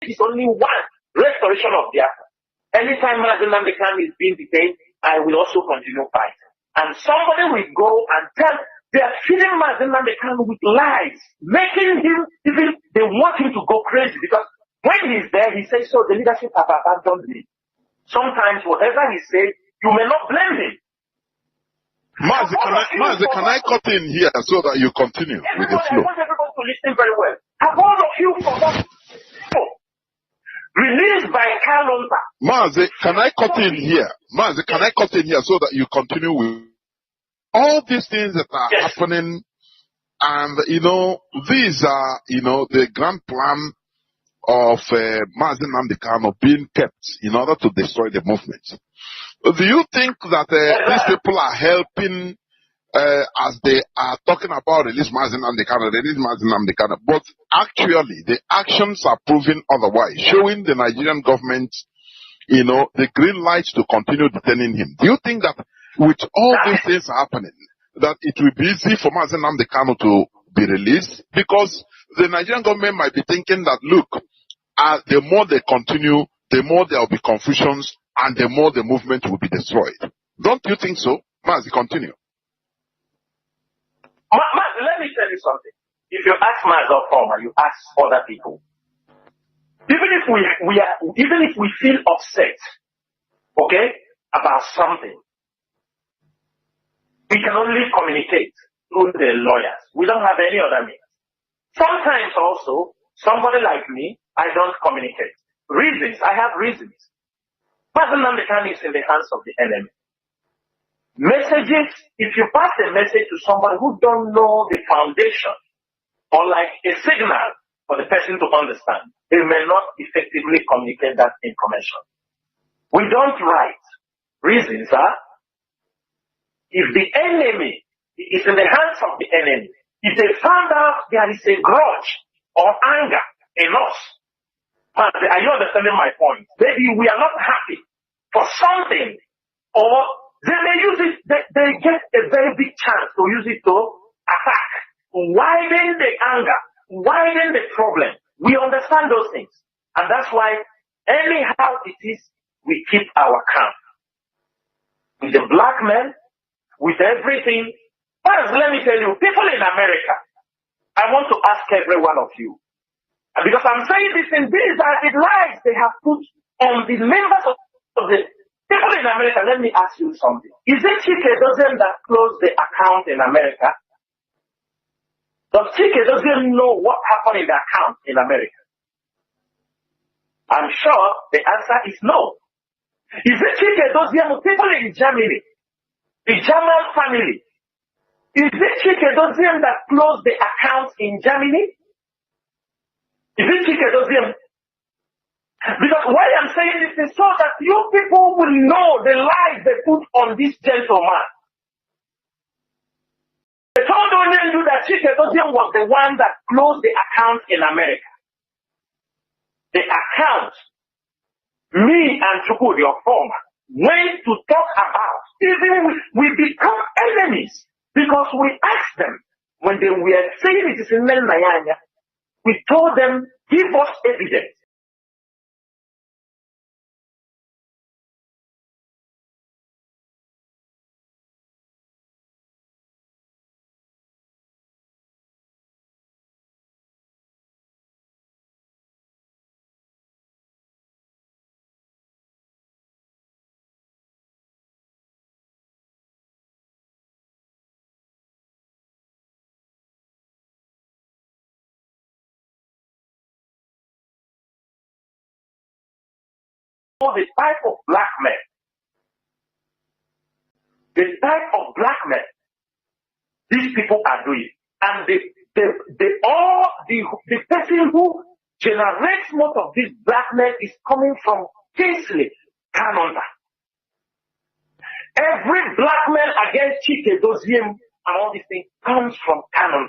is only one: restoration of Biafra. Anytime Mazi Alozie is being detained, I will also continue fighting. And somebody will go and tell, they are feeding Mazi Alozie with lies, making him, even they want him to go crazy, because when he's there, he says, so the leadership have abandoned me. Sometimes whatever he says, you may not blame him. Mazi, can I cut in here so that you continue with the flow? I want everybody to listen very well. Have all of you forgotten? Released by Kanu. Mazi, can I cut in here? Mazi, can I cut in here so that you continue with all these things that are happening? And, these are, the grand plan of Mazi Alozie being kept in order to destroy the movement. Do you think that these people are helping as they are talking about release Mazi Alozie, but actually the actions are proving otherwise, showing the Nigerian government, the green light to continue detaining him? Do you think that with all these things happening, that it will be easy for Mazi Alozie to be released? Because the Nigerian government might be thinking that, look, the more they continue, the more there will be confusions, and the more the movement will be destroyed. Don't you think so? Mazi, continue. Let me tell you something. If you ask Mazi or Former, you ask other people. Even if we feel upset, okay, about something, we can only communicate through the lawyers. We don't have any other means. Sometimes also, somebody like me, I don't communicate. Reasons, I have reasons. Mazi Alozie is in the hands of the enemy. Messages, if you pass a message to somebody who don't know the foundation, or like a signal for the person to understand, they may not effectively communicate that information. We don't write. Reasons are, if the enemy is in the hands of the enemy, if they found out there is a grudge or anger in us, are you understanding my point? Maybe we are not happy for something, or they may use it, they get a very big chance to use it to attack, widen the anger, widen the problem. We understand those things. And that's why, anyhow it is, we keep our calm. With the blackmail, with everything. But let me tell you, people in America, I want to ask every one of you, and because I'm saying this in these are the lies they have put on the members of the people in America. Let me ask you something. Is it Chike Doziem that closed the account in America? Does Chike Doziem know what happened in the account in America? I'm sure the answer is no. Is it Chike Doziem, people in Germany, the German family? Is it Chike Doziem that closed the account in Germany? Is it Chike Doziem? Because why I'm saying this is so that you people will know the lies they put on this gentleman. They told you that Chike Doziem was the one that closed the account in America. The account, me and Chukwu, your former, went to talk about, even we become enemies, because we asked them, when they were saying it is in Nayanya, we told them, give us evidence. The type of blackmail, these people are doing, and the person who generates most of this blackmail is coming from Kingsley Kanu. Every blackmail against Chike Doziem and all these things comes from Kanu.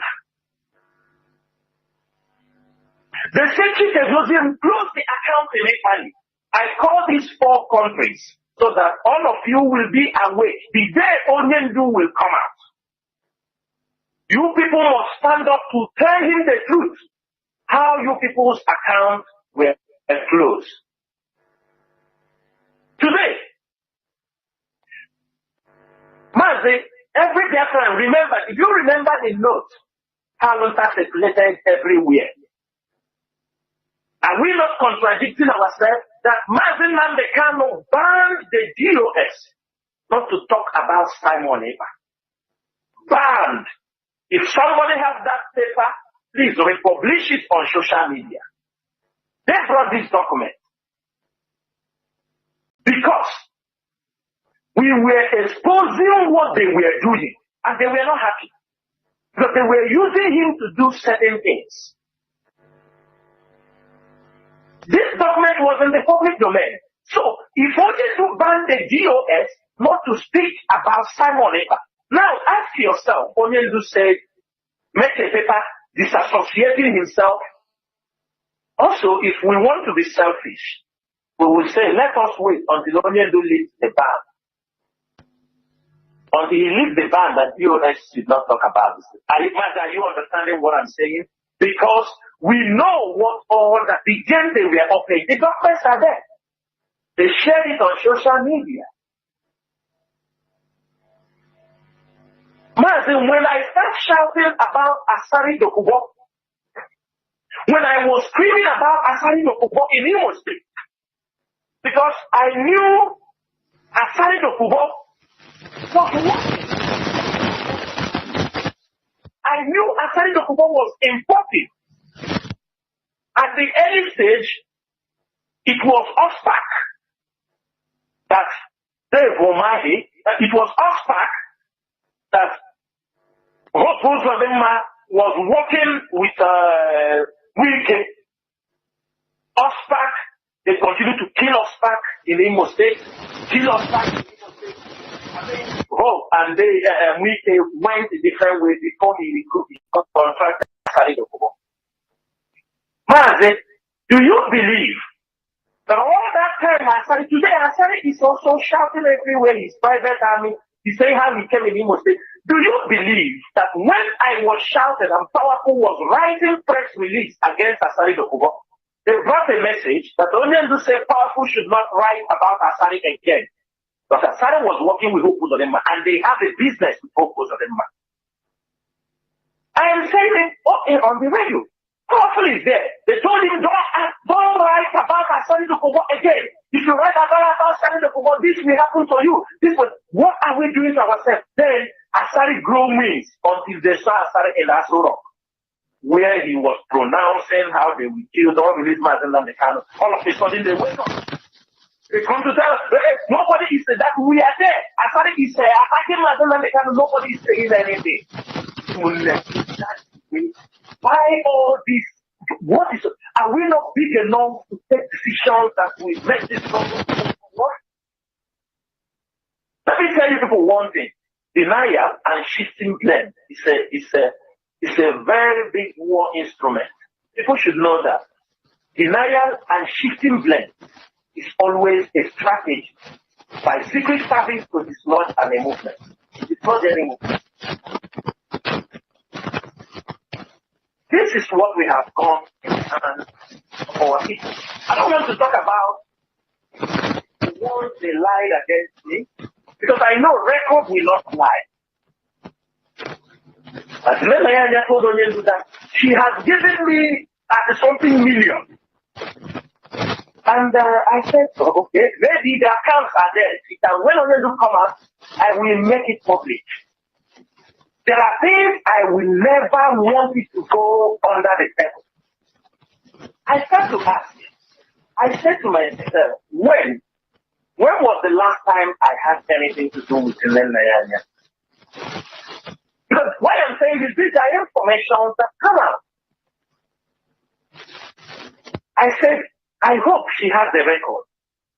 They say Chike Doziem closed the account in Italy. I call these 4 countries so that all of you will be awake. The day Onyendu will come out. You people must stand up to tell him the truth. How you people's accounts were a close. Today, Mazi, every Biafran, remember, if you remember the note, Kalunta circulated everywhere. Are we not contradicting ourselves that Mazi Nnamdi Kanu banned the DOS not to talk about Simon Eba? Banned. If somebody has that paper, please republish it on social media. They brought this document because we were exposing what they were doing, and they were not happy. Because they were using him to do certain things. This document was in the public domain. So, if only to ban the DOS not to speak about Simon Eba. Now, ask yourself, Onyendu said, make a paper disassociating himself. Also, if we want to be selfish, we will say, let us wait until Onyendu leaves the ban. Until he leaves the ban, that DOS should not talk about this. Are you understanding what I'm saying? Because we know what all that the game they were offering. The documents are there. They shared it on social media. Mazi, when I start shouting about Asari Dokubo, when I was screaming about Asari Dokubo in Imo State, because I knew Asari Dokubo was working. I knew Asari Dokubo was important. At the early stage, it was OSPAC that Dave Omahi, it was OSPAC that was working with Wilke. OSPAC, they continue to kill OSPAC in Imo State, kill OSPAC in Imo State. And they Wilke went a different way before he got contracted. Mazi, do you believe that all that time Asari, today Asari is also shouting everywhere his private army, he's saying how he came in Imo State. Do you believe that when I was shouted and Powerful was writing press release against Asari Dokubo, they brought a message that Onyendu said Powerful should not write about Asari again. Because Asari was working with Hope Uzodinma and they have a business with Hope Uzodinma. I am saying it on the radio. Powerful is there. They told him, don't write about Asari Dokubo again. If you write about Asari Dokubo, this will happen to you. What are we doing to ourselves? Then Asari grew wings until they saw Asari in Asuro, where he was pronouncing how they will kill the release Mazi Nnamdi Kanu. All of a sudden they wake up. They come to tell us, nobody is saying that we are there. Asari is attacking Mazi Nnamdi Kanu, nobody is saying anything. Why all this? Are we not big enough to take decisions that we make this problem work? Let me tell you people one thing. Denial and shifting blame is a very big war instrument. People should know that. Denial and shifting blame is always a strategy by secret service to dislodge an movement. It's not any movement. This is what we have gone in the hands of our people. I don't want to talk about the ones they lied against me, because I know record will not lie. But when I told Onyendu that she has given me something million. And I said, okay, maybe the accounts are there. And when Onyendu come out, I will make it public. There are things I will never want it to go under the table. I start to ask. I said to myself, when was the last time I had anything to do with Nnamdi? Because why I'm saying this, these are information that come out. I said, I hope she has the record.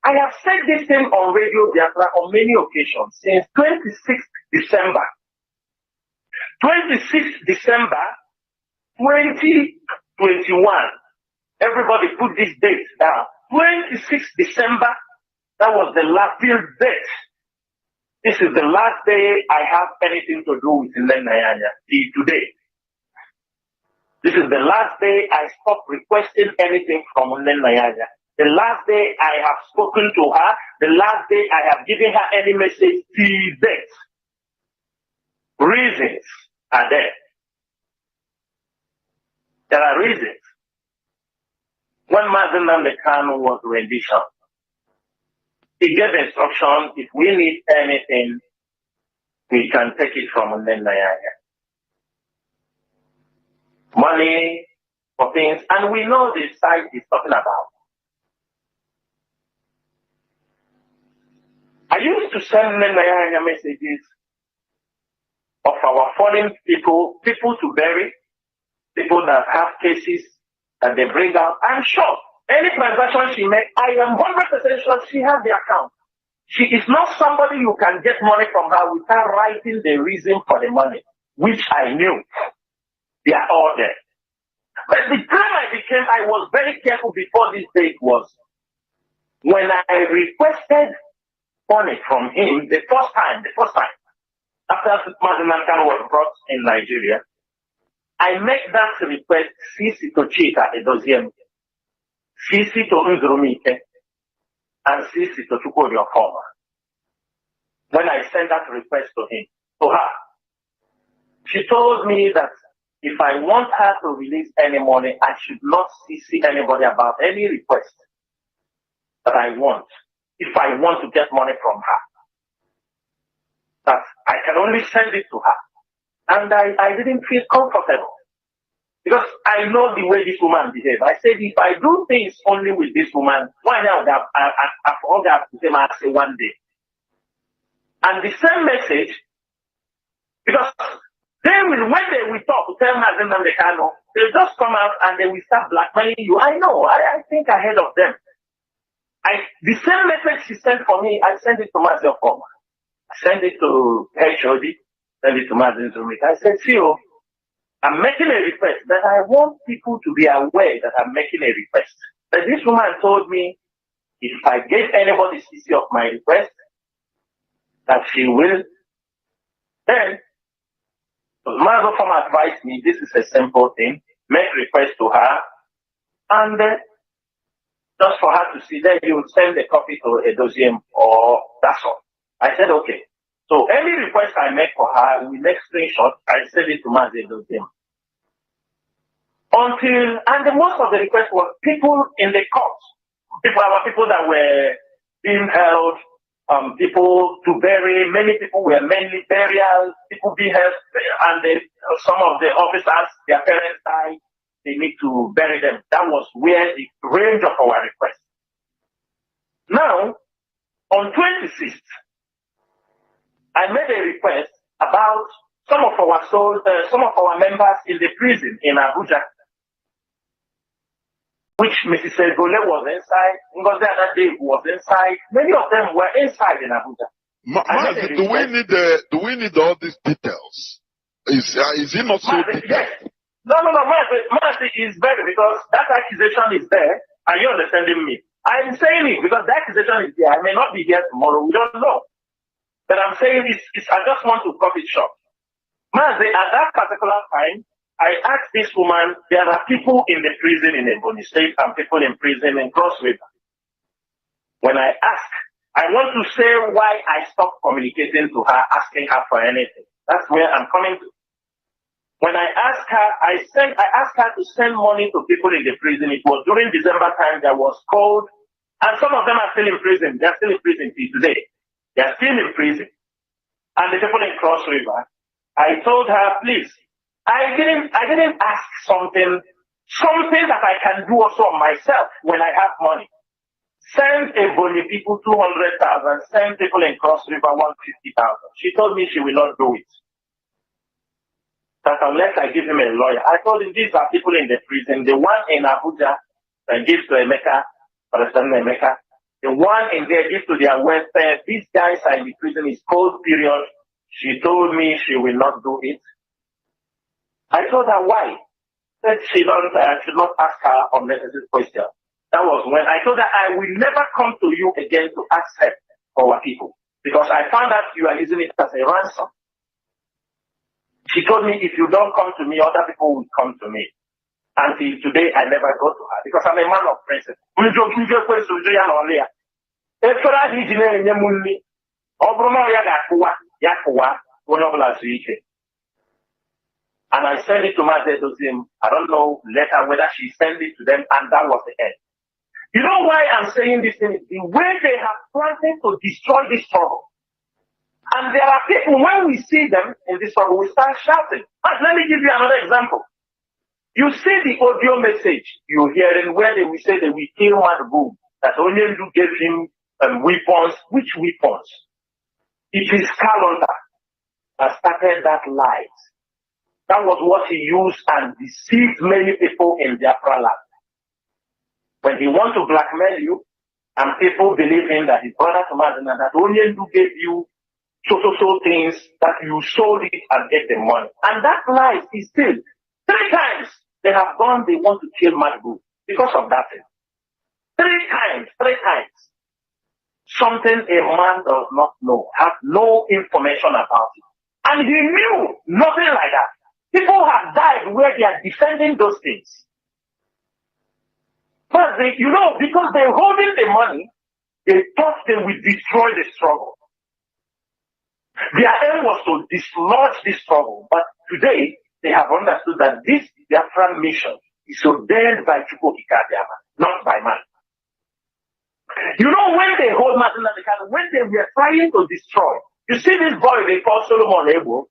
I have said this thing on Radio Biafra on many occasions since 26th December. 26th December 2021. Everybody put this date down. 26th December, that was the last date. This is the last day I have anything to do with Nnamdi till today. This is the last day I stopped requesting anything from Nnamdi. The last day I have spoken to her, the last day I have given her any message till date. Reasons are there. There are reasons. When Mazi Alozie was rendition, he gave instruction, if we need anything, we can take it from Nnamdi. Money for things, and we know the site is talking about. I used to send Nnamdi messages of our fallen people, people to bury, people that have cases that they bring out. I'm sure any transaction she makes, I am 100% sure she has the account. She is not somebody you can get money from her without writing the reason for the money, which I knew. They are all there. But the time I was very careful before this date was when I requested money from him the first time, after Mazi Alozie was brought in Nigeria, I make that request, CC to Chika Edoziem, CC to Nzurumike, and CC to Chukwudi Ofoma. When I sent that request to her, she told me that if I want her to release any money, I should not CC anybody about any request that I want, if I want to get money from her. That I can only send it to her. And I didn't feel comfortable. Because I know the way this woman behaves. I said, if I do things only with this woman, why not I've all got the same answer one day. And the same message, because when they will talk to tell Mazi Alozie, they'll just come out and they will start blackmailing you. I know, I think ahead of them. The same message she sent for me, I sent it to Mazi Ofoma. I sent it to HOD, sent it to Mazi Alozie. I said, see, I'm making a request, that I want people to be aware that I'm making a request. But this woman told me, if I gave anybody CC of my request, that she will, then Mazi Ofoma advised me, this is a simple thing, make request to her, and just for her to see, then you will send a copy to Edoziem, or that's all. I said, okay. So any request I make for her, we make screenshot, I send it to Mazi Alozie. And most of the requests were people in the court. People that were being held, people to bury, many people were mainly burials, people being held, and some of the officers, their parents died, they need to bury them. That was where the range of our requests. Now, on 26th, I made a request about some of our members in the prison in Abuja, which Mrs. Segole was inside, Ngozi Adade was inside. Many of them were inside in Abuja. Mazi, do we need all these details? Is it not so detailed? Yes. No, Mazi is better because that accusation is there. Are you understanding me? I'm saying it because the accusation is there. I may not be here tomorrow. We don't know. But I'm saying I just want to cut it short. Mazi, at that particular time, I asked this woman, there are people in the prison in Ebonyi State and people in prison in Cross River. When I ask, I want to say why I stopped communicating to her, asking her for anything. That's where I'm coming to. When I asked her, I asked her to send money to people in the prison. It was during December time, there was cold, and some of them are still in prison. They're still in prison till today. They're still in prison. And the people in Cross River, I told her, please, I didn't ask something that I can do also on myself when I have money. Send Ebonyi people 200,000, send people in Cross River 150,000. She told me she will not do it. That unless I give him a lawyer. I told him these are people in the prison. The one in Abuja that gives to Emeka, President Emeka. The one in there gives to their welfare. These guys are in the prison. It's cold period. She told me she will not do it. I told her why. Said I should not ask her unnecessary questions. That was when I told her I will never come to you again to ask help for our people. Because I found out you are using it as a ransom. She told me if you don't come to me, other people will come to me. Until today, I never go to her because I'm a man of principle. And I sent it to Mazi Alozie. I don't know later whether she sent it to them, and that was the end. You know why I'm saying this thing? The way they have planned to destroy this struggle. And there are people, when we see them in this struggle, we start shouting. But let me give you another example. You see the audio message you're hearing where they will say they will kill Madugu, that Onyendu gave him weapons. Which weapons? It is Calendar that started that lie. That was what he used and deceived many people in Biafra land. When he wants to blackmail you, and people believe him that his brother Mazi, that Onyendu gave you so things that you sold it and get the money. And that lie is still 3 times they have gone, they want to kill Madugu because of that thing. 3 times. Something a man does not know, has no information about it. And he knew nothing like that. People have died where they are defending those things. But they, because they're holding the money, they thought they would destroy the struggle. Their aim was to dislodge this struggle, but today they have understood that this Biafran mission is ordained by Chukwuka, not by man. When they hold Mazi Alozie, when they were trying to destroy, you see this boy they call Solomon Ebo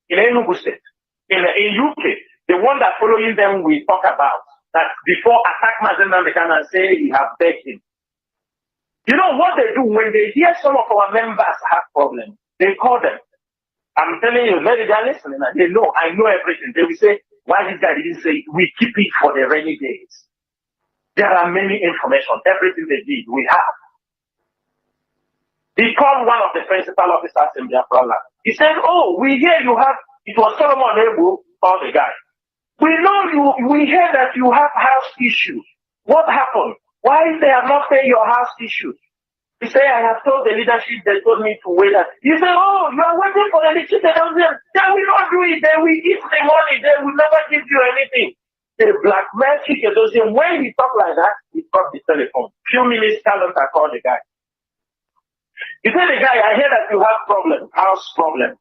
in Enugu State, in UK, the one that following them we talk about, that before attack Mazi Alozie and say he have begged him. You know what they do when they hear some of our members have problems? They call them. I'm telling you, maybe they're listening and they know, I know everything. They will say, why this guy didn't say it? We keep it for the rainy days. There are many information. Everything they did, we have. He called one of the principal officers in Biafra land. He said, oh, we hear you have, it was Solomon Ebo, called the guy. We know we hear that you have house issues. What happened? Why they are not paying your house issues? He said, I have told the leadership, they told me to wait. He said, oh, you are waiting for the leadership. They will not do it. They will eat the money. They will never give you anything. They blackmail Alozie. When he talked like that, he cut the telephone. Few minutes, talent, I called the guy. He said, the guy, I hear that you have problem, house problem.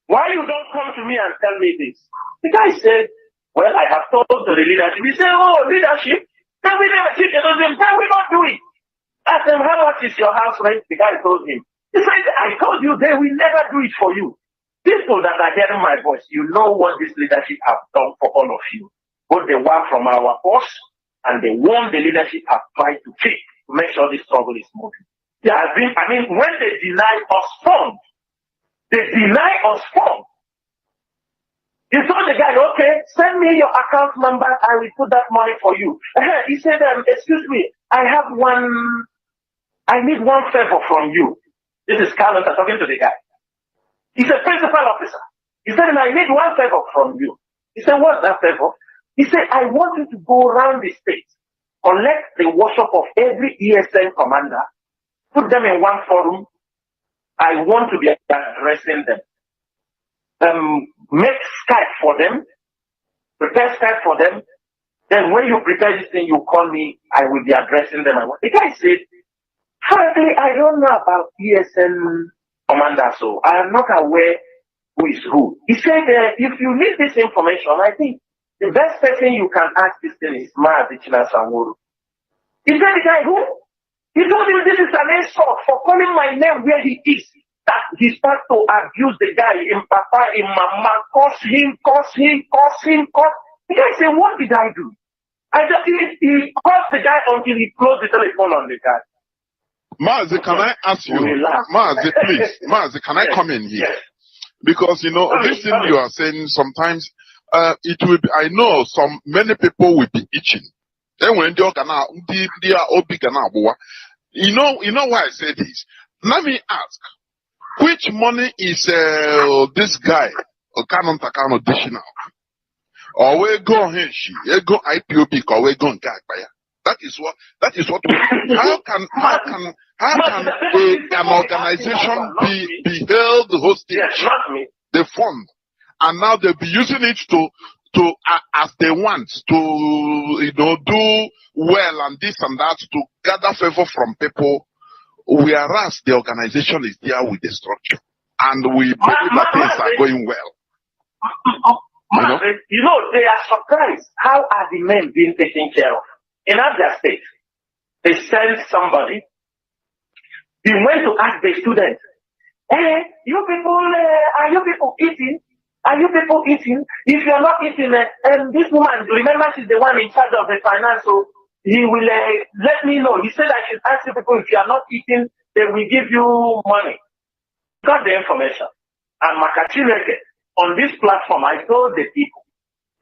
Why you don't come to me and tell me this? The guy said, well, I have told the leadership. He said, oh, leadership, can we never see Alozie? Can we not do it? Ask him, how much is your house rent? The guy told him. He said, I told you they will never do it for you. People that are hearing my voice, you know what this leadership have done for all of you. Both the one from our boss and the one the leadership have tried to keep to make sure this struggle is moving. There has been, when they deny us funds, they deny us funds. You told the guy, okay, send me your account number, I will put that money for you. He said, excuse me, I need one favor from you. This is Kanu talking to the guy. He's a principal officer. He said, I need one favor from you. He said, what's that favor? He said, I want you to go around the state, collect the workshop of every ESN commander, put them in one forum. I want to be addressing them. Make Skype for them, prepare Skype for them. Then when you prepare this thing, you call me, I will be addressing them. The guy said, frankly, I don't know about ESN commander, so I am not aware who is who. He said, if you need this information, I think the best person you can ask this thing is Mazi Alozie. He said, the guy who? He told him this is an insult for calling my name where he is. That he started to abuse the guy in Papa, in Mama, curse him. The guy said, what did I do? He called the guy until he closed the telephone on the guy. Mazi, can I ask you? Mazi, please. Mazi, can I come in here? Yes. Because, this thing you are saying, sometimes it will be, I know many people will be itching. Then when they are you know why I say this? Let me ask, which money is this guy, Kanu dishing out? Or we go on he go IPOB, or we go on Gagbaya? That is what we, how can an organization be held hostage, the fund, and now they'll be using it to, as they want to, do well and this and that to gather favor from people, whereas the organization is there with the structure. And we believe that things are going well. They are surprised. How are the men being taken care of? In other states, they send somebody. He went to ask the students, hey, you people, are you people eating? Are you people eating? If you're not eating, this woman, remember she's the one in charge of the finance, so he will let me know. He said I should ask you people, if you are not eating, they will give you money. Got the information. And Makachireke, on this platform, I told the people,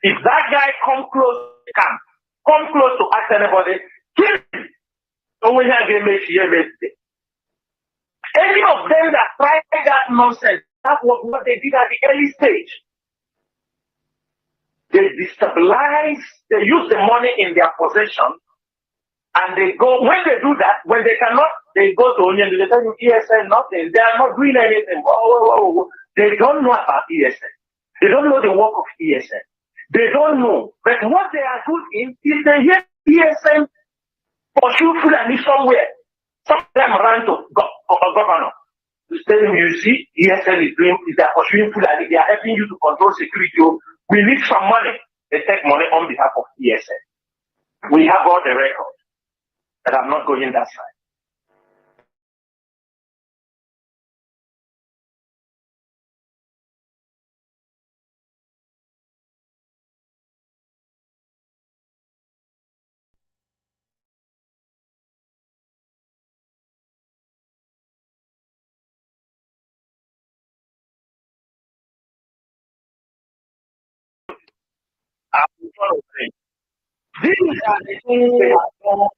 if that guy come close to the camp, come close to ask anybody, kill him. Any of them that tried that nonsense, that was what they did at the early stage. They destabilize, they use the money in their possession, and they go, when they do that, when they cannot, they go to Union, they tell you ESN, nothing, they are not doing anything. They don't know about ESN. They don't know the work of ESN. They don't know. But what they are doing is they hear ESN pursue Fulani somewhere. Some of them run to a governor to tell him, you see, ESN is doing, they are pursuing Fulani, they are helping you to control security. We need some money. They take money on behalf of ESN. We have all the records, but I'm not going that side. These are the things they have done.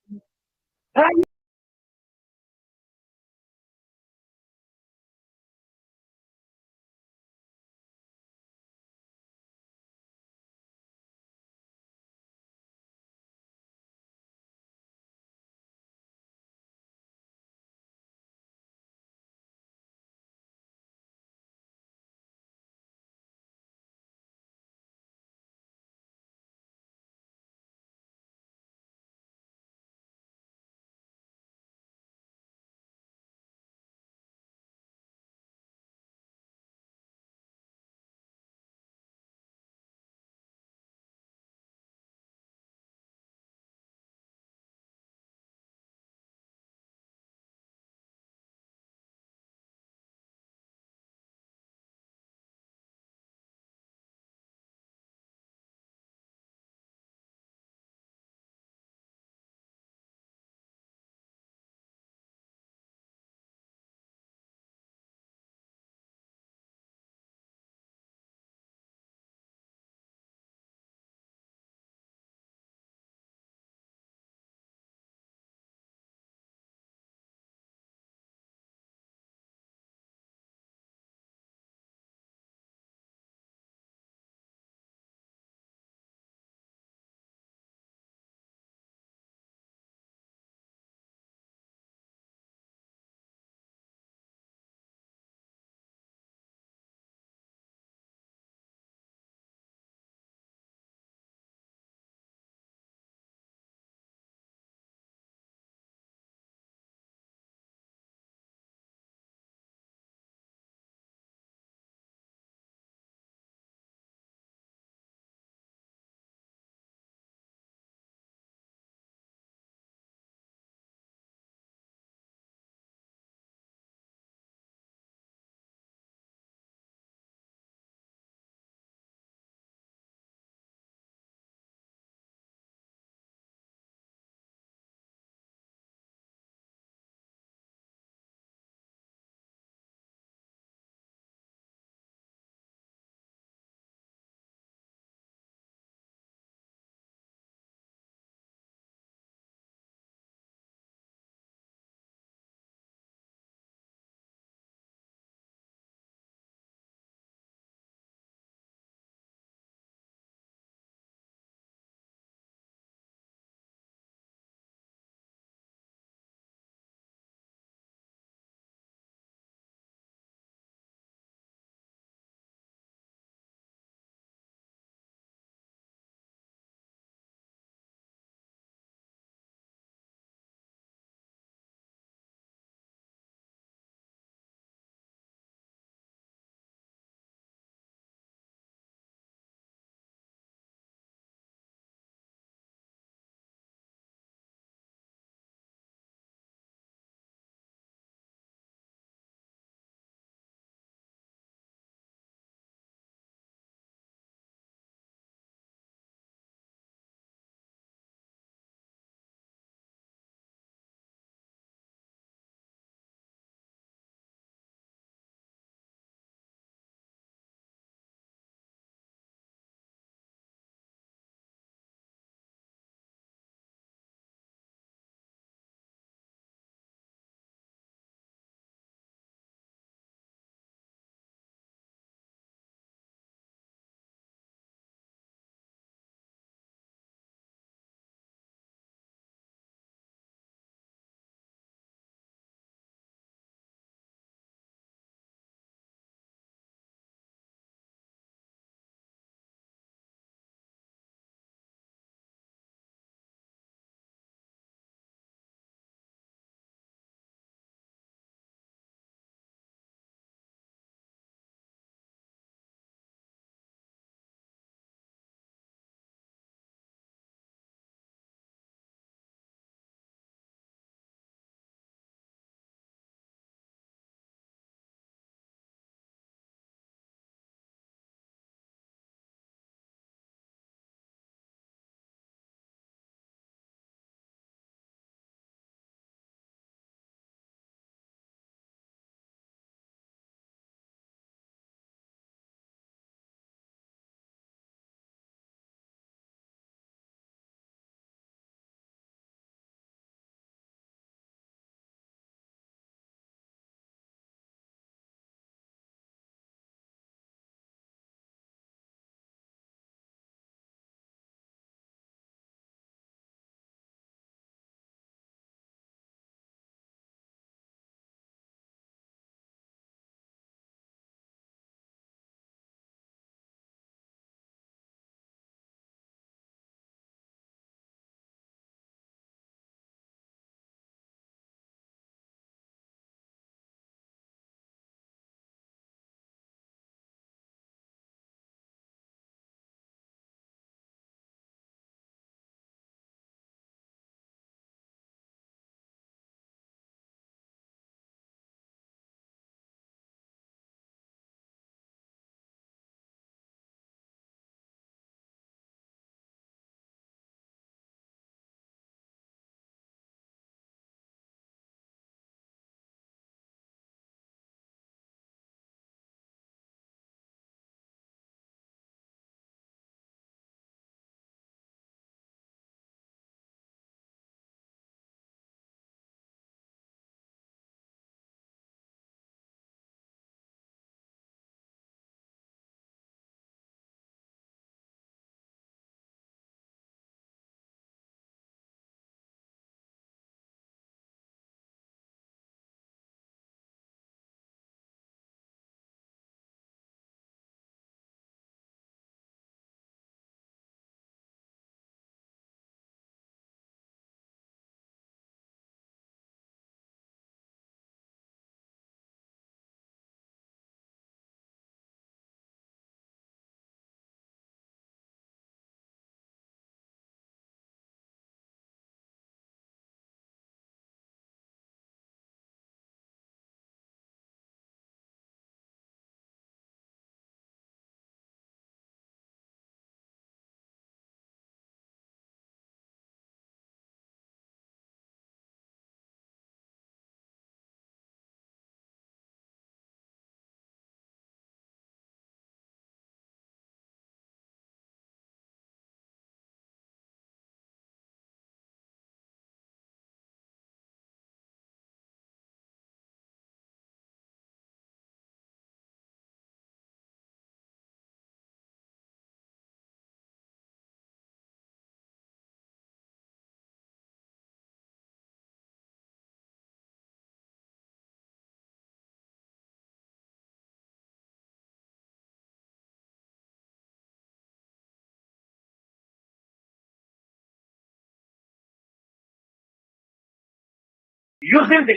using the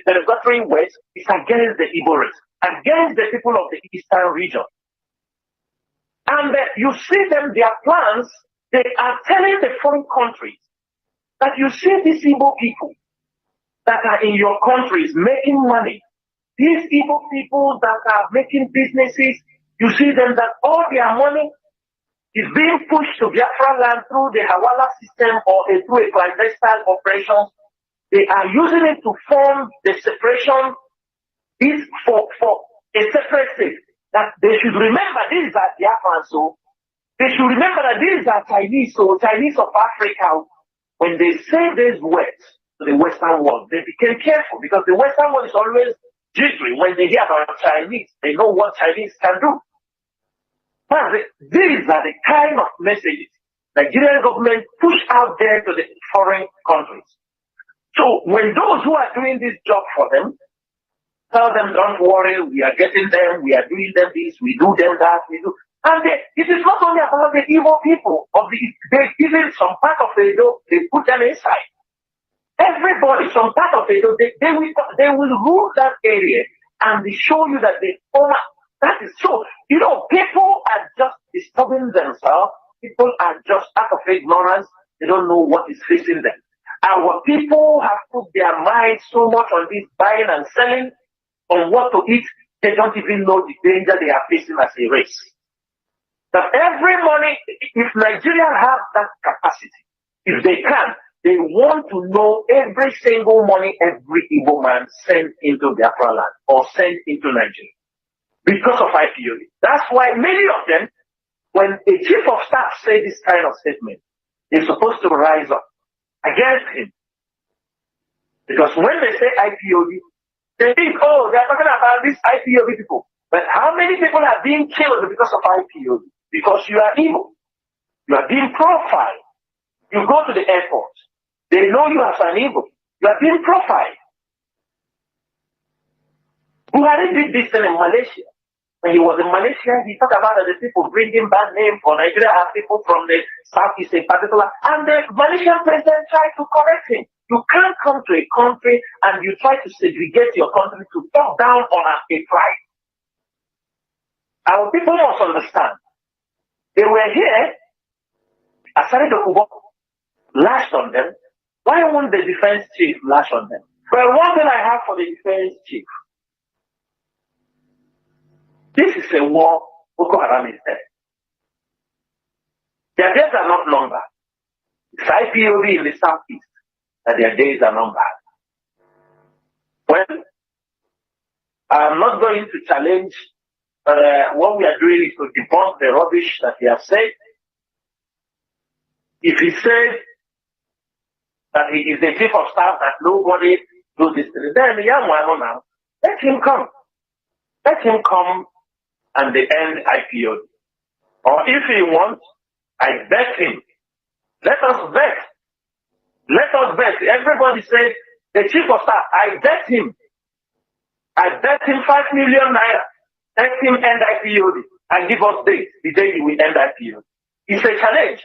derogatory words is against the Igbo race, against the people of the eastern region. And you see them, their plans, they are telling the foreign countries that you see these Igbo people that are in your countries making money. These Igbo people that are making businesses, you see them that all their money is being pushed to Biafra land through the Hawala system or through a clandestine operation. They are using it to form the separation is for a separate state. That they should remember these are Biafrans, so they should remember that these are Chinese, so Chinese of Africa. When they say these words to the Western world, they became careful because the Western world is always jittery when they hear about Chinese. They know what Chinese can do. But these are the kind of messages the Nigerian government push out there to the foreign countries. So when those who are doing this job for them tell them, don't worry, we are getting them, we are doing them this, we do them that, we do. And it is not only about the evil people of even some part of Edo, they put them inside. Everybody, some part of Edo, they will rule that area and they show you that that is so. You know, people are just disturbing themselves. People are just out of ignorance. They don't know what is facing them. Our people have put their minds so much on this buying and selling, on what to eat, they don't even know the danger they are facing as a race. That every morning, if Nigeria has that capacity, if they can, they want to know every single money every Igbo man sent into Biafra land or sent into Nigeria because of IPOB. That's why many of them, when a chief of staff say this kind of statement, they're supposed to rise up against him. Because when they say IPOB, they think, oh, they're talking about these IPOB people. But how many people are being killed because of IPOB? Because you are evil. You are being profiled. You go to the airport. They know you as an evil. You are being profiled. Buhari did this in Malaysia. When he was in Malaysia, he talked about the people bringing bad name for Nigeria and people from the Southeast in particular. And the Malaysian president tried to correct him. You can't come to a country and you try to segregate your country to talk down on a pride. Our people must understand. They were here, Asari Dokubo lashed on them. Why won't the defense chief lash on them? Well, one thing I have for the defense chief. This is a war Boko Haram is there. Their days are not numbered. It's IPOB in the southeast that their days are numbered. Well, I'm not going to challenge what we are doing is to debunk the rubbish that he has said. If he said that he is the chief of staff that nobody do this, then now, let him come. Let him come and they end IPO. Or if he wants, I bet him. Let us bet. Let us bet. Everybody says the chief of staff, I bet him. I bet him 5 million naira. Let him end IPOD and give us dates, the day he will end IPOD. It's a challenge.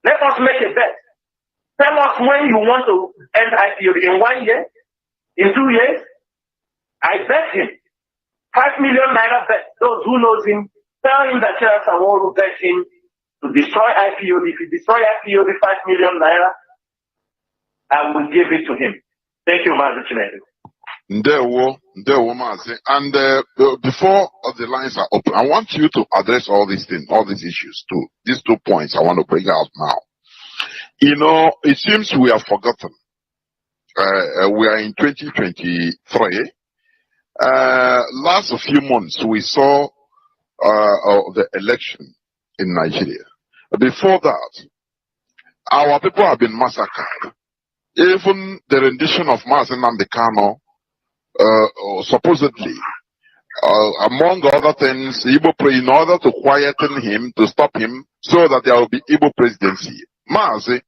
Let us make a bet. Tell us when you want to end IPOD. In 1 year? In 2 years? I bet him. 5 million naira bet. Those who knows him, tell him that Charles Awolu bet him to destroy IPOD. If he destroy IPOD 5 million naira, I will give it to him. Thank you, Mazi Alozie. Mazi. And before the lines are open, I want you to address all these things, all these issues too. These 2 points I want to bring out now. You know, it seems we have forgotten. We are in 2023. Last few months we saw the election in Nigeria. Before that, our people have been massacred. Even the rendition of Mazi Nnamdi Kanu, supposedly, among other things, in order to quieten him, to stop him, so that there will be Igbo presidency. Mazi,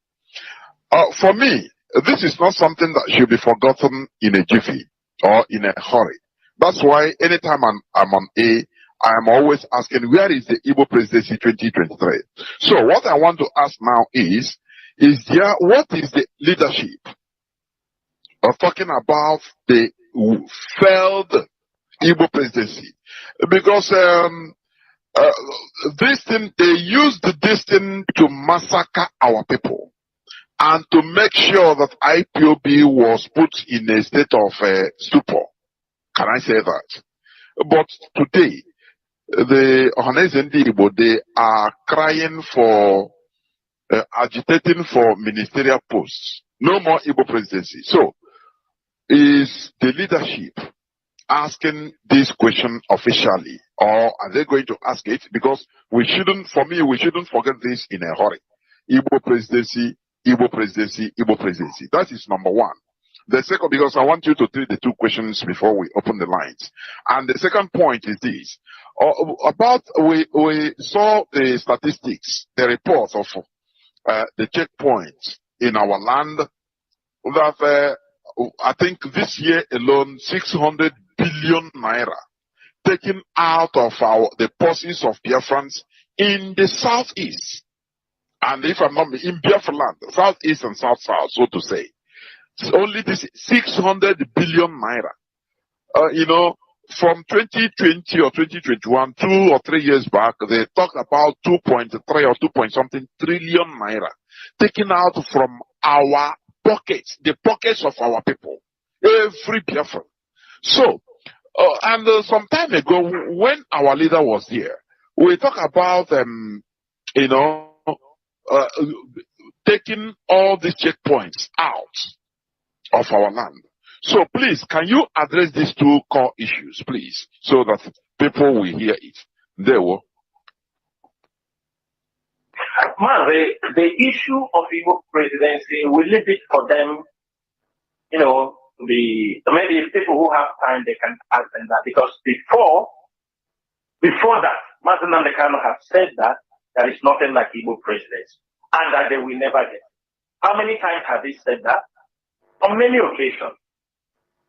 for me, this is not something that should be forgotten in a jiffy or in a hurry. That's why anytime I'm on I am always asking, where is the Igbo presidency 2023? So what I want to ask now is what is the leadership talking about the failed Igbo presidency. Because this thing, they used this thing to massacre our people and to make sure that IPOB was put in a state of stupor. Can I say that? But today, the Ohanese Igbo, they are crying for, agitating for ministerial posts. No more Igbo presidency. So, is the leadership asking this question officially, or are they going to ask it? Because we shouldn't forget this in a hurry. Igbo presidency, Igbo presidency, Igbo presidency. That is number one. The second, because I want you to treat the two questions before we open the lines. And the second point is this. We saw the statistics, the reports of the checkpoints in our land that I think this year alone, 600 billion naira taken out of the purses of Biafrans in the southeast. And if I'm not in Biafra land, southeast and south-south, so to say. It's only this 600 billion naira. From 2020 or 2021, 2 or 3 years back, they talked about 2.3 or 2 point something trillion naira taken out from our pockets, the pockets of our people, every Biafran. So, some time ago, when our leader was here, we talked about, taking all these checkpoints out of our land. So please, can you address these two core issues, please, so that people will hear it? There were. The issue of Igbo presidency, we leave it for them, maybe people who have time, they can ask them that. Because before that, Mazi Alozie have said that there is nothing like Igbo presidency and that they will never get. How many times have they said that? On many occasions.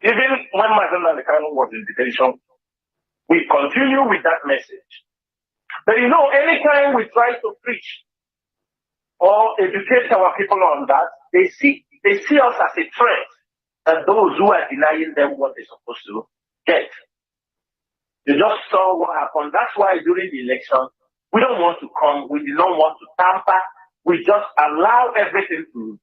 Even when Mazi Alozie was in detention, we continue with that message. But anytime we try to preach or educate our people on that, they see us as a threat, and those who are denying them what they're supposed to get. You just saw what happened. That's why during the election, we don't want to come, we do not want to tamper, we just allow everything to.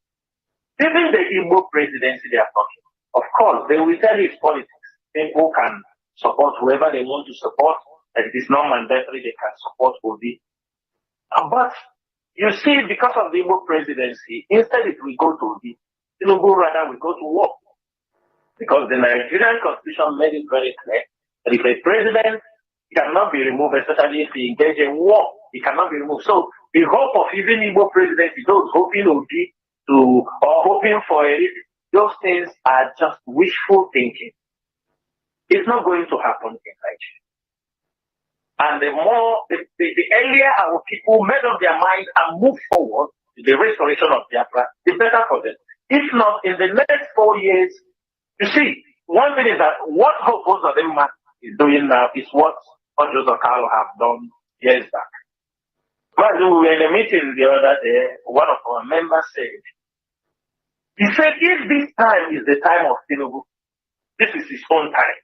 Even the Igbo presidency they are talking, of course, they will tell you it's politics. People can support whoever they want to support, and it is not mandatory they can support Obi. But you see, because of the Igbo presidency, instead if we go to Obi, rather we go to war. Because the Nigerian constitution made it very clear that if a president cannot be removed, especially if he engages in war, he cannot be removed. So the hope of even Igbo presidency, those hoping Obi or hoping for those things are just wishful thinking. It's not going to happen in Nigeria. And the earlier our people made up their mind and move forward to the restoration of Biafra, the better for them. If not, in the next 4 years, you see, one thing is that what Hope of them is doing now is what Joseph Carlo have done years back. But we were in a meeting the other day, one of our members said, he said, if this time is the time of Tinubu, this is his own time.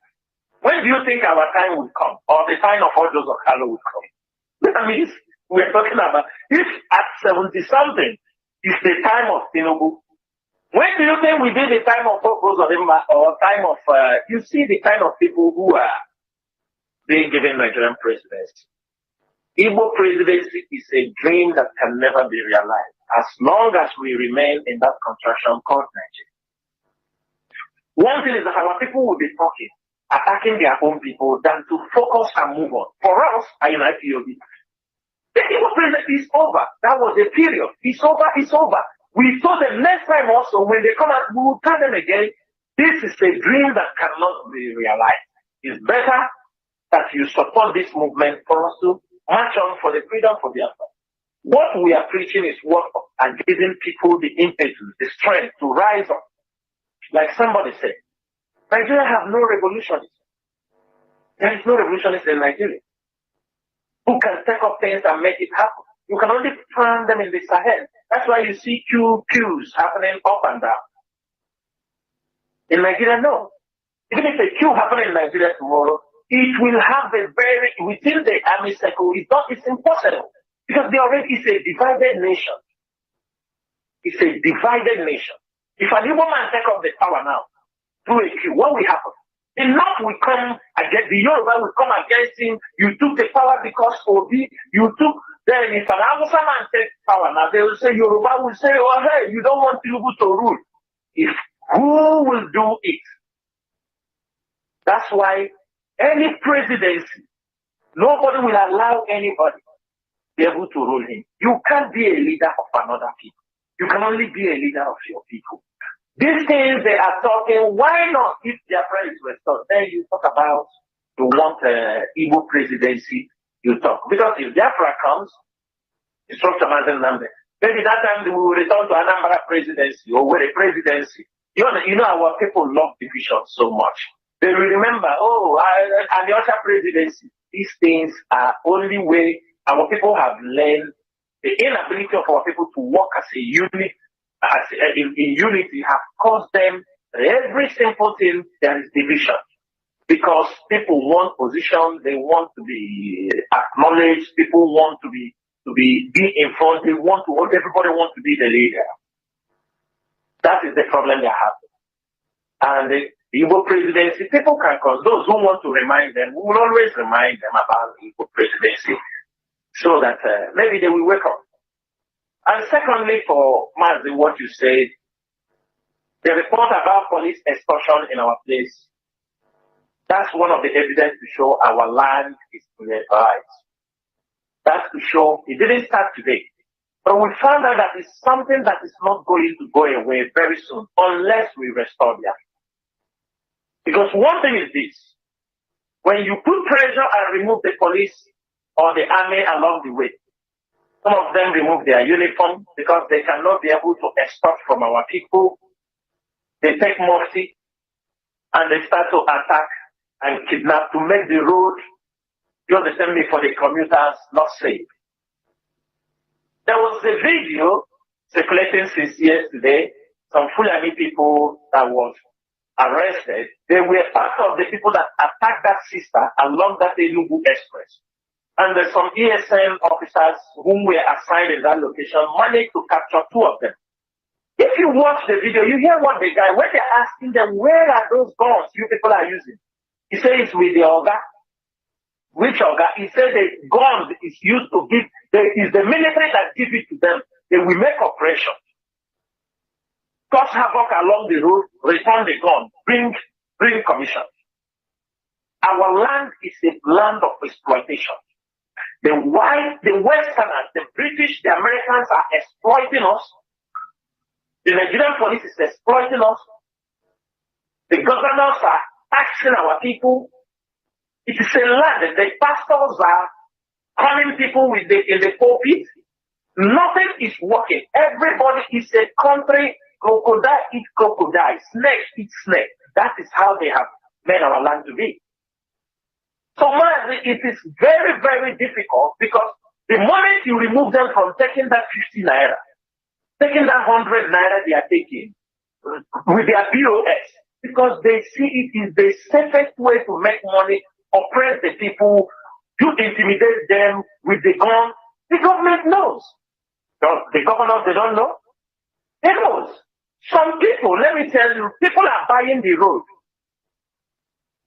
When do you think our time will come? Or the time of Joseph Carlo will come? That means we're talking about, if at 70-something is the time of Tinubu, when do you think will be the time of Ozodimma or time of, you see the kind of people who are being given Nigerian presidency? Igbo presidency is a dream that can never be realized as long as we remain in that contraction called Nigeria. One thing is that our people will be talking, attacking their own people than to focus and move on. For us, in IPOB, the Igbo presidency is over. That was a period. It's over, it's over. We told them next time also, when they come out, we will tell them again, this is a dream that cannot be realized. It's better that you support this movement for us to march on for the freedom for Biafra. What we are preaching is what are giving people the impetus, the strength to rise up. Like somebody said, Nigeria have no revolutionists. There is no revolutionist in Nigeria who can take up things and make it happen. You can only find them in the Sahel. That's why you see queues happening up and down. In Nigeria, no. Even if a coup happens in Nigeria tomorrow, it will have a very, within the army circle, it's impossible. Because it's a divided nation. It's a divided nation. If an Igbo man take up the power now, through a coup, what will happen? The North will come against, the Yoruba will come against him. You took the power because Obi, then if an Hausa man takes power now, they will say, Yoruba will say, oh, hey, you don't want people to rule. If who will do it? That's why any presidency, nobody will allow anybody to be able to rule him. You can't be a leader of another people. You can only be a leader of your people. These things they are talking, why not if Biafra is restored? Then you talk about you want Igbo presidency, you talk. Because if Biafra comes, instruct Mazi Nnamdi, maybe that time we will return to Anambra presidency or with a presidency. You know our people love division so much. They will remember, and the other presidency. These things are only way our people have learned. The inability of our people to work as a unit, in unity, have caused them every simple thing there is division. Because people want position, they want to be acknowledged, people want to be in front, everybody wants to be the leader. That is the problem they have. And the Igbo presidency, people can cause those who want to remind them, we will always remind them about the Igbo presidency so that maybe they will wake up. And secondly, for Mazi, what you said, the report about police extortion in our place, that's one of the evidence to show our land is militarized. That's to show it didn't start today. But we found out that it's something that is not going to go away very soon unless we restore Biafra. Because one thing is this, when you put pressure and remove the police or the army along the way, some of them remove their uniform because they cannot be able to extort from our people. They take mercy and they start to attack and kidnap to make the road, you understand me, for the commuters not safe. There was a video circulating since yesterday, some Fulani people that was arrested. They were part of the people that attacked that sister along that Enugu Express. And there's some ESN officers whom were assigned in that location managed to capture 2 of them. If you watch the video, you hear what the guy, when they're asking them, where are those guns you people are using? He says it's with the Oga. Which Oga? He said the gun is used to give, is the military that gives it to them. They will make operation. Cause havoc along the road, return the gun, bring commission. Our land is a land of exploitation. The white, the Westerners, the British, the Americans are exploiting us. The Nigerian police is exploiting us. The governors are taxing our people. It is a land. The pastors are calling people in the pulpit. Nothing is working. Everybody is a country. Crocodile eat crocodile. Snake eat snake. That is how they have made our land to be. So, it is very, very difficult because the moment you remove them from taking that 50 naira, taking that 100 naira they are taking with their POS, because they see it is the safest way to make money, oppress the people, to intimidate them with the gun. The government knows. The governors, they don't know. They know. Some people, let me tell you, people are buying the road.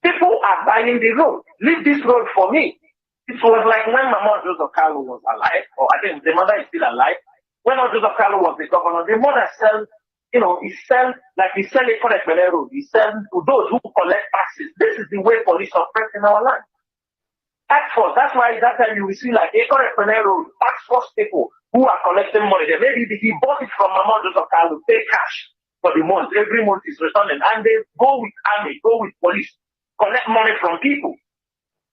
People are buying the road. Leave this road for me. It was like when Mama Joseph Kanu was alive, or I think the mother is still alive. When Joseph Kanu was the governor, the mother sells, he sells a correct road. He sells to those who collect taxes. This is the way police operate in our land. Tax force. That's why that time you will see like a correct road, tax force people who are collecting money. They maybe he bought it from Mama Joseph Kanu, pay cash for the month. Every month is returning, and they go with army, go with police. Collect money from people.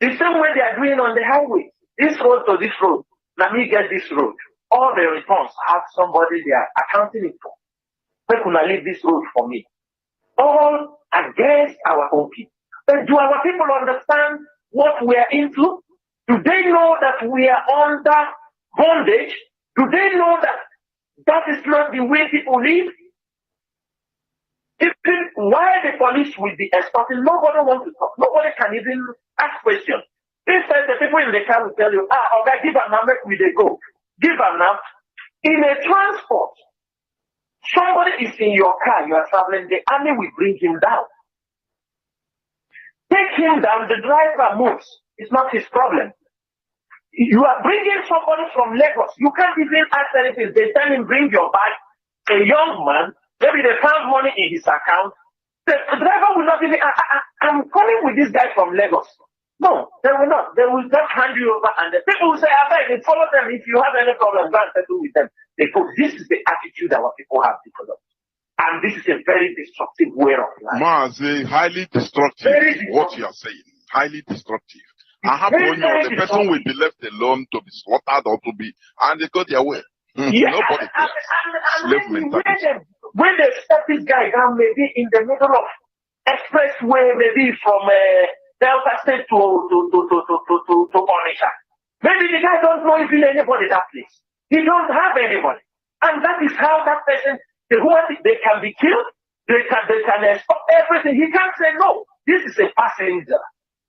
The same way they are doing on the highway. This road to this road. Let me get this road. All the returns have somebody they are accounting it for. Where can I leave this road for me? All against our own people. But do our people understand what we are into? Do they know that we are under bondage? Do they know that that is not the way people live? Even why the police will be escorting, nobody wants to talk. Nobody can even ask questions. Instead, the people in the car will tell you, okay, give an now, make we they go. Give an now. In a transport, somebody is in your car, you are traveling, the army will bring him down. Take him down, the driver moves. It's not his problem. You are bringing somebody from Lagos. You can't even ask anything. They tell him, bring your bag. A young man, maybe they found money in his account. The driver will not even, I'm coming with this guy from Lagos. No, they will not. They will just hand you over, and the people will say, I beg, follow them. If you have any problem, go and settle with them. This is the attitude our people have developed. And this is a very destructive way of life. Mazi, highly destructive. Very destructive. What you are saying, highly destructive. The person will be left alone to be slaughtered or to be, and they go their way. Yeah, Nobody cares. Slave mentality. When they step this guy down, maybe in the middle of expressway, maybe from Delta State to Onitsha. Maybe the guy don't know even anybody that place. He don't have anybody. And that is how that person, they can be killed, they can stop everything. He can't say no. This is a passenger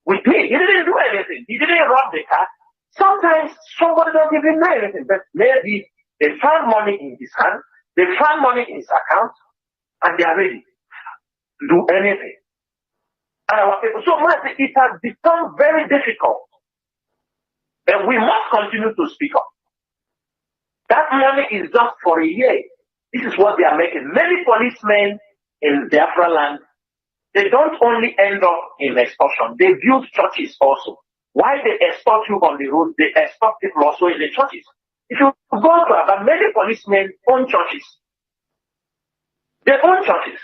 with me. He didn't do anything. He didn't rob the car. Sometimes somebody don't even know anything, but maybe they found money in his hand, they found money in his account, and they are ready to do anything. And our people, so much it has become very difficult. And we must continue to speak up. That money is just for a year. This is what they are making. Many policemen in Biafra land, they don't only end up in extortion, they build churches also. Why they escort you on the road, they escort people also in the churches. If you go to about many policemen own churches, they own churches.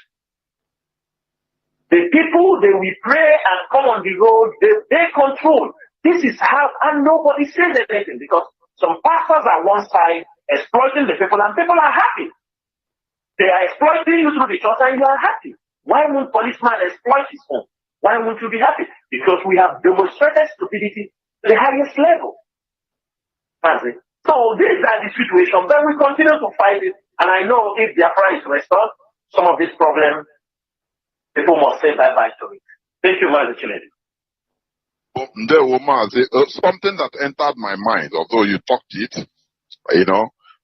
The people, they will pray and come on the road, they control. This is how, and nobody says anything because some pastors are one side exploiting the people and people are happy. They are exploiting you through the church and you are happy. Why won't policeman exploit his own? Why won't you be happy? Because we have demonstrated stupidity to the highest level. So these are the situation, but we continue to fight it. And I know if Biafra is restored, some of this problem, people must say bye-bye to it. Thank you, Mazi Alozie. Something that entered my mind, although you talked it,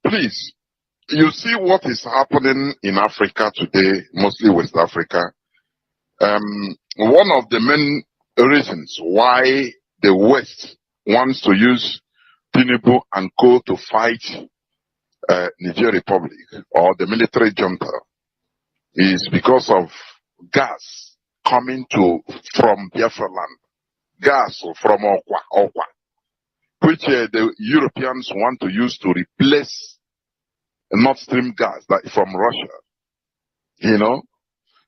please, you see what is happening in Africa today, mostly West Africa. One of the main reasons why the West wants to use Tinubu and Co to fight Niger Republic or the military junta is because of gas coming from Biafra land. Gas from Okwa, which the Europeans want to use to replace Nord Stream gas from Russia.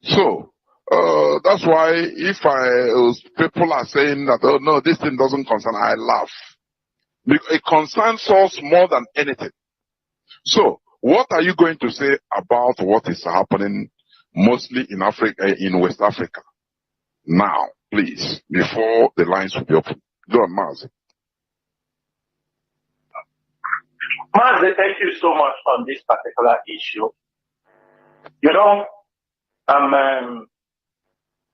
So that's why if people are saying that, oh no, this thing doesn't concern, I laugh. It concerns us more than anything. So what are you going to say about what is happening mostly in Africa, in West Africa now, please, before the lines will be open? Go on, Mazi. Mazi, thank you so much on this particular issue.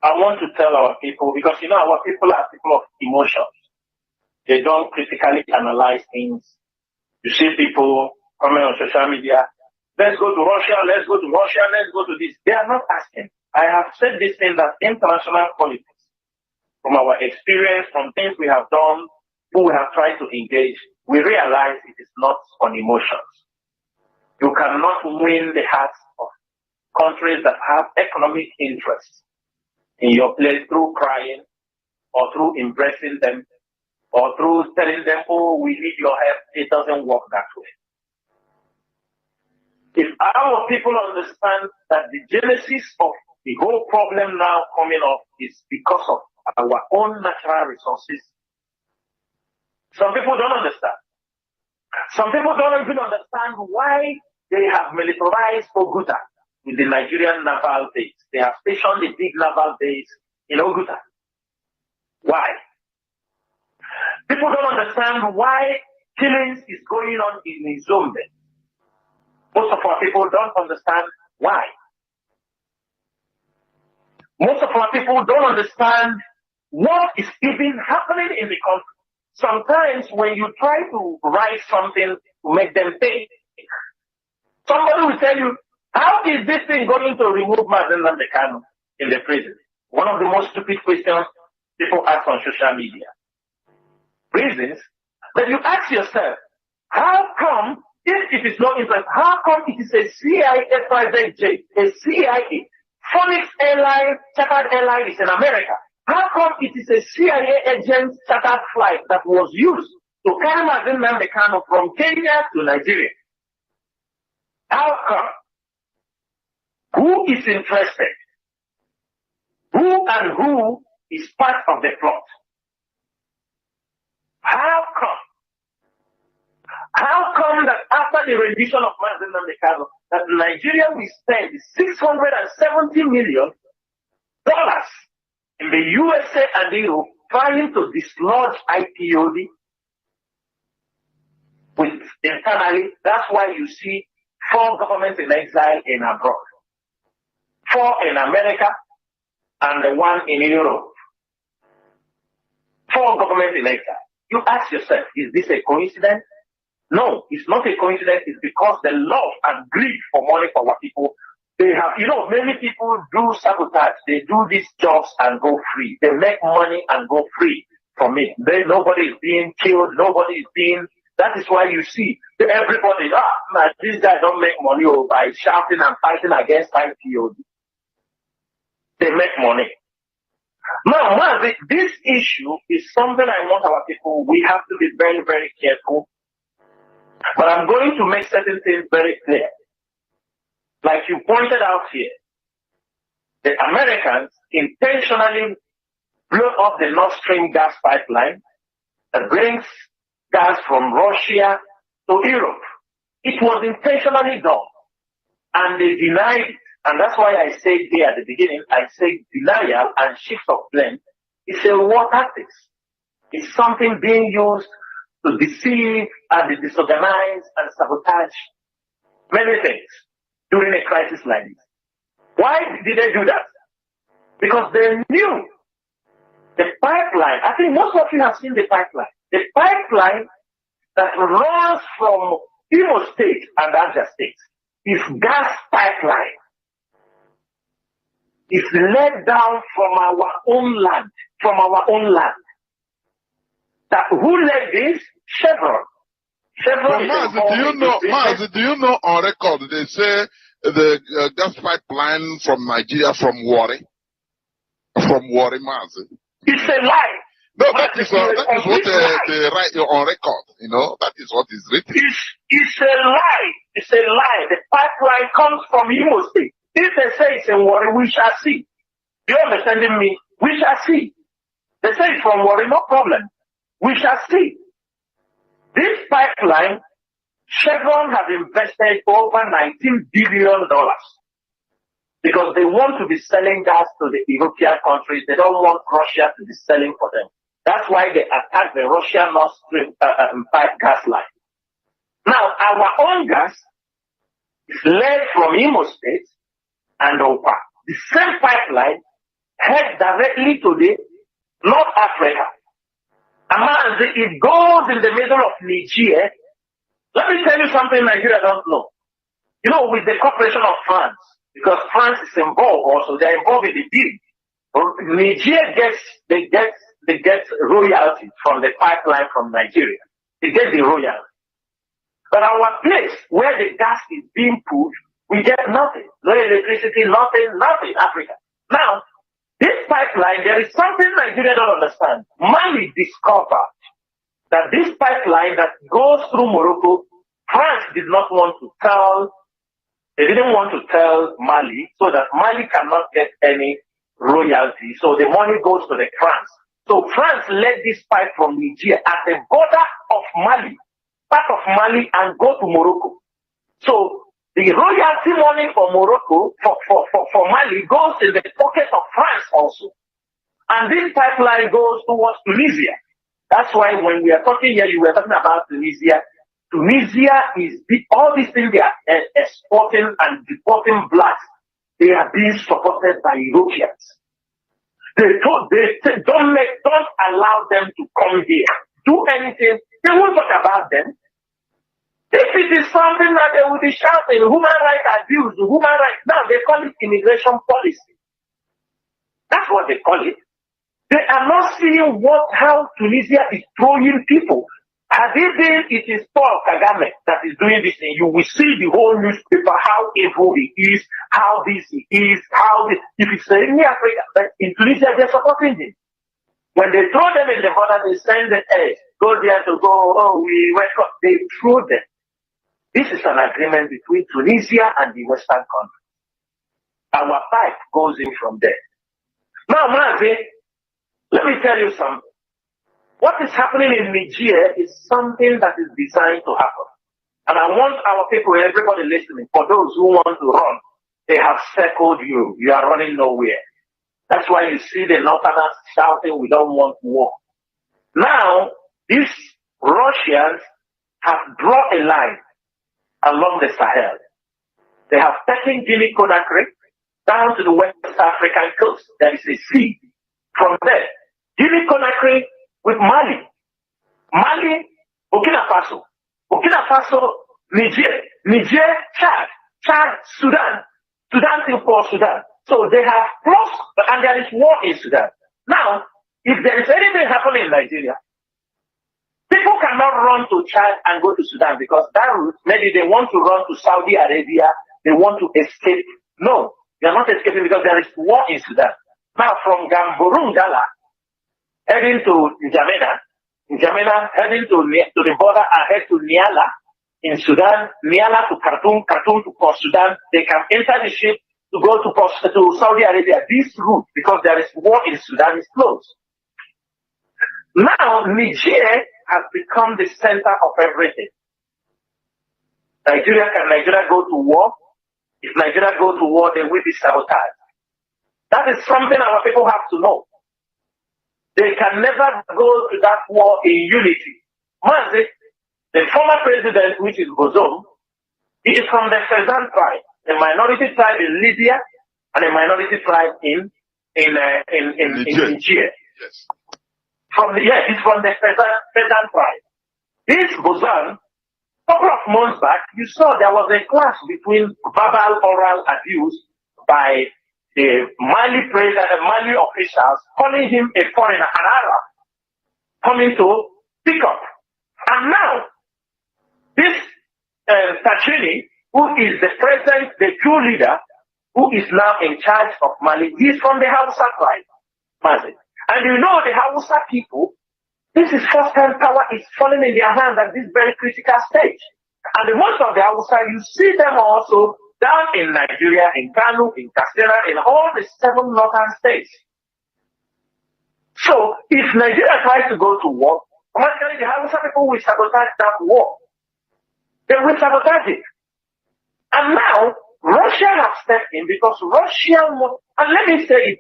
I want to tell our people, because our people are people of emotions. They don't critically analyze things. You see people coming on social media, let's go to Russia, let's go to Russia, let's go to this. They are not asking. I have said this thing that international politics, from our experience, from things we have done, who we have tried to engage, we realize it is not on emotions. You cannot win the hearts of countries that have economic interests in your place through crying or through impressing them or through telling them, oh, we need your help. It doesn't work that way. If our people understand that the genesis of the whole problem now coming up is because of our own natural resources, some people don't understand. Some people don't even understand why they have militarized Oguta with the Nigerian naval base. They have stationed the big naval base in Oguta. Why? People don't understand why killings is going on in Zombe. Most of our people don't understand why. Most of our people don't understand what is even happening in the country. Sometimes when you try to write something to make them think, somebody will tell you, how is this thing going to remove Mazi Alozie in the prison? One of the most stupid questions people ask on social media. Reasons that you ask yourself, how come, if it is not interest, how come it is a CIA private jet, a CIA, Phoenix Airline, chartered airline is in America? How come it is a CIA agent chartered flight that was used to carry Mazi Alozie from Kenya to Nigeria? How come? Who is interested? Who is part of the plot? How come? How come that after the rendition of Mazi Alozie, that Nigeria will spend $670 million in the USA and Europe trying to dislodge IPOD with internally? That's why you see 4 governments in exile in abroad, 4 in America, and the 1 in Europe. 4 governments in exile. You ask yourself, is this a coincidence? No, it's not a coincidence. It's because the love and greed for money for our people, they have, many people do sabotage. They do these jobs and go free. They make money and go free from it. Nobody is being killed. Nobody is being, that is why you see everybody, these guys don't make money by shouting and fighting against IPOD. They make money. Now, this issue is something I want our people, we have to be very, very careful. But I'm going to make certain things very clear. Like you pointed out here, the Americans intentionally blew up the Nord Stream gas pipeline that brings gas from Russia to Europe. It was intentionally done. And they denied it. And that's why I said here at the beginning, I said denial and shift of blame is a war tactics. It's something being used to deceive and disorganize and sabotage many things during a crisis like this. Why did they do that? Because they knew the pipeline. I think most of you have seen the pipeline. The pipeline that runs from Imo State and Niger State is gas pipeline. It's led down from our own land, That who led this? Chevron. Chevron. Mazi, do you know on record they say the gas pipeline from Nigeria from Warri, Mazi? It's a lie. No, that is what they write on record. That is what is written. It's a lie. It's a lie. The pipeline comes from Imo State. If they say it's in Warri, we shall see. You understanding me? We shall see. They say it's from Warri, no problem. We shall see. This pipeline, Chevron have invested over $19 billion because they want to be selling gas to the European countries. They don't want Russia to be selling for them. That's why they attacked the Russian Nord Stream gas line. Now, our own gas is led from Imo State and Opa. The same pipeline heads directly to the North Africa. And it goes in the middle of Nigeria. Let me tell you something Nigeria don't know. With the cooperation of France, because France is involved also, they're involved in the deal. Nigeria gets royalty from the pipeline from Nigeria. They get the royalty. But our place where the gas is being pushed, we get nothing. No electricity, nothing, Africa. Now, this pipeline, there is something Nigeria don't understand. Mali discovered that this pipeline that goes through Morocco, France did not want to tell, they didn't want to tell Mali so that Mali cannot get any royalty. So the money goes to the France. So France led this pipe from Nigeria at the border of Mali, part of Mali, and go to Morocco. So the royalty money for Morocco, for Mali, goes in the pocket of France also. And this pipeline goes towards Tunisia. That's why when we are talking here, you were talking about Tunisia. Tunisia is all these things they are exporting and deporting blacks. They are being supported by Europeans. Don't allow them to come here. Do anything. They won't talk about them. If it is something that they will be shouting, human rights abuse, human rights, now they call it immigration policy. That's what they call it. They are not seeing how Tunisia is throwing people. Had it been it is Paul Kagame that is doing this thing, you will see the whole newspaper, how evil he is, how this he is, how this. If it's in Africa, but in Tunisia, they're supporting him. When they throw them in the border, they send them, hey, go there to go, oh, we went up. They throw them. This is an agreement between Tunisia and the Western countries. Our pipe goes in from there. Now, Mazi, let me tell you something. What is happening in Nigeria is something that is designed to happen. And I want our people, everybody listening, for those who want to run, they have circled you. You are running nowhere. That's why you see the Northerners shouting, we don't want war. Now, these Russians have drawn a line along the Sahel. They have taken Guinea-Conakry down to the West African coast. There is a sea. From there, Guinea-Conakry with Mali, Burkina Faso, Niger, Chad, Sudan till Sudan. So they have crossed, and there is war in Sudan. Now, if there is anything happening in Nigeria, people cannot run to Chad and go to Sudan because that route, maybe they want to run to Saudi Arabia, they want to escape. No, they are not escaping because there is war in Sudan. Now, from Gamborungala, heading to N'Djamena heading to the border and head to Niala in Sudan, Niala to Khartoum to Port Sudan. They can enter the ship to go to Saudi Arabia. This route, because there is war in Sudan, is closed. Now, Niger has become the center of everything. Can Nigeria go to war? If Nigeria goes to war, they will be sabotaged. That is something our people have to know. They can never go to that war in unity. Mazi, the former president, which is Bozum, he is from the Fezzan tribe, a minority tribe in Libya and a minority tribe in Niger. Yes. He's from the Fezzan tribe. This Bozum, a couple of months back, you saw there was a clash between verbal oral abuse by the Mali president and Mali officials calling him a foreigner, an Arab, coming to pick up. And now, this Tachini, who is the president, the true leader, who is now in charge of Mali, he's from the Hausa tribe, Mazi. And you know the Hausa people, this is first-time power is falling in their hands at this very critical stage. And the most of the Hausa, you see them also down in Nigeria, in Kanu, in Katsina, in all the 7 northern states. So, if Nigeria tries to go to war, automatically the Hausa people will sabotage that war. They will sabotage it. And now, Russia has stepped in because Russia wants, and let me say it,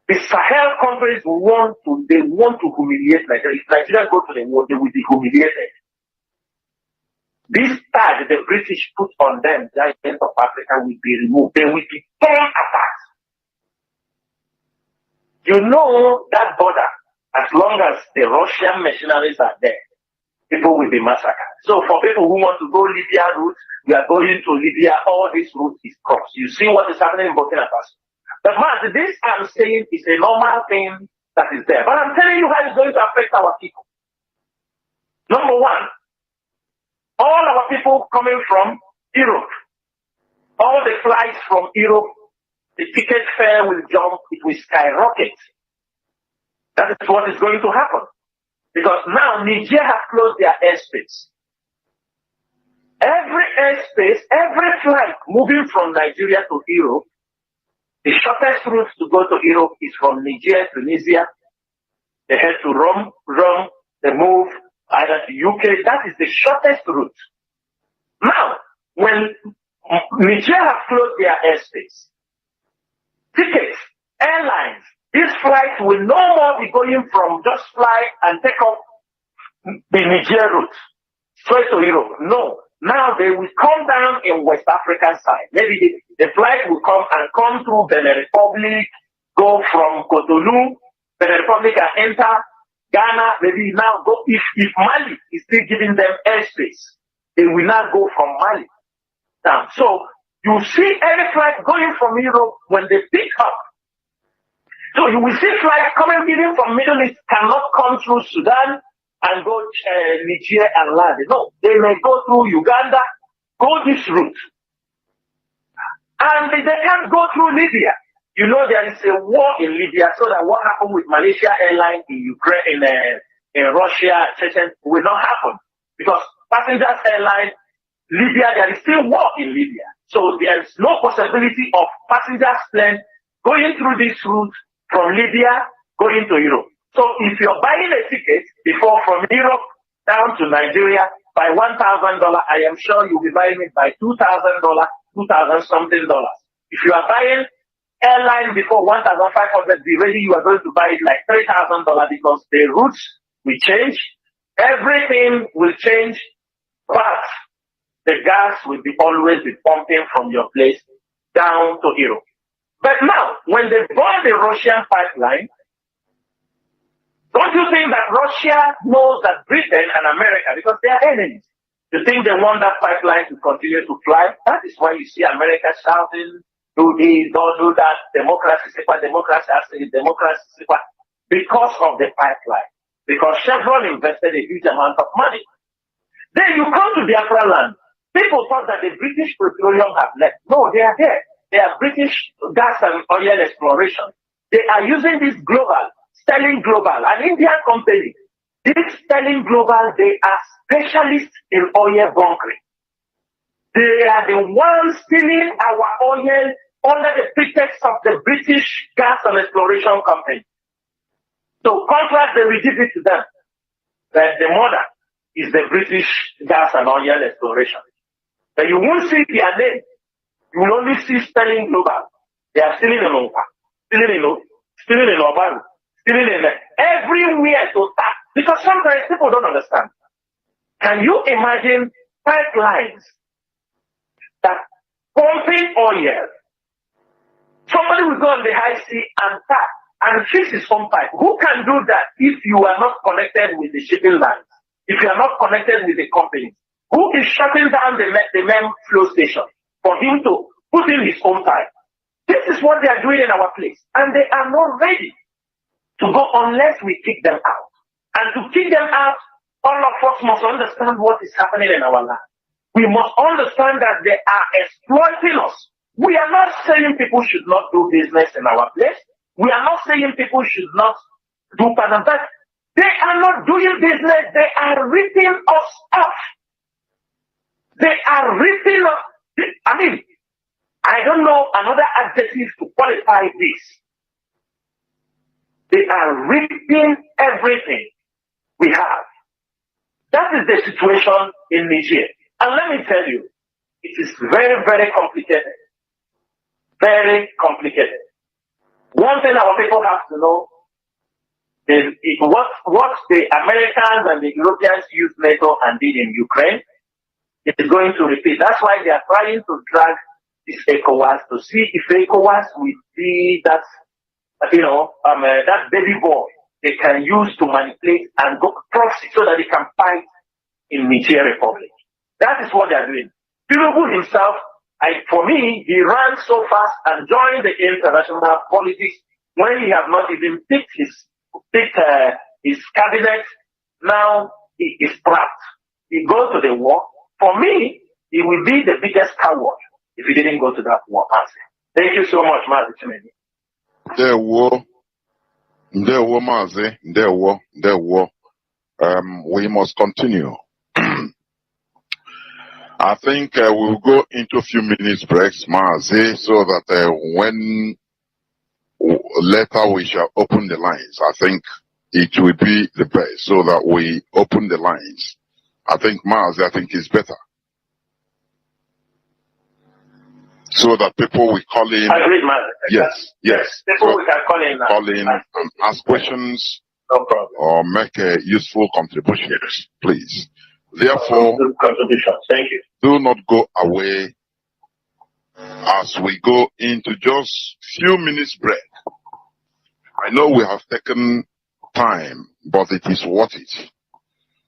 the Sahel countries want to humiliate Nigeria. If Nigeria go to the war, they will be humiliated. This tag the British put on them, giants of Africa, will be removed. They will be torn apart. You know that border, as long as the Russian mercenaries are there, people will be massacred. So for people who want to go Libya route, we are going to Libya, all this route is crossed. You see what is happening in Burkina Faso. But man, this I'm saying is a normal thing that is there. But I'm telling you how it's going to affect our people. Number one, all our people coming from Europe, all the flights from Europe, the ticket fare will jump, it will skyrocket. That is what is going to happen. Because now Niger has closed their airspace. Every airspace, every flight moving from Nigeria to Europe, the shortest route to go to Europe is from Niger, Tunisia. They head to Rome, they move either to UK. That is the shortest route. Now, when Niger have closed their airspace, tickets, airlines, these flights will no more be going from just fly and take off the Niger route straight to Europe. No. Now they will come down in West African side. Maybe the flight will come through Benin Republic, go from Cotonou, the Republic can enter Ghana, maybe now go, if Mali is still giving them airspace, they will not go from Mali down. So you see any flight going from Europe when they pick up. So you will see flights coming even from Middle East cannot come through Sudan and go Niger and land. No, they may go through Uganda, go this route. And they can't go through Libya. You know there is a war in Libya, so that what happened with Malaysia Airlines in Ukraine, in Russia, Chechen, will not happen. Because passengers airline, Libya, there is still war in Libya. So there is no possibility of passengers plane going through this route from Libya going to Europe. So if you're buying a ticket before from Europe down to Nigeria by $1,000, I am sure you'll be buying it by $2,000, $2,000 something dollars. If you are buying airline before 1,500, be ready, you are going to buy it like $3,000 because the routes will change, everything will change, but the gas will be always be pumping from your place down to Europe. But now, when they burn the Russian pipeline, don't you think that Russia knows that Britain and America, because they are enemies, you think they want that pipeline to continue to fly? That is why you see America shouting, do this, don't do that, democracy, democracy, democracy, because of the pipeline. Because Chevron invested a huge amount of money. Then you come to Biafra land. People thought that the British petroleum have left. No, they are there. They are British gas and oil exploration. They are using this global, Sterling Global, an Indian company. This Sterling Global, they are specialists in oil bunkering. They are the ones stealing our oil under the pretext of the British gas and exploration company. So contract, they will give it to them. But the mother is the British gas and oil exploration. But you won't see their name. You will only see Sterling Global. They are stealing in Onka, stealing in Obaru, stealing in everywhere to tap. Because sometimes people don't understand. Can you imagine pipelines that pumping oil? Somebody will go on the high sea and tap and fix his own pipe. Who can do that if you are not connected with the shipping lines? If you are not connected with the company? Who is shutting down the main flow station for him to put in his own pipe? This is what they are doing in our place. And they are not ready to go unless we kick them out. And to kick them out, all of us must understand what is happening in our land. We must understand that they are exploiting us. We are not saying people should not do business in our place. We are not saying people should not do that. They are not doing business. They are ripping us off. They are ripping us. I mean, I don't know another adjective to qualify this. They are ripping everything we have. That is the situation in Niger. And let me tell you, it is very, very complicated. Very complicated. One thing our people have to know is what the Americans and the Europeans used NATO and did in Ukraine, it is going to repeat. That's why they are trying to drag this ECOWAS to see if ECOWAS will be that, that baby boy they can use to manipulate and go proxy so that they can fight in Niger Republic. That is what they are doing. Tinubu himself, for me, he ran so fast and joined the international politics when he has not even picked his cabinet. Now he is trapped. He goes to the war. For me, he will be the biggest coward if he didn't go to that war. Thank you so much, Mazi. Mazi. We must continue. I think we'll go into a few minutes breaks, Mazi, so that when later we shall open the lines. I think it will be the best so that we open the lines. I think Mazi, it's better. So that people will call in. Agreed, Mazi. Yes. People we can call in. Call in and ask questions. No problem. Or make useful contributions, please. Therefore, thank you. Do not go away as we go into just few minutes break. I know we have taken time, but it is worth it.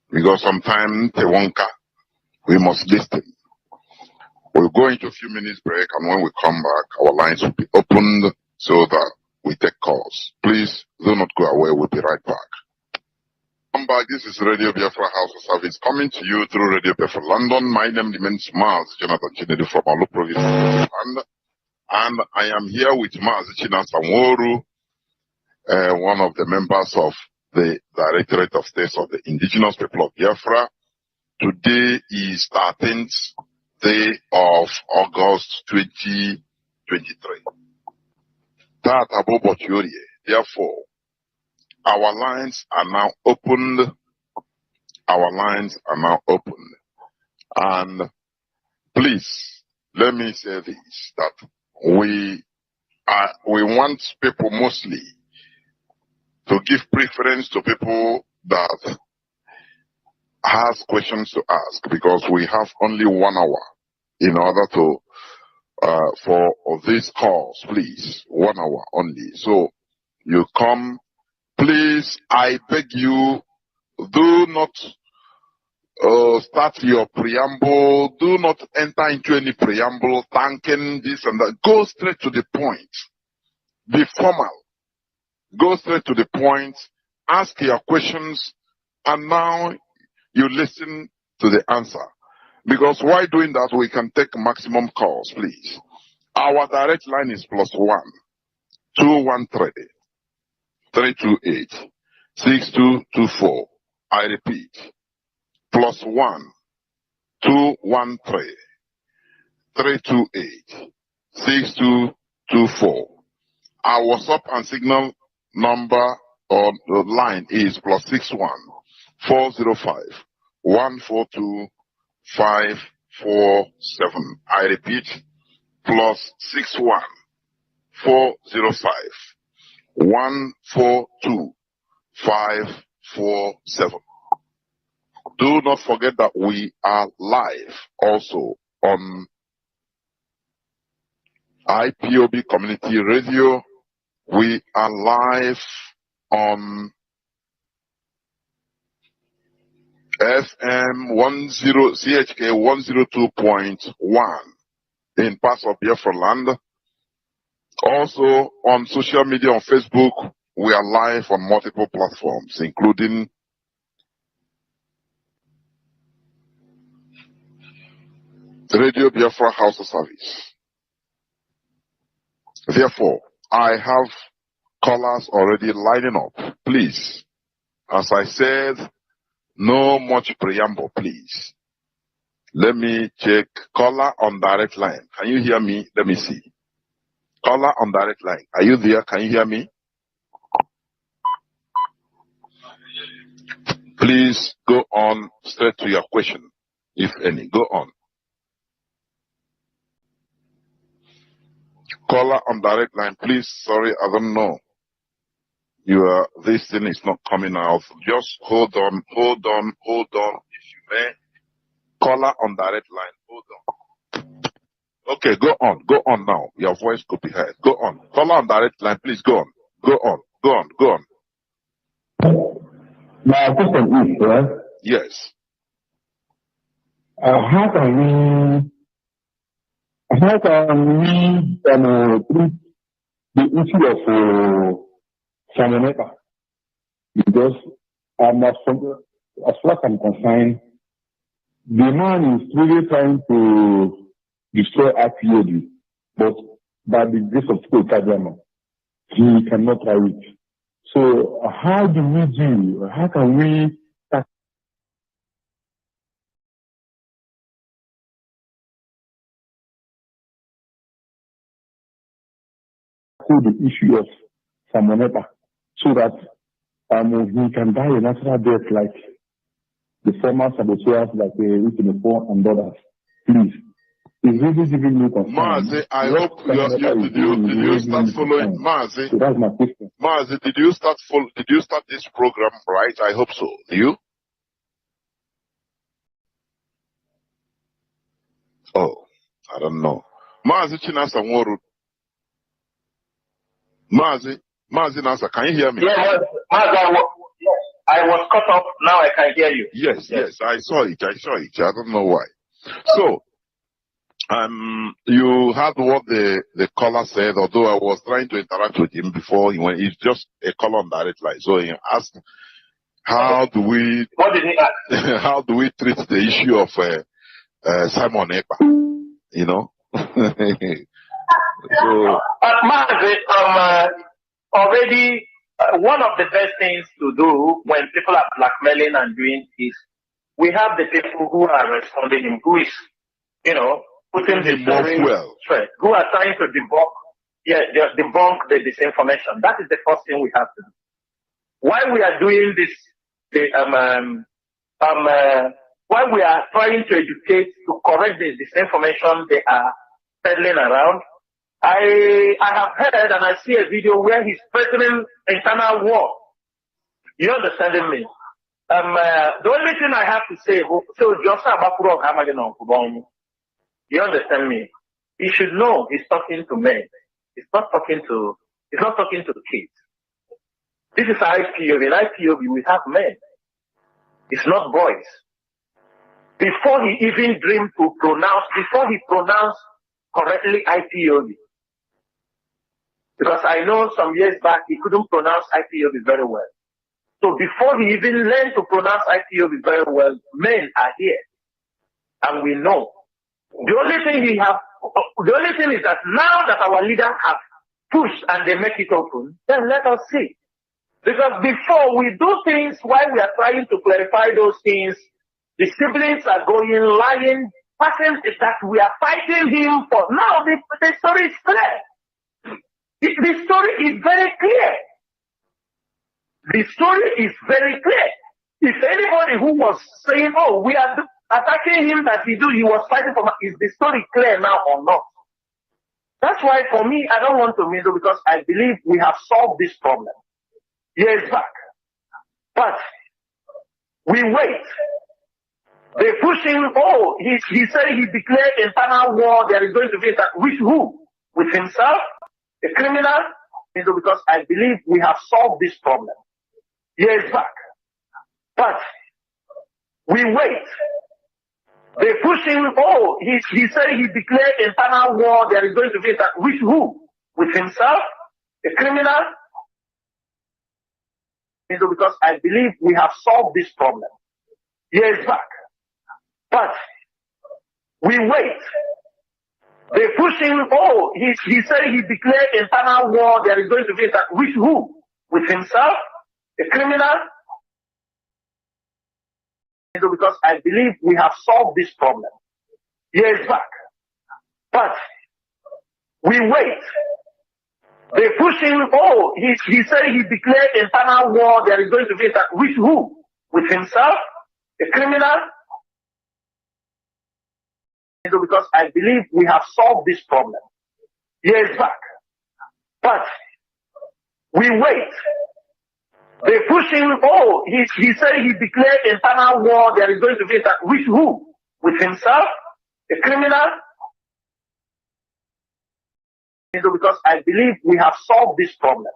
Because sometimes, we must listen. We'll go into a few minutes break, and when we come back, our lines will be opened so that we take calls. Please do not go away. We'll be right back. Come back. This is Radio Biafra House of Service coming to you through Radio Biafra London. My name remains Mazi Jonathan Chinedi from Olu Province, and I am here with Mazi Chinasa, one of the members of the Directorate of States of the Indigenous People of Biafra. Today is 13th day of August 2023. Therefore, our lines are now opened. Our lines are now opened. And please, let me say this, that we want people mostly to give preference to people that has questions to ask, because we have only 1 hour in order to for these calls. Please, 1 hour only. So you come, please, I beg you, do not start your preamble. Do not enter into any preamble, thanking this and that. Go straight to the point. Be formal. Go straight to the point. Ask your questions, and now you listen to the answer. Because while doing that, we can take maximum calls, please. Our direct line is +1 213 328 6224. I repeat, +1 213 328 6224. Our WhatsApp and Signal number or line is +61 405 142 547. I repeat, +61 405 142 547. Do not forget that we are live also on IPOB Community Radio. We are live on FM 10 CHK 102.1 in parts of Biafra land. Also on social media, on Facebook, we are live on multiple platforms, including Radio Biafra House of Service. Therefore, I have callers already lining up. Please, as I said, no much preamble, please. Let me check. Caller on direct line. Can you hear me? Let me see. Caller on direct line. Are you there? Can you hear me? Please go on straight to your question, if any. Go on. Caller on direct line, please. Sorry, I don't know. This thing is not coming out. Just hold on, if you may. Caller on direct line, hold on. Okay, go on now. Your voice could be heard. Go on. Caller on direct line, please go on. Go on. My question is, right? Yes. How can we treat the issue of Samoneta? Because as far as I'm concerned, the man is really trying to destroy IPOD, but by the grace of God, he cannot try it. So how can we tackle the issue of Samoneta so that he can die a natural death like the former saboteurs like Wikimefo and others? Please. It's really giving me concern. Mazi, I hope did you start following Mazi? So that's my question. Mazi, did you start this program right? I hope so. You? Oh, I don't know. Mazi Chinasa Nworu. Mazi, Mazi Nasa, can you hear me? Yes, I was cut off. Now I can hear you. Yes, I saw it. I don't know why. So, you heard what the caller said, although I was trying to interact with him before he went. It's just a call on direct line. So he asked, how do we What did he ask? how do we treat the issue of Simon Ekpa? You know? So Mazi, already one of the best things to do when people are blackmailing and doing is we have the people who are responding him, who is, putting the story straight, who are trying to debunk the disinformation. That is the first thing we have to do. While we are doing this, while we are trying to educate, to correct the disinformation they are peddling around, I have heard and I see a video where he's threatening internal war. You understanding me? The only thing I have to say, so just about you understand me? He should know he's talking to men. He's not talking to kids. This is IPOB. In IPOB, we have men. It's not boys. Before he even dreamed to pronounce, before he pronounced correctly IPOB, because I know some years back he couldn't pronounce IPOB very well. So before he even learned to pronounce IPOB very well, men are here. And we know. The only thing is that now that our leaders have pushed and they make it open, then let us see. Because before we do things, while we are trying to clarify those things, the siblings are going, lying, passing that we are fighting him for. Now the story is clear. The story is very clear. The story is very clear. If anybody who was saying, oh, we are attacking him that he was fighting for, is the story clear now or not? That's why for me, I don't want to meddle because I believe we have solved this problem years back. But we wait. They push him, oh, he said he declared internal war, there is going to be that. With who? With himself? A criminal? Because I believe we have solved this problem years back. But we wait. They push him, oh, he said he declared internal war, there is going to be that. With who? With himself? A criminal? Because I believe we have solved this problem years back. But we wait. They push him, oh, he said he declared internal war, there is going to be that. With who? With himself? A criminal? Because I believe we have solved this problem years back. But we wait. They push him, oh, he said he declared internal war, there is going to be that. With who? With himself? A criminal? Because I believe we have solved this problem years back. But we wait. They push him, oh, he said he declared internal war, there is going to be that. With who? With himself? A criminal? Because I believe we have solved this problem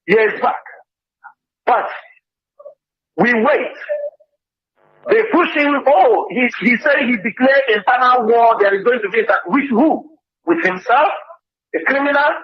years back. But we wait. They push him, oh, he said he declared internal war, there is going to be that. With who? With himself? A criminal?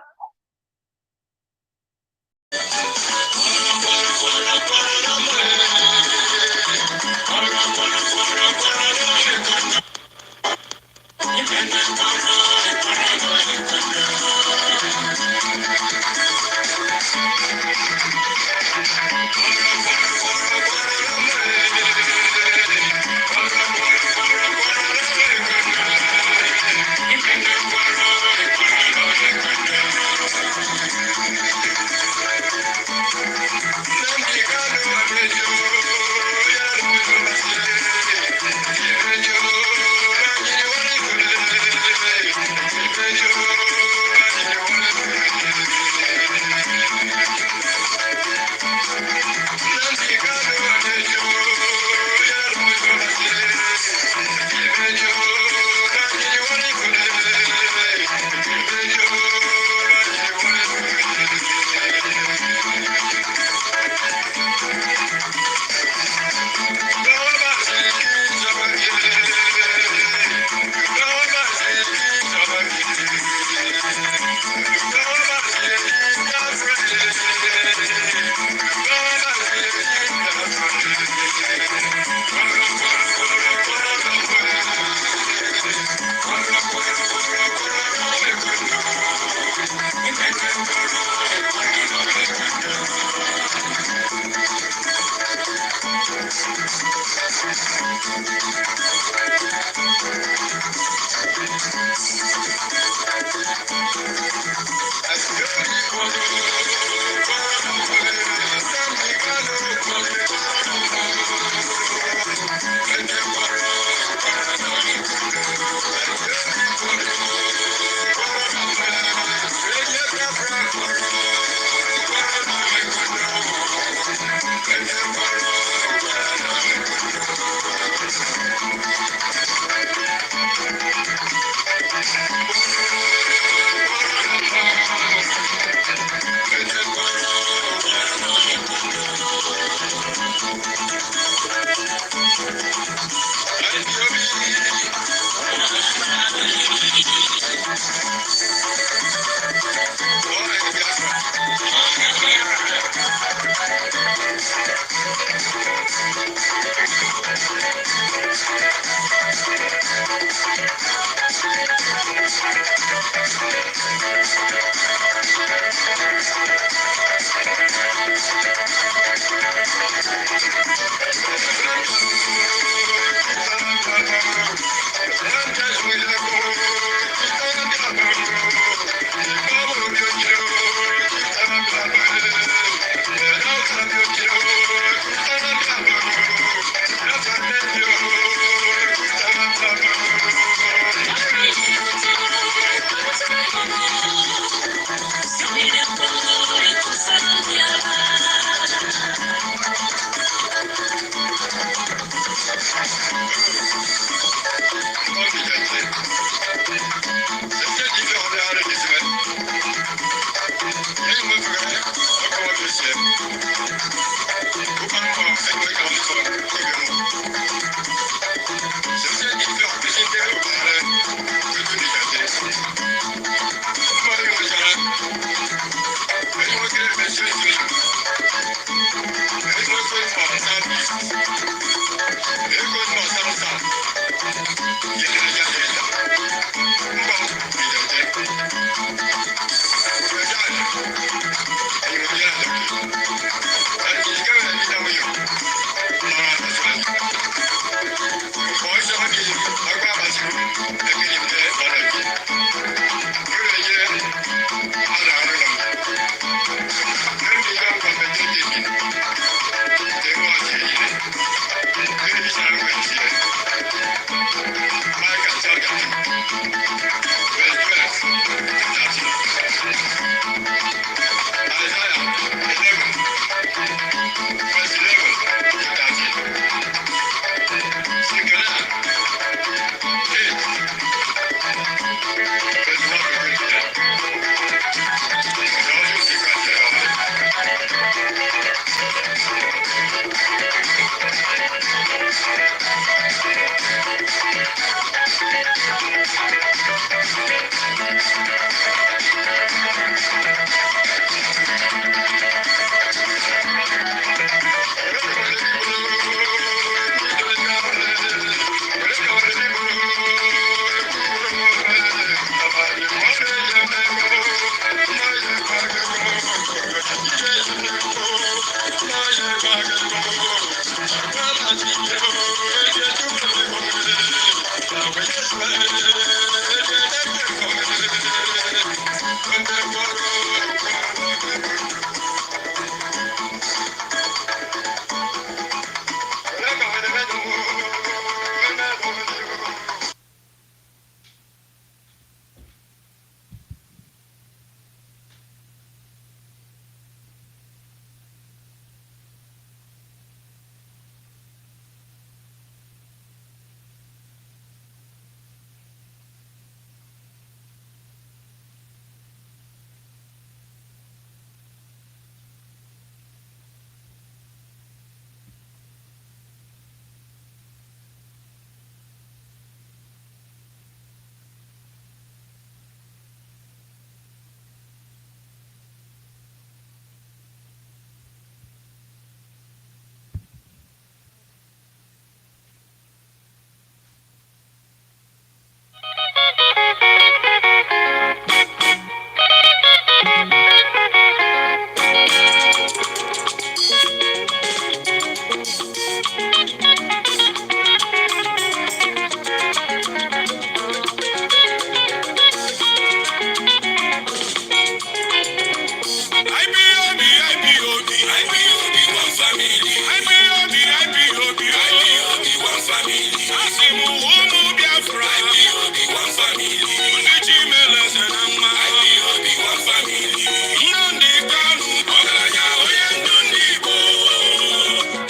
Nnamdi Kanu, ọgaranya onye ndu ndị Igbo.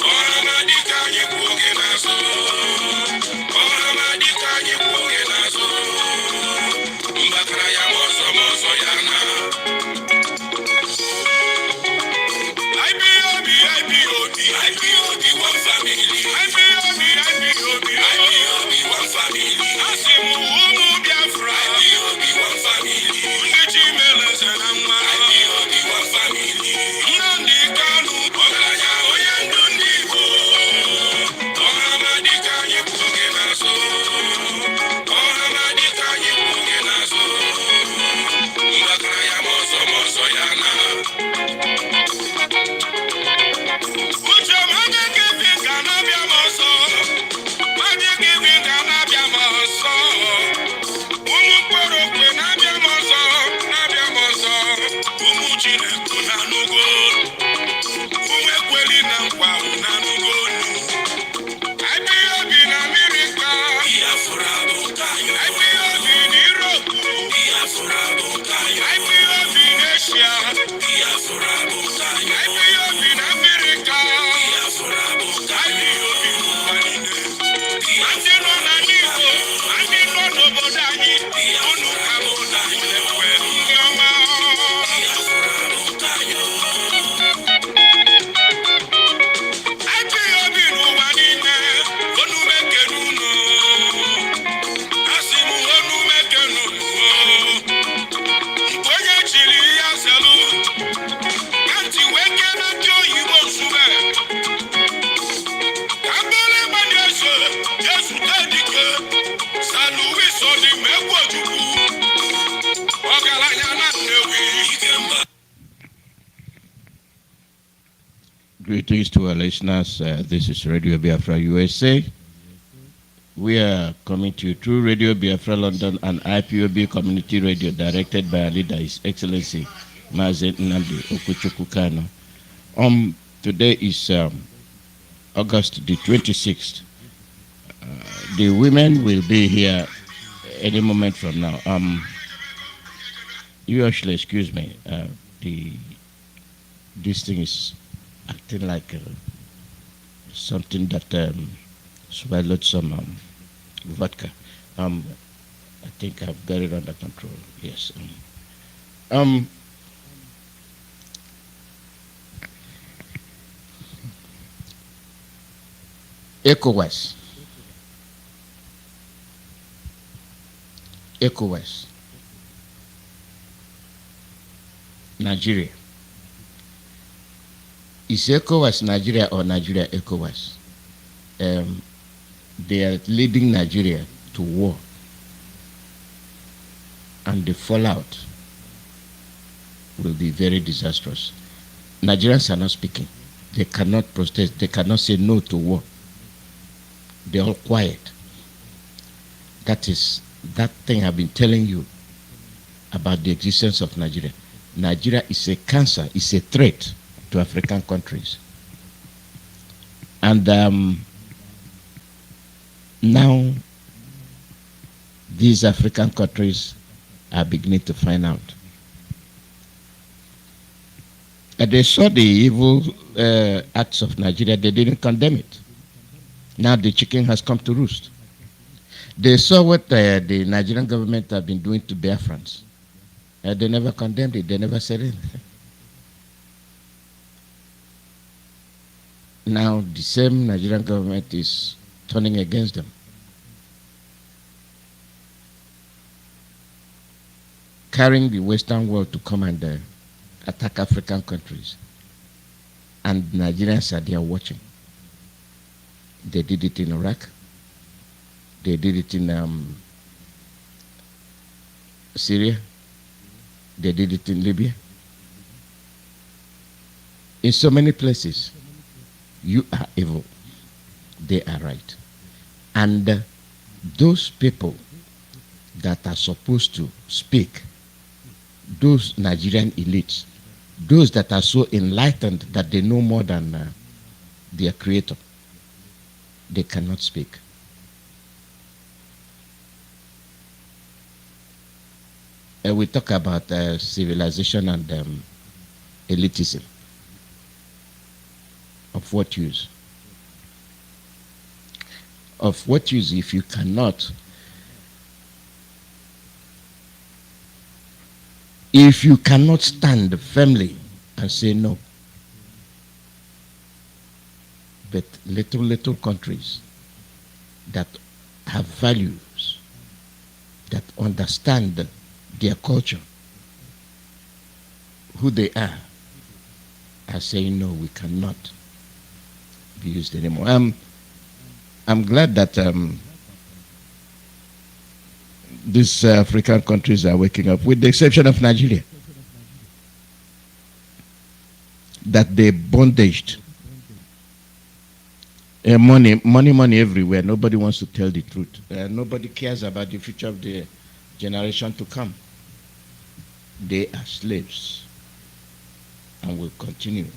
Ọhamadike anyị kwụ oge n'azụ. Ọhamadike anyị kwụ oge n'azụ. Mbatara ya ma ọsọ ya na. IPOB, one family. IPOB, one family. Asị m ụmụ Biafra. IPOB, one family. Ndị Chimeleze na mma. IPOB, one family. Nnamdi Kanu, ọgaranya onye ndu ndị Igbo. Ọhamadike anyị kwụ oge n'azụ. Ọhamadike anyị kwụ oge n'azụ. Mbatara ya ma ọsọ ya na. Greetings to our listeners. This is Radio Biafra USA. We are coming to you through Radio Biafra London and IPOB Community Radio, directed by our leader, His Excellency Mazi Alozie Kanu. Today is August the 26th. The women will be here any moment from now. You actually excuse me. This thing is acting like something that swallowed some vodka. I think I've got it under control. Yes. ECOWAS. Nigeria. Is ECOWAS Nigeria or Nigeria ECOWAS? They are leading Nigeria to war. And the fallout will be very disastrous. Nigerians are not speaking. They cannot protest. They cannot say no to war. They're all quiet. That thing I've been telling you about the existence of Nigeria. Nigeria is a cancer, is a threat to African countries. And now these African countries are beginning to find out. And they saw the evil acts of Nigeria, they didn't condemn it. Now the chicken has come to roost. They saw what the Nigerian government have been doing to Biafrans. They never condemned it, they never said anything. Now the same Nigerian government is turning against them. Carrying the Western world to come and attack African countries. And Nigerians are there watching. They did it in Iraq. They did it in Syria. They did it in Libya. In so many places, you are evil. They are right. And those people that are supposed to speak, those Nigerian elites, those that are so enlightened that they know more than their creator, they cannot speak. we talk about civilization and elitism. Of what use? Of what use if you cannot stand firmly and say no? But little countries that have values, that understand their culture, who they are saying no, we cannot be used anymore. I'm glad that these African countries are waking up, with the exception of Nigeria, that they bondaged. Money everywhere. Nobody wants to tell the truth. Nobody cares about the future of the generation to come. They are slaves and will continue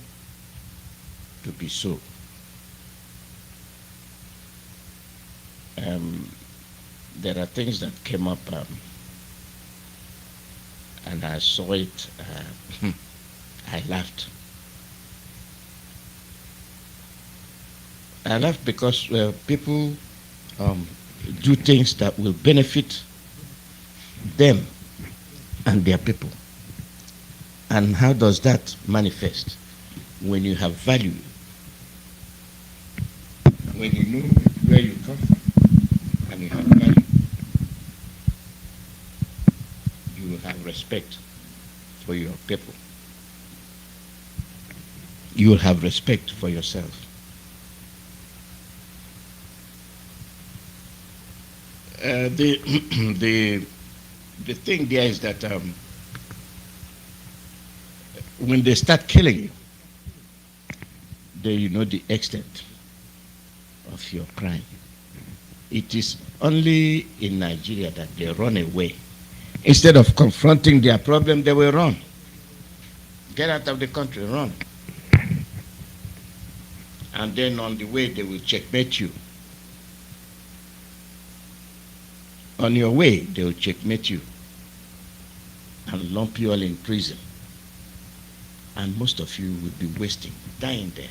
to be so. There are things that came up and I saw it, I laughed. I laughed because people do things that will benefit them and their people. And how does that manifest? When you have value, when you know where you come from, and you have value, you will have respect for your people. You will have respect for yourself. The thing there is that when they start killing you, then you know the extent of your crime. It is only in Nigeria that they run away. Instead of confronting their problem, they will run. Get out of the country, run. And then on the way, they will checkmate you. On your way, they will checkmate you and lump you all in prison. And most of you will be wasting, dying there.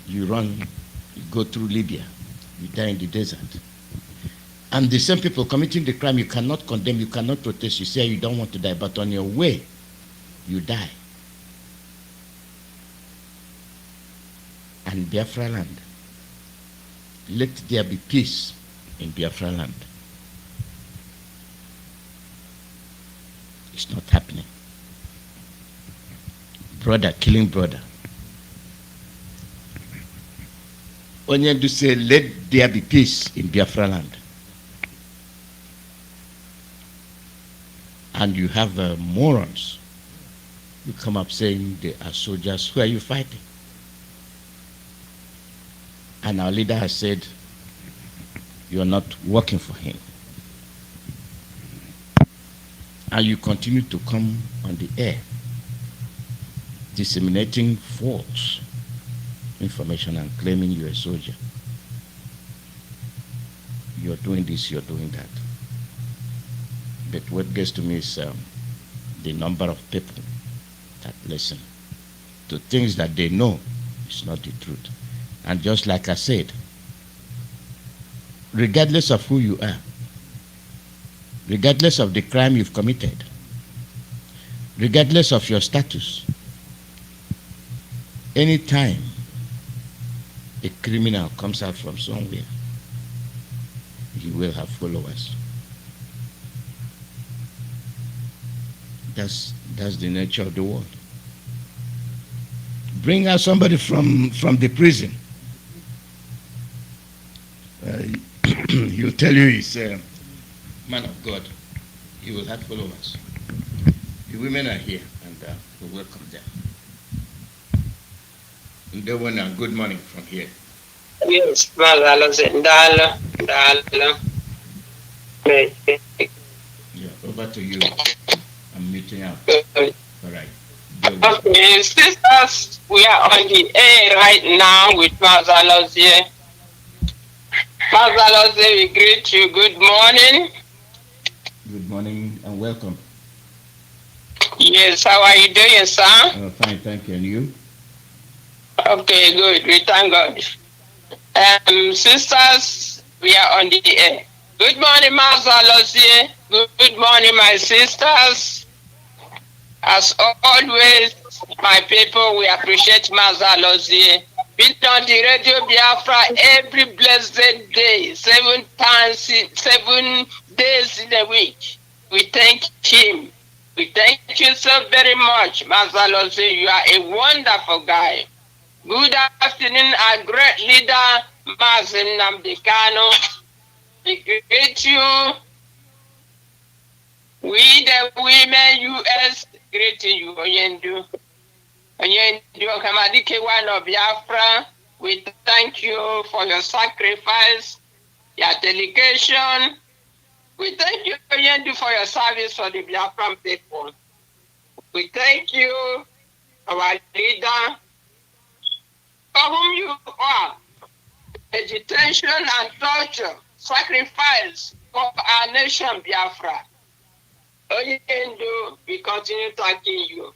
You run, you go through Libya, you die in the desert. And the same people committing the crime, you cannot condemn, you cannot protest, you say you don't want to die, but on your way, you die. And Biafra land, let there be peace in Biafra land. It's not happening. Brother killing brother. Only to say, let there be peace in Biafra land. And you have morons who come up saying they are soldiers. Who are you fighting? And our leader has said, you are not working for him. And you continue to come on the air, disseminating false information and claiming you're a soldier. You're doing this, you're doing that. But what gets to me is the number of people that listen to things that they know is not the truth. And just like I said, regardless of who you are, regardless of the crime you've committed, regardless of your status, anytime a criminal comes out from somewhere, he will have followers. That's the nature of the world. Bring out somebody from the prison. He'll tell you he's a man of God. He will have followers. The women are here, and we welcome them. And they want a good morning from here. Yes, Mazi Alozie, Ndala. Yeah, over to you. I'm meeting up. All right. Okay, sisters, we are on the air right now with Mazi Alozie. Mazi Alozie, we greet you. Good morning. Good morning and welcome. Yes, how are you doing, sir? Fine, thank you. And you? Okay, good. We thank God. Sisters, we are on the air. Good morning, Mazi Alozie. Good morning, my sisters. As always, my people, we appreciate Mazi Alozie. Been on the radio Biafra every blessed day, 7 days in a week. We thank him. We thank you so very much, Mazi Alozie. You are a wonderful guy. Good afternoon, our great leader, Mazi Nnamdi Kanu. We greet you. We the women US greeting you, Oyendu. Oyendu Kamadike one of Biafra. We thank you for your sacrifice, your dedication. We thank you, Oyendu, for your service for the Biafran people. We thank you, our leader, for whom you are. Agitation and torture, sacrifice for our nation, Biafra. Oyendu, we continue thanking you.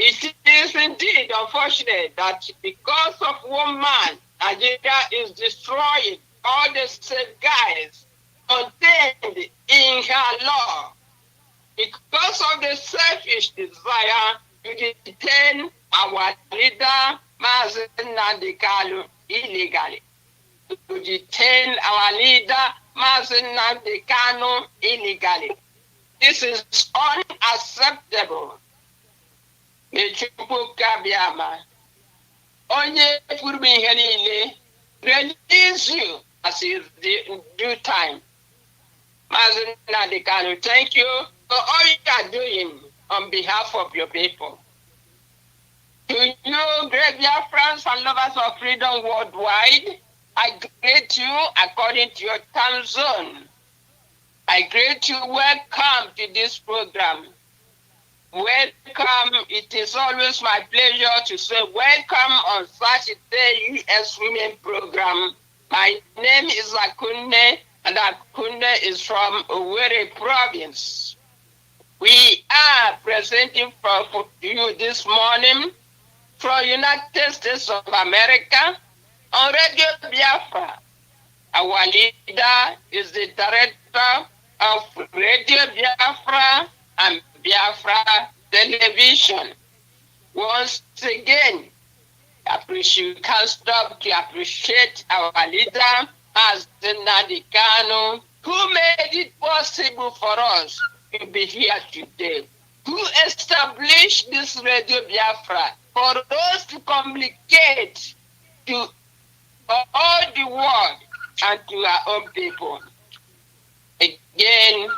It is indeed unfortunate that because of one man, Nigeria is destroying all the safeguards contained in her law. Because of the selfish desire to detain our leader, Mazi Nnamdi Kanu, illegally. To detain our leader, Mazi Nnamdi Kanu, illegally. This is unacceptable. Onye pụrụ ihe niile, release you as is the due time. Mazi Nnamdi Kanu, thank you for all you are doing on behalf of your people. To you, great Biafrans and lovers of freedom worldwide, I greet you according to your time zone. I greet you, welcome to this program. Welcome. It is always my pleasure to say welcome on Saturday US Women Program. My name is Akunne, and Akunne is from Owerri Province. We are presenting for you this morning from United States of America on Radio Biafra. Our leader is the director of Radio Biafra and Biafra Television. Once again, we can't stop to appreciate our leader, Mazi Nnamdi Kanu, who made it possible for us to be here today, who established this Radio Biafra for us to communicate to all the world and to our own people. Again,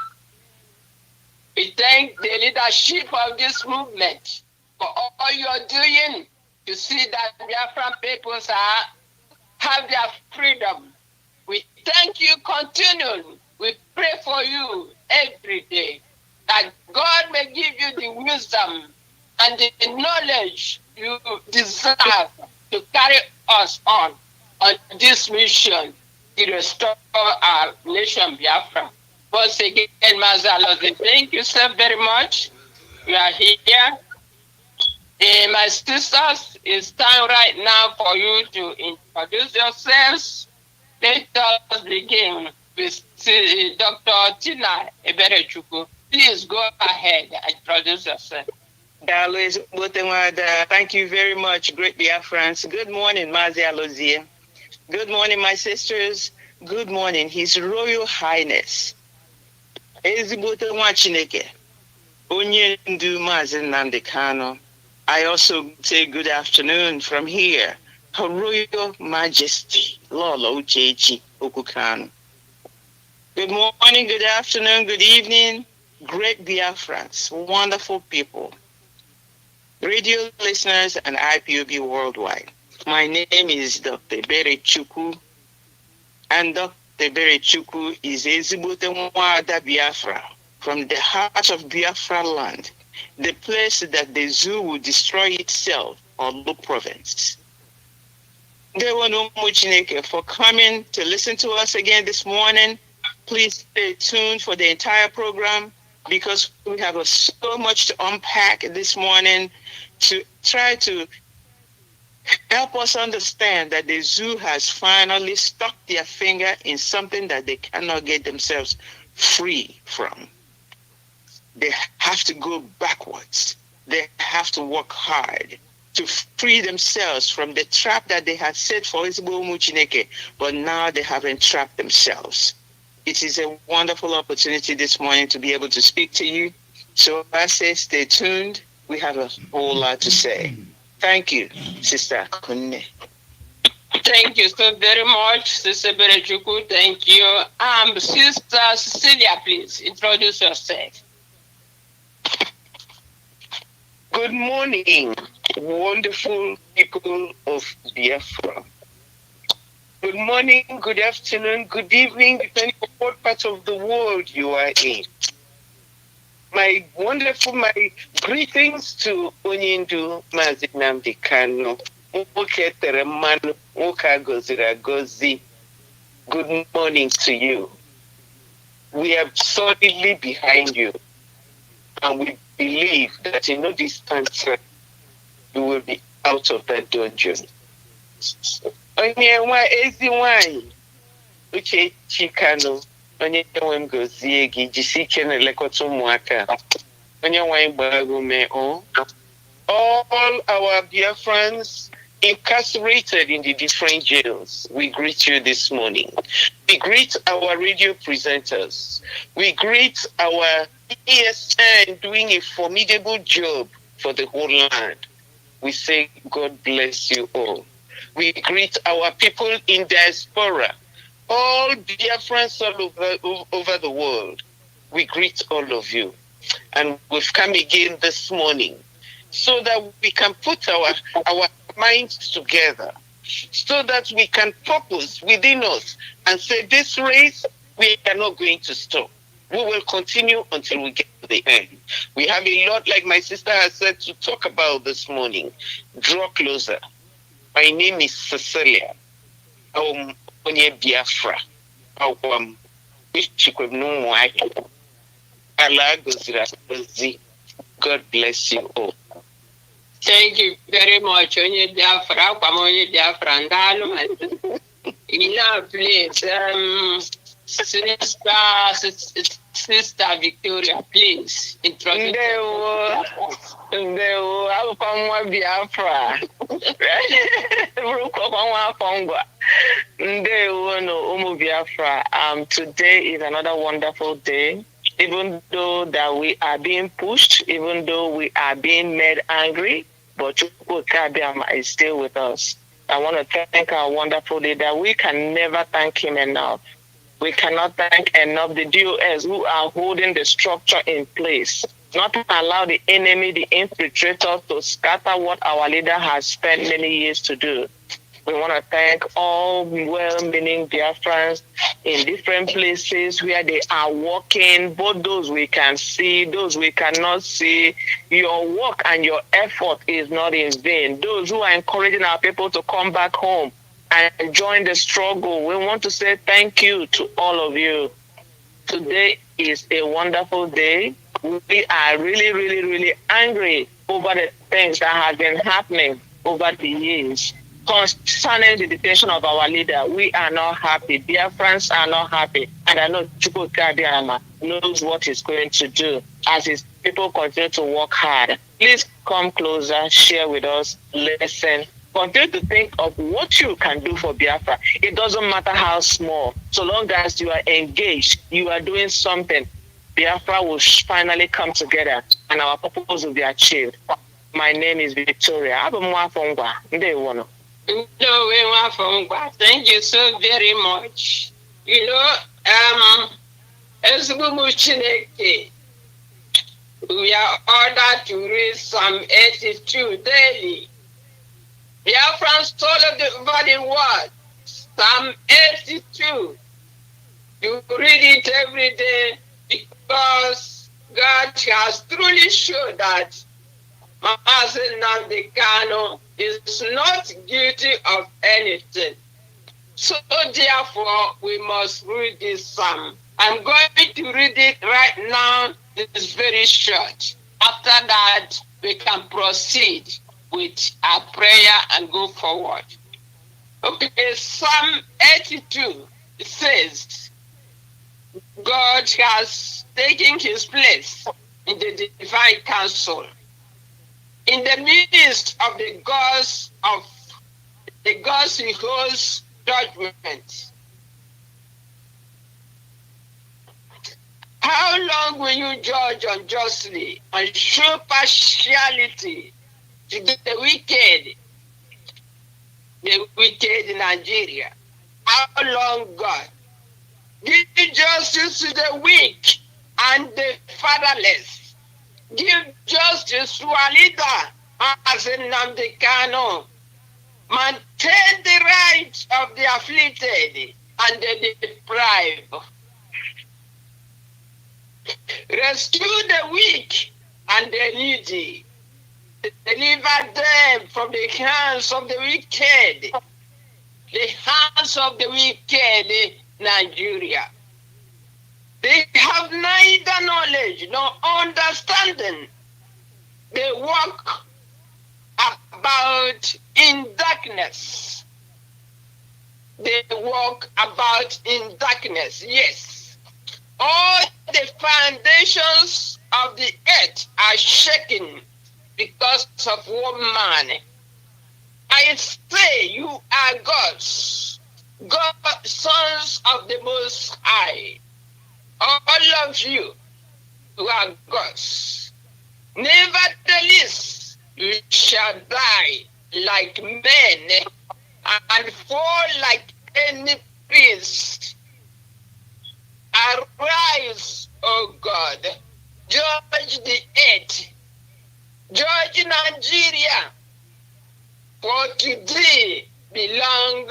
we thank the leadership of this movement for all you're doing to see that Biafran peoples have their freedom. We thank you continually. We pray for you every day that God may give you the wisdom and the knowledge you deserve to carry us on this mission to restore our nation Biafra. Once again, Mazi Alozie, thank you so very much. You are here. My sisters, it's time right now for you to introduce yourselves. Let us begin with Dr. Tina Eberechukwu. Please go ahead and introduce yourself. Thank you very much, great Biafrans. Good morning, Mazi Alozie. Good morning, my sisters. Good morning, His Royal Highness. Ezigbote nwa Chineke, Onye Ndu Mazi Nnamdi Kanu. I also say good afternoon from here, Her Royal Majesty, Lolo Uchechi Okukanu. Good morning, good afternoon, good evening, great Biafrans, wonderful people, radio listeners and IPOB worldwide. My name is Dr. Eberechukwu, and Dr. Eberechukwu is Ezigbote Nwada Biafra, from the heart of Biafra land, the place that the zoo will destroy itself, Olu province. for coming to listen to us again this morning. Please stay tuned for the entire program because we have so much to unpack this morning to try to help us understand that the zoo has finally stuck their finger in something that they cannot get themselves free from. They have to go backwards. They have to work hard to free themselves from the trap that they had set for Ezigbo Ụmụ Chineke, but now they have entrapped themselves. It is a wonderful opportunity this morning to be able to speak to you. So I say stay tuned. We have a whole lot to say. Thank you, Sister Kunne. Thank you so very much, Sister Berechuku. Thank you. Sister Cecilia, please introduce yourself. Good morning, wonderful people of Biafra. Good morning, good afternoon, good evening, depending on what part of the world you are in. My greetings to Onyendu Mazi Nnamdi Kanu. Good morning to you. We are solidly behind you, and we believe that in no distant time you will be out of that dungeon. Onye nwa ezi nwanyị Uchechi Kanu, onye nwe m gozie gị jisi ike na-elekọta ụmụaka. Onye nwe anyị all our Biafrans incarcerated in the different jails, we greet you this morning. We greet our radio presenters. We greet our ESN doing a formidable job for the whole land. We say, God bless you all. We greet our people in diaspora, all Biafrans all over the world. We greet all of you. And we've come again this morning so that we can put our minds together, so that we can purpose within us and say, this race, we are not going to stop. We will continue until we get to the end. We have a lot, like my sister has said, to talk about this morning. Draw closer. My name is Cecilia. Onye Biafra. God bless you all. Thank you very much, Onye Biafra. Onye Biafra. Now, please, Sister Victoria, please introduce yourself. Ndewo, Biafra. Ndewo no Umu Biafra. Today is another wonderful day. Even though that we are being pushed, even though we are being made angry, but Chukwuka is still with us. I want to thank our wonderful leader. We can never thank him enough. We cannot thank enough the DOS who are holding the structure in place, not to allow the enemy, the infiltrators, to scatter what our leader has spent many years to do. We want to thank all well-meaning Biafrans in different places where they are working, both those we can see, those we cannot see. Your work and your effort is not in vain. Those who are encouraging our people to come back home and join the struggle, we want to say thank you to all of you. Today is a wonderful day. We are really, really, really angry over the things that have been happening over the years. Concerning the detention of our leader, we are not happy. Biafrans are not happy. And I know Chukwuka knows what he's going to do as his people continue to work hard. Please come closer, share with us, listen. Continue to think of what you can do for Biafra. It doesn't matter how small. So long as you are engaged, you are doing something, Biafra will finally come together and our purpose will be achieved. My name is Victoria. Thank you so very much. You know, as we are ordered to read Psalm 82 daily. Biafrans all over the world, Psalm 82. You read it every day because God has truly shown that Mazi Nnamdi Kanu is not guilty of anything. So therefore, we must read this psalm. I'm going to read it right now. It's very short. After that, we can proceed with our prayer and go forward. Okay, Psalm 82 says, God has taken his place in the divine council, in the midst of the gods he holds judgment. How long will you judge unjustly and show partiality to the wicked in Nigeria? How long, God? Give justice to the weak and the fatherless. Give justice to a leader as Nnamdi Kanu. Maintain the rights of the afflicted and the deprived. Rescue the weak and the needy. Deliver them from the hands of the wicked. The hands of the wicked, Nigeria. They have neither knowledge nor understanding. They walk about in darkness. They walk about in darkness, yes. All the foundations of the earth are shaken because of one man. I say you are gods, God, sons of the Most High. All of you are gods. Nevertheless, you shall die like men and fall like any beast. Arise, O God, judge the earth, judge Nigeria, for to thee belong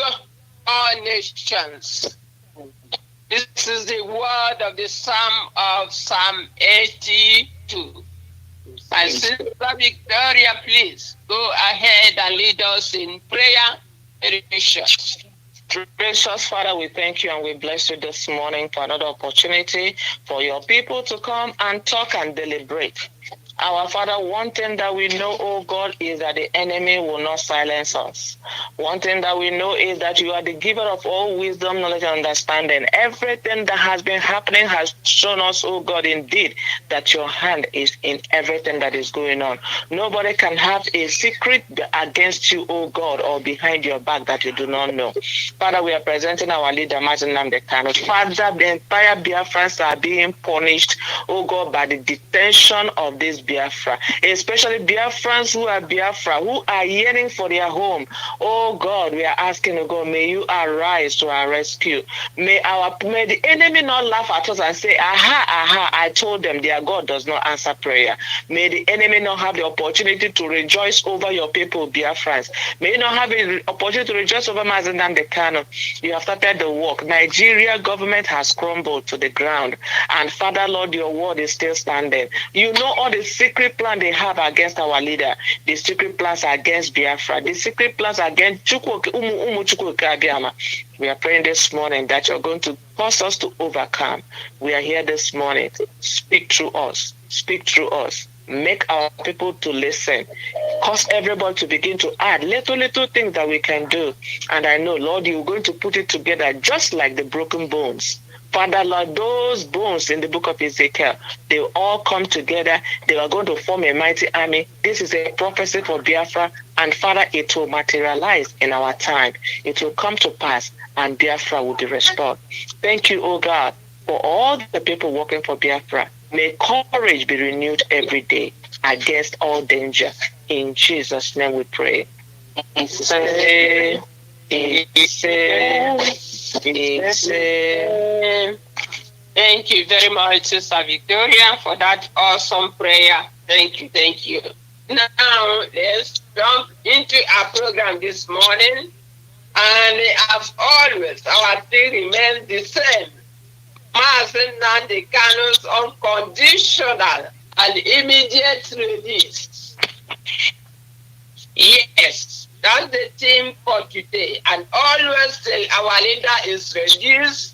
all nations. This is the word of the Psalm of Psalm 82. And Sister Victoria, please go ahead and lead us in prayer. Very short. Gracious Father, we thank you and we bless you this morning for another opportunity for your people to come and talk and deliberate. Our Father, one thing that we know, oh God, is that the enemy will not silence us. One thing that we know is that you are the giver of all wisdom, knowledge, and understanding. Everything that has been happening has shown us, oh God, indeed, that your hand is in everything that is going on. Nobody can have a secret against you, oh God, or behind your back that you do not know. Father, we are presenting our leader, Mazi Alozie. Father, the entire Biafrans are being punished, oh God, by the detention of this Biafra, especially Biafrans who are Biafra, who are yearning for their home. Oh God, we are asking, oh God, may you arise to our rescue. May the enemy not laugh at us and say, aha, I told them their God does not answer prayer. May the enemy not have the opportunity to rejoice over your people, Biafrans. May you not have the opportunity to rejoice over Mazi Alozie. You have started the work. Nigeria government has crumbled to the ground. And Father, Lord, your word is still standing. You know all the secret plan they have against our leader. The secret plans against Biafra. The secret plans against Chukwu. We are praying this morning that you're going to cause us to overcome. We are here this morning. Speak through us. Speak through us. Make our people to listen. Cause everybody to begin to add little things that we can do. And I know, Lord, you're going to put it together just like the broken bones. Father, Lord, those bones in the book of Ezekiel, they will all come together. They are going to form a mighty army. This is a prophecy for Biafra. And Father, it will materialize in our time. It will come to pass and Biafra will be restored. Thank you, oh God, for all the people working for Biafra. May courage be renewed every day against all danger. In Jesus' name we pray. Thank you very much, Sister Victoria, for that awesome prayer. Thank you. Now, let's jump into our program this morning. And as always, our thing remains the same. Mazi Alozie unconditional and immediate release. Yes, that's the theme for today. And always till our leader is reduced,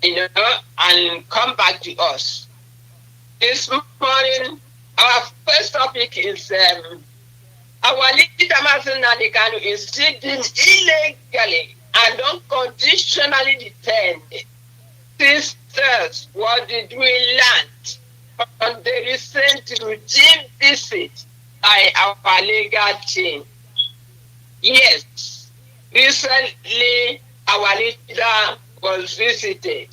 and come back to us. This morning, our first topic is our leader, Nnamdi Kanu, is sitting illegally and unconditionally detained. Sisters, what did we learn on the recent routine visit by our legal team? Yes, recently our leader was visited.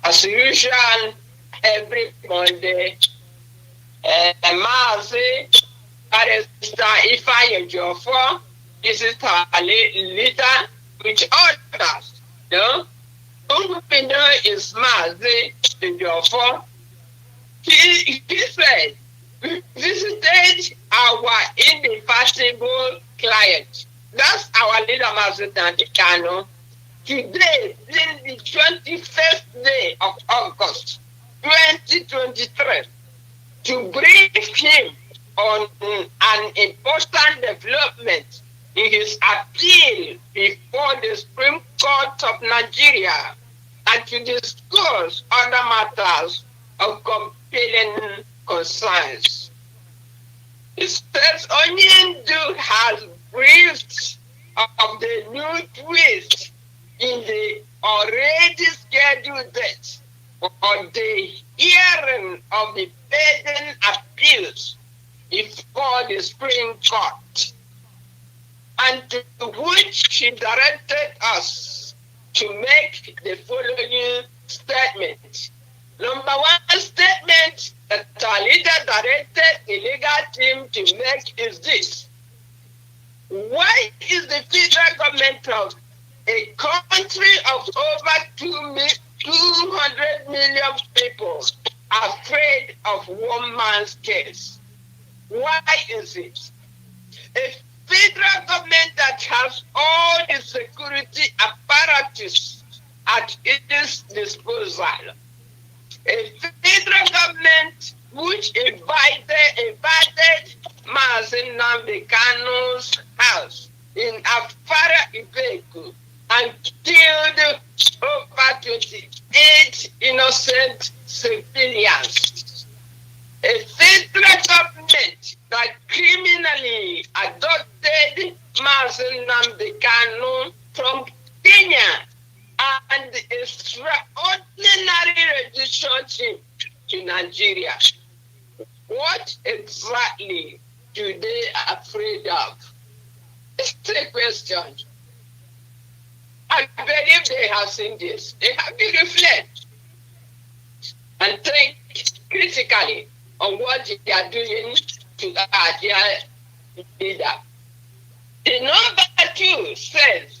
As usual, every Monday, Mazi Alozie Jofo, this is our leader with others. Who we know is Mazi Alozie. He said, we visited our indefatigable client. That's our leader, Mazi Kanu. Today, being the 21st day of August, 2023, to brief him on an important development in his appeal before the Supreme Court of Nigeria and to discuss other matters of compelling concerns. It says Onyendu has briefed of the new twist in the already scheduled date for the hearing of the pending appeals before the Supreme Court, and to which she directed us to make the following statement. Number one statement that our leader directed the legal team to make is this. Why is the federal government of a country of over 200 million people afraid of one man's case? Why is it? A federal government that has all the security apparatus at its disposal. A federal government which invited Mazi Nnamdi Kanu's house in Afara Ibeku and killed over 28 innocent civilians. A federal government that criminally adopted Mazi Nnamdi Kanu from Kenya and extraordinary relationship to Nigeria. What exactly do they afraid of? It's a question. I believe they have seen this. They have to reflect and think critically on what they are doing to their leader. The number 2 says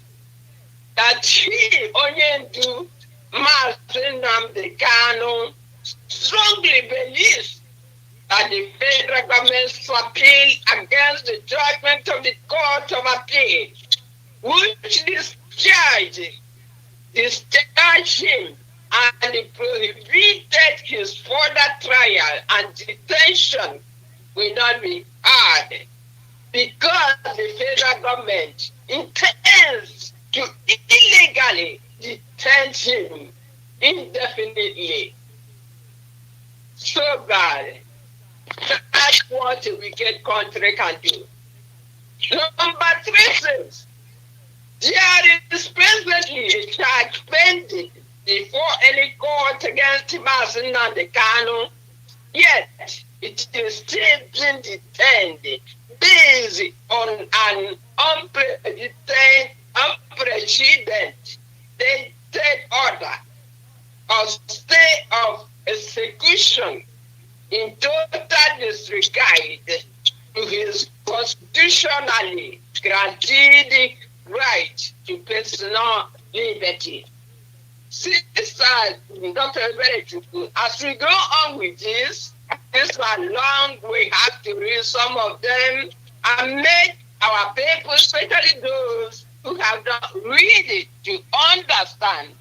that he, Onyendu Mazi Nnamdi Kanu, strongly believes that the federal government's appeal against the judgment of the Court of Appeal, which discharged him and prohibited his further trial and detention, will not be heard because the federal government intends to illegally detain him indefinitely. So bad. That's what a wicked country can do. Number 3 says, there is presently a charge pending before any court against Mazi Nnamdi Kanu, yet it is still being detained based on an unprecedented order or stay of execution in total disregard to his constitutionally granted right to personal liberty. Sisters, Dr. Berechukwu, as we go on with this is long, we have to read some of them and make our people, especially those who have not read it, to understand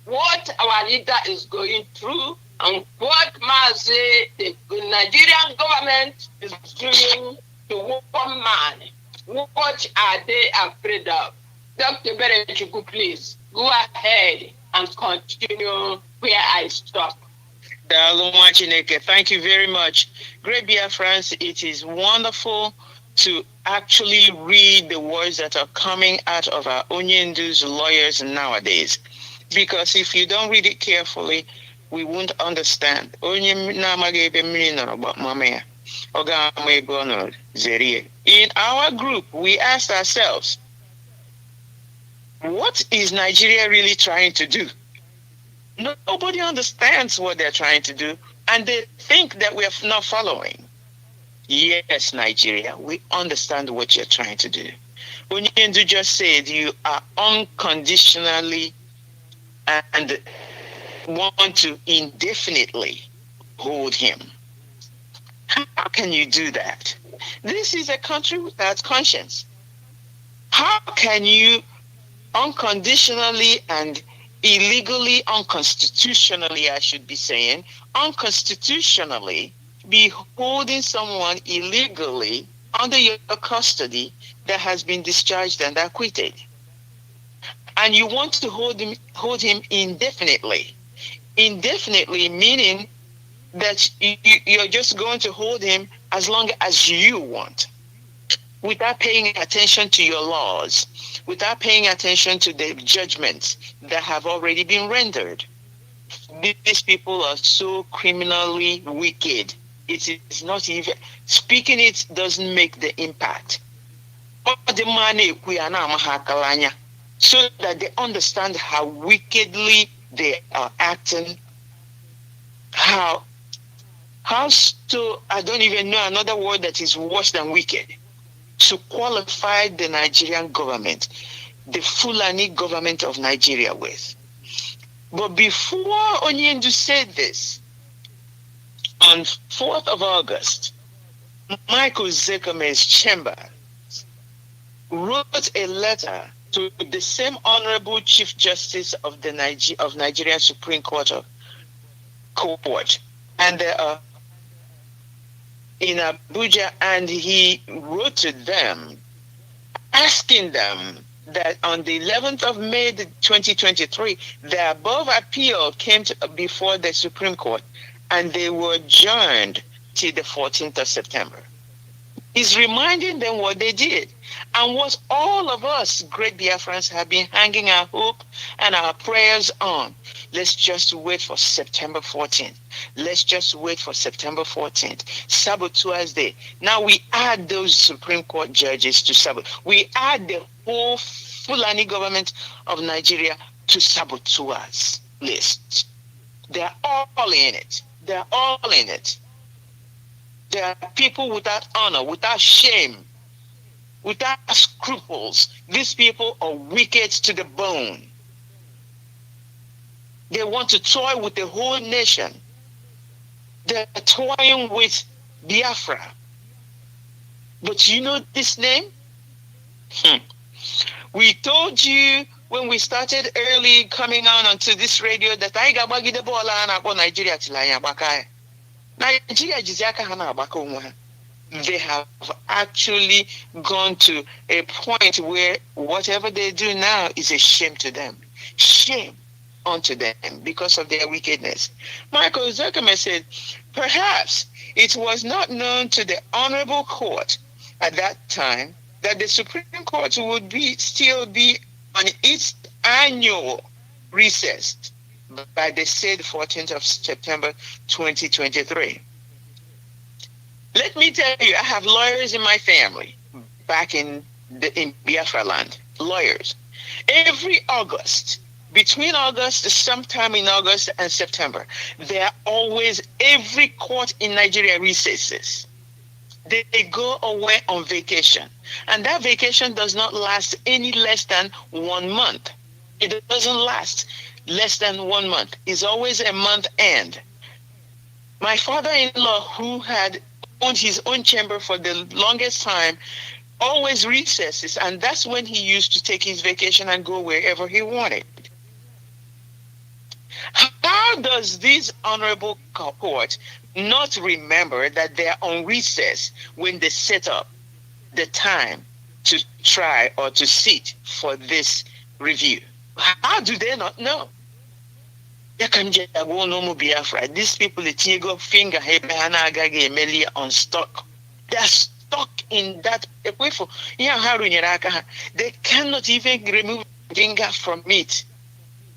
what our leader is going through and what Mazi, the Nigerian government, is doing to one man What are they afraid of? Dr. Berechukwu, please go ahead and continue where I stopped. Thank you very much. Great Biafrans, it is wonderful to actually read the words that are coming out of our Onyendu's lawyers nowadays. Because if you don't read it carefully, we won't understand. In our group, we asked ourselves, what is Nigeria really trying to do? Nobody understands what they're trying to do, and they think that we are not following. Yes, Nigeria, we understand what you're trying to do. Onyendu just said you are unconditionally and want to indefinitely hold him. How can you do that? This is a country without conscience. How can you unconditionally and illegally, unconstitutionally, I should be saying, unconstitutionally be holding someone illegally under your custody that has been discharged and acquitted? And you want to hold him indefinitely. Indefinitely meaning that you're just going to hold him as long as you want, without paying attention to your laws, without paying attention to the judgments that have already been rendered. These people are so criminally wicked. It is not even, speaking it doesn't make the impact. So that they understand how wickedly they are acting. How so, I don't even know another word that is worse than wicked to qualify the Nigerian government, the Fulani government of Nigeria with. But before Onyendu said this, on 4th of August, Michael Zekome's chamber wrote a letter to the same Honorable Chief Justice of the Nigerian Supreme Court, and in Abuja, and he wrote to them asking them that on the 11th of May 2023, the above appeal came before the Supreme Court, and they were adjourned till the 14th of September. He's reminding them what they did and what all of us great Biafrans have been hanging our hope and our prayers on. Let's just wait for September 14th. Let's just wait for September 14th. Saboteurs Day. Now we add those Supreme Court judges to sabotage. We add the whole Fulani government of Nigeria to saboteurs list. They're all in it. They're all in it. There are people without honor, without shame, without scruples. These people are wicked to the bone. They want to toy with the whole nation. They're toying with Biafra. But you know this name? We told you when we started early coming on onto this radio that I got the ball on Nigeria till I am back. They have actually gone to a point where whatever they do now is a shame to them. Shame unto them because of their wickedness. Michael Zuckerman said, perhaps it was not known to the Honorable Court at that time that the Supreme Court would still be on its annual recess by the said 14th of September 2023. Let me tell you, I have lawyers in my family back in Biafra land, lawyers. Every August, between sometime in August and September, there are always, every court in Nigeria recesses. They go away on vacation. And that vacation does not last any less than 1 month. It doesn't last less than 1 month. It's always a month end. My father-in-law, who had owned his own chamber for the longest time, always recesses, and that's when he used to take his vacation and go wherever he wanted. How does this honorable court not remember that they are on recess when they set up the time to try or to sit for this review? How do they not know? These people, they go finger on stock. They're stuck in that. They cannot even remove finger from it.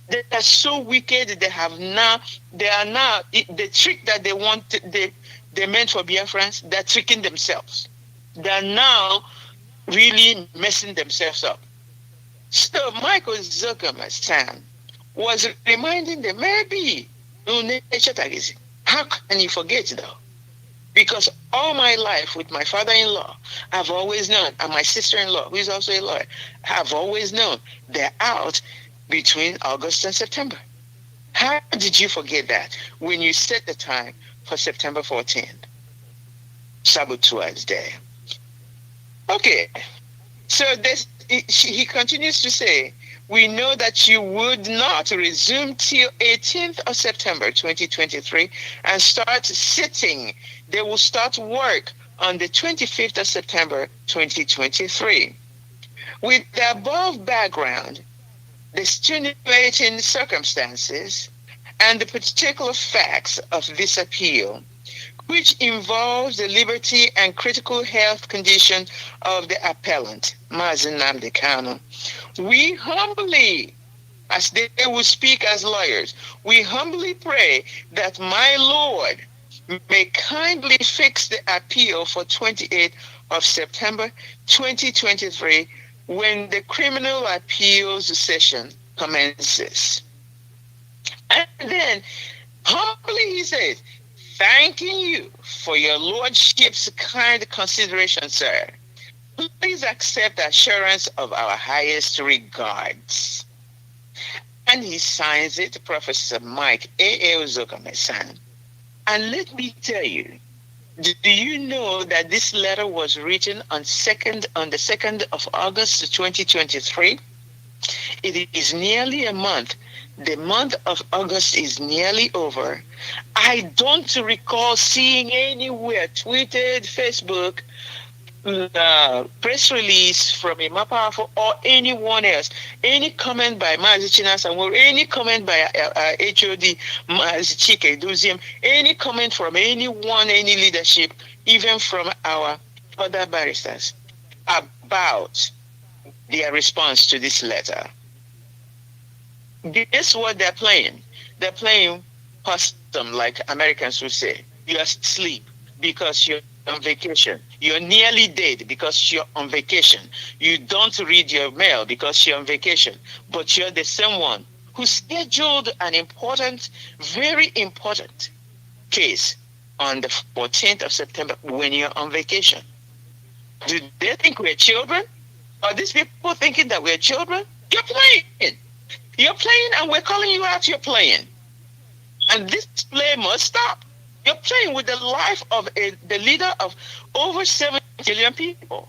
They are so wicked. They are now the trick that they want. They meant for Biafrans. They're tricking themselves. They're now really messing themselves up. So Michael Zuckerman's son was reminding them, maybe, how can you forget though? Because all my life with my father-in-law, I've always known, and my sister-in-law, who is also a lawyer, have always known they're out between August and September. How did you forget that when you set the time for September 14th? Sabotage Day. Okay, so he continues to say, we know that you would not resume till 18th of September 2023 and start sitting. They will start work on the 25th of September 2023. With the above background, the stimulating circumstances, and the particular facts of this appeal, which involves the liberty and critical health condition of the appellant, Mazi Nnamdi Kanu, we humbly, as they will speak as lawyers, we humbly pray that my Lord may kindly fix the appeal for 28th of September 2023 when the criminal appeals session commences. And then humbly he says, thanking you for your lordship's kind consideration, sir. Please accept the assurance of our highest regards. And he signs it, Professor Mike A. Ozoka-Mesan. And let me tell you, do you know that this letter was written on the 2nd of August 2023? It is nearly a month. The month of August is nearly over. I don't recall seeing anywhere, tweeted, Facebook, press release from a Mapafo or anyone else, any comment by Mazi Chinasa, or any comment by HOD Mazi Chike Duzium, any comment from anyone, any leadership, even from our other barristers, about their response to this letter. Guess what they're playing? They're playing possum, like Americans would say. You're asleep because you're on vacation. You're nearly dead because you're on vacation. You don't read your mail because you're on vacation. But you're the same one who scheduled an important, very important case on the 14th of September when you're on vacation. Do they think we're children? Are these people thinking that we're children? You're playing. You're playing and we're calling you out, you're playing. And this play must stop. You're playing with the life of the leader of over 7 million people.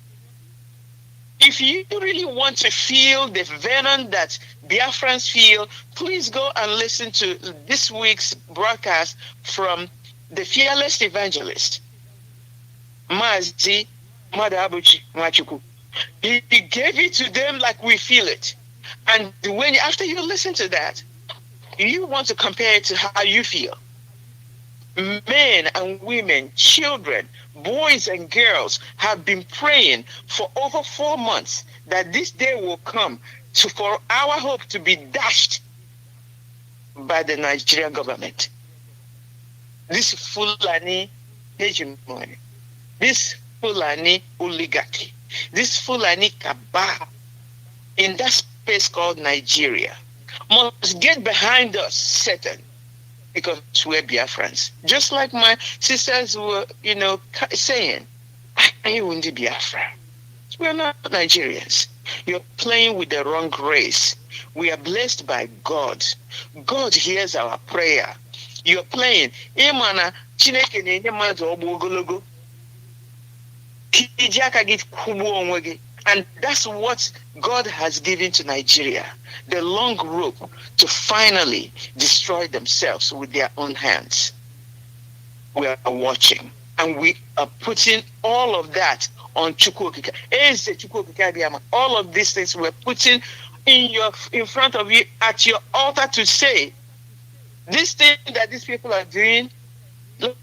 If you really want to feel the venom that Biafrans feel, please go and listen to this week's broadcast from the fearless evangelist, Mazi Alozie. He gave it to them like we feel it. And when after you listen to that, you want to compare it to how you feel. Men and women, children, boys and girls have been praying for over 4 months that this day will come for our hope to be dashed by the Nigerian government. This Fulani hegemony, this Fulani oligarchy, this Fulani cabal in that space called Nigeria must get behind us, Satan, because we're Biafrans. Just like my sisters were, saying, I wouldn't be Biafra. We're not Nigerians. You're playing with the wrong race. We are blessed by God. God hears our prayer. You're playing. Imana Chineke nenye mmadụ ọgbọ ogologo. Kijaka gị kwụgbuo onwe gị. And that's what God has given to Nigeria, the long rope to finally destroy themselves with their own hands. We are watching And we are putting all of that on Chukwokika. All of these things we're putting in front of you at your altar to say, this thing that these people are doing,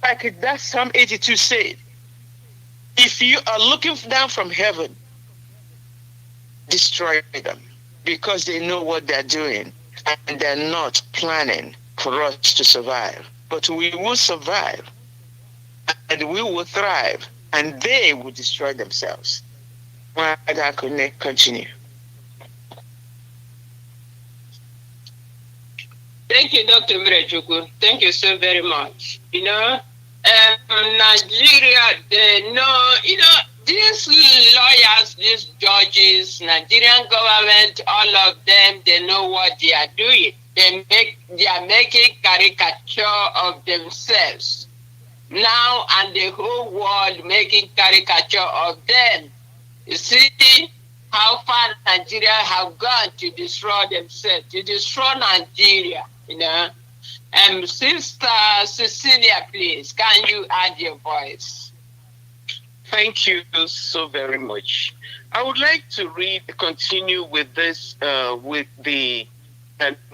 like that Psalm 82 said, if you are looking down from heaven, destroy them, because they know what they're doing and they're not planning for us to survive. But we will survive and we will thrive, and they will destroy themselves. Continue. Thank you, Dr. Mirechukwu. Thank you so very much. Nigeria, they know, these lawyers, these judges, Nigerian government, all of them, they know what they are doing. They are making caricature of themselves now, and the whole world making caricature of them. You see how far Nigeria have gone to destroy themselves, to destroy Nigeria, Sister Cecilia, please, can you add your voice? Thank you so very much. I would like to continue with this, with the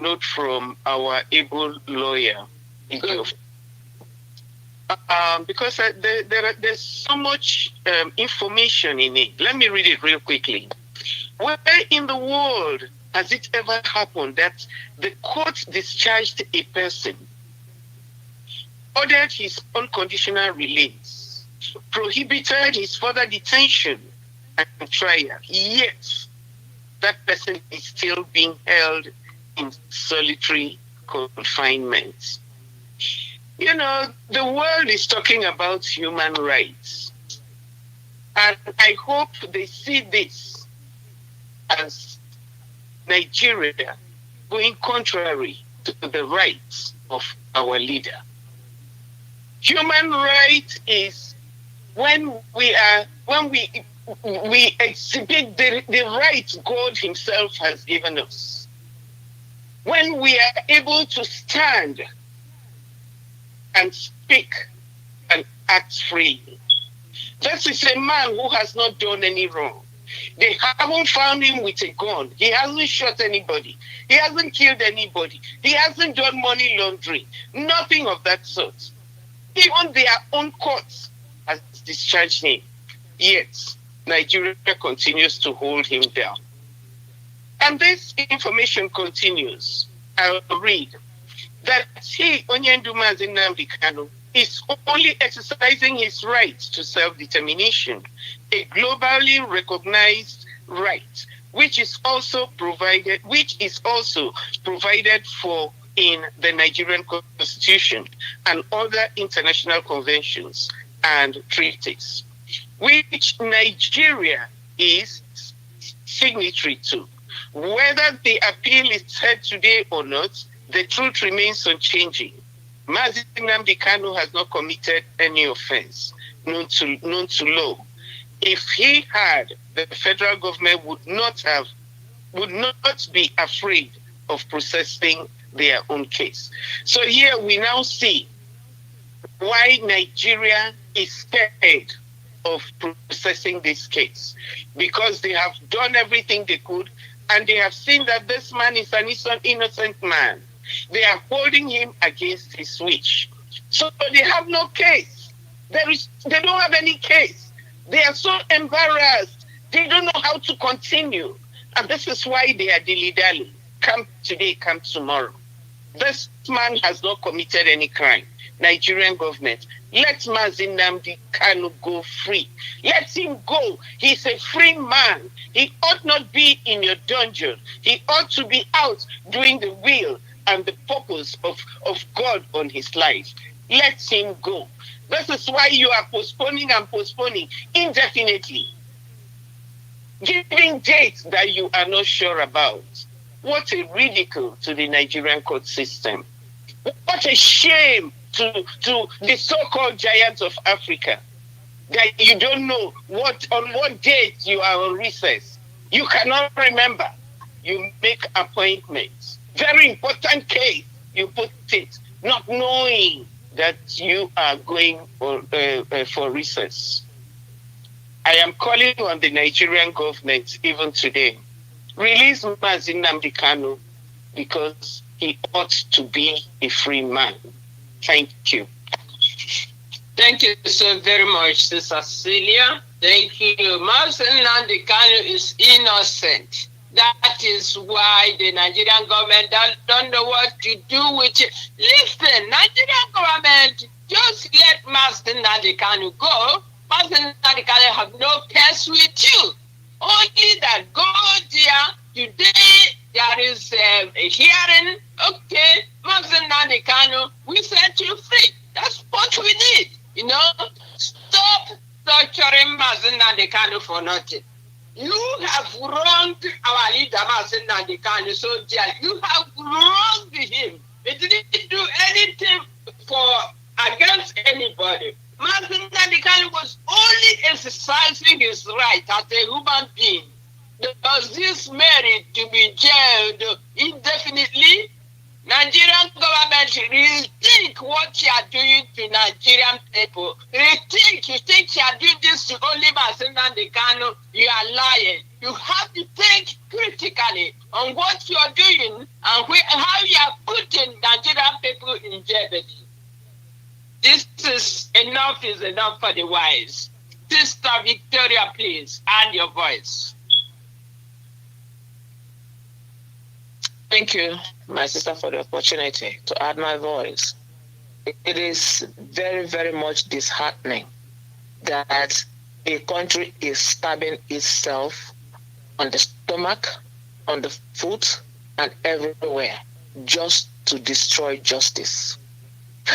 note from our able lawyer. Because there's so much information in it. Let me read it real quickly. Where in the world has it ever happened that the court discharged a person, ordered his unconditional release, prohibited his further detention and trial, yet that person is still being held in solitary confinement? The world is talking about human rights. And I hope they see this as Nigeria going contrary to the rights of our leader. Human right is when we exhibit the rights God himself has given us. When we are able to stand and speak and act freely. This is a man who has not done any wrong. They haven't found him with a gun. He hasn't shot anybody. He hasn't killed anybody. He hasn't done money laundering. Nothing of that sort. Even their own courts has discharged him. Yet, Nigeria continues to hold him down. And this information continues. I'll read that he, Mazi Nnamdi, is only exercising his right to self-determination, a globally recognized right, which is also provided for in the Nigerian Constitution and other international conventions and treaties, which Nigeria is signatory to. Whether the appeal is heard today or not, the truth remains unchanging. Mazi Nnamdi Kanu has not committed any offense known to law. If he had, the federal government would not be afraid of processing their own case. So here we now see why Nigeria is scared of processing this case, because they have done everything they could and they have seen that this man is an innocent man. They are holding him against his wish. So they have no case. They don't have any case. They are so embarrassed. They don't know how to continue. And this is why they are dilly-dally. Come today, come tomorrow. This man has not committed any crime. Nigerian government, let Mazi Nnamdi Kanu go free. Let him go. He's a free man. He ought not be in your dungeon. He ought to be out doing the will and the purpose of God on his life. Let him go. This is why you are postponing and postponing indefinitely, giving dates that you are not sure about. What a ridicule to the Nigerian court system. What a shame to the so-called giants of Africa, that you don't know on what date you are on recess. You cannot remember. You make appointments. Very important case, you put it, not knowing that you are going for recess. I am calling on the Nigerian government even today. Release Mazi Nnamdi Kanu because he ought to be a free man. Thank you. Thank you so very much, Sister Celia. Thank you. Mazi Nnamdi Kanu is innocent. That is why the Nigerian government don't know what to do with it. Listen, Nigerian government, just let Mazi Nnamdi Kanu go. Mazi Nnamdi Kanu have no case with you. Only that go there today. There is a hearing. Okay, Mazi Nnamdi Kanu, we set you free. That's what we need. You know, stop torturing Mazi Nnamdi Kanu for nothing. You have wronged our leader, Mazi Nnamdi Kanu, so dear. You have wronged him. He didn't do anything against anybody. Mazi Nnamdi Kanu was only exercising his right as a human being. Does this merit to be jailed indefinitely? Nigerian government, rethink what you are doing to Nigerian people. Rethink. You think you are doing this to only Mazi Nnamdi Kanu? You are lying. You have to think critically on what you are doing and how you are putting Nigerian people in jeopardy. This is enough for the wise. Sister Victoria, please, add your voice. Thank you, my sister, for the opportunity to add my voice. It is very, very much disheartening that a country is stabbing itself on the stomach, on the foot, and everywhere just to destroy justice.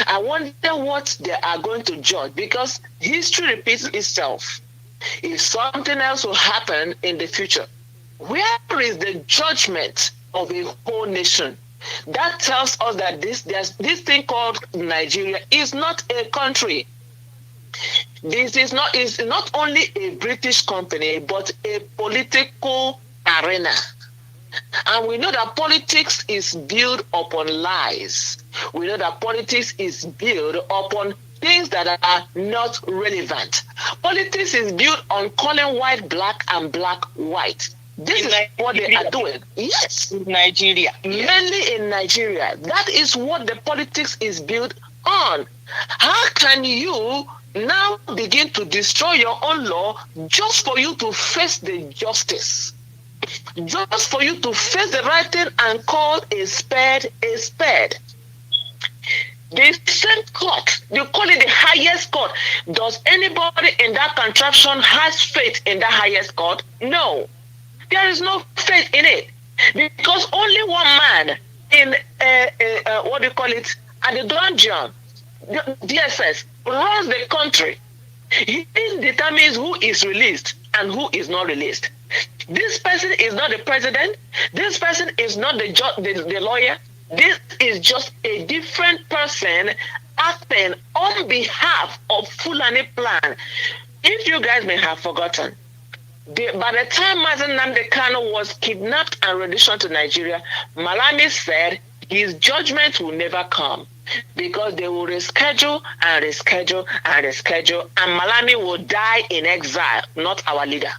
I wonder what they are going to judge, because history repeats itself. If something else will happen in the future, where is the judgment of a whole nation? That tells us that this thing called Nigeria is not a country. This is not only a British company, but a political arena. And we know that politics is built upon lies. We know that politics is built upon things that are not relevant. Politics is built on calling white black and black white. This is what they are doing. Yes. In Nigeria. Mainly in Nigeria. That is what the politics is built on. How can you now begin to destroy your own law just for you to face the justice? Just for you to face the right thing and call a spade a spade. The same court, they call it the highest court. Does anybody in that contraption has faith in that highest court? No. There is no faith in it, because only one man in what do you call it, at the dungeon, the DSS, runs the country. He determines who is released and who is not released. This person is not the president. This person is not the lawyer. This is just a different person acting on behalf of Fulani Plan. If you guys may have forgotten, by the time Mazi Nnamdi Kanu was kidnapped and renditioned to Nigeria, Malami said his judgment will never come because they will reschedule and reschedule and reschedule, and Malami will die in exile, not our leader.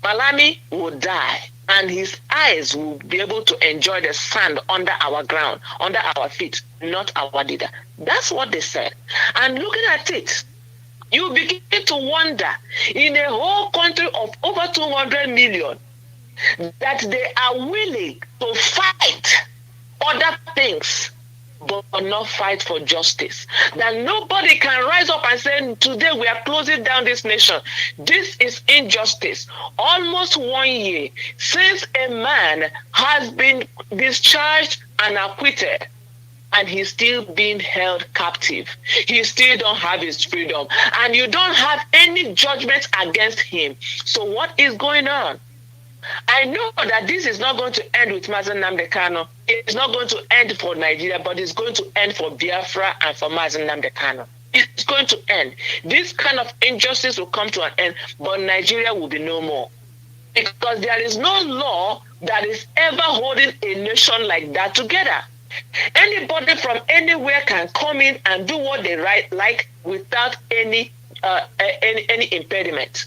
Malami will die, and his eyes will be able to enjoy the sand under our ground, under our feet, not our leader. That's what they said. And looking at it, you begin to wonder, in a whole country of over 200 million, that they are willing to fight other things, but not fight for justice. That nobody can rise up and say, today we are closing down this nation. This is injustice. Almost 1 year since a man has been discharged and acquitted, and he's still being held captive. He still don't have his freedom. And you don't have any judgment against him. So what is going on? I know that this is not going to end with Mazi Nnamdi Kanu. It's not going to end for Nigeria, but it's going to end for Biafra and for Mazi Nnamdi Kanu. It's going to end. This kind of injustice will come to an end, but Nigeria will be no more. Because there is no law that is ever holding a nation like that together. Anybody from anywhere can come in and do what they like without any impediment.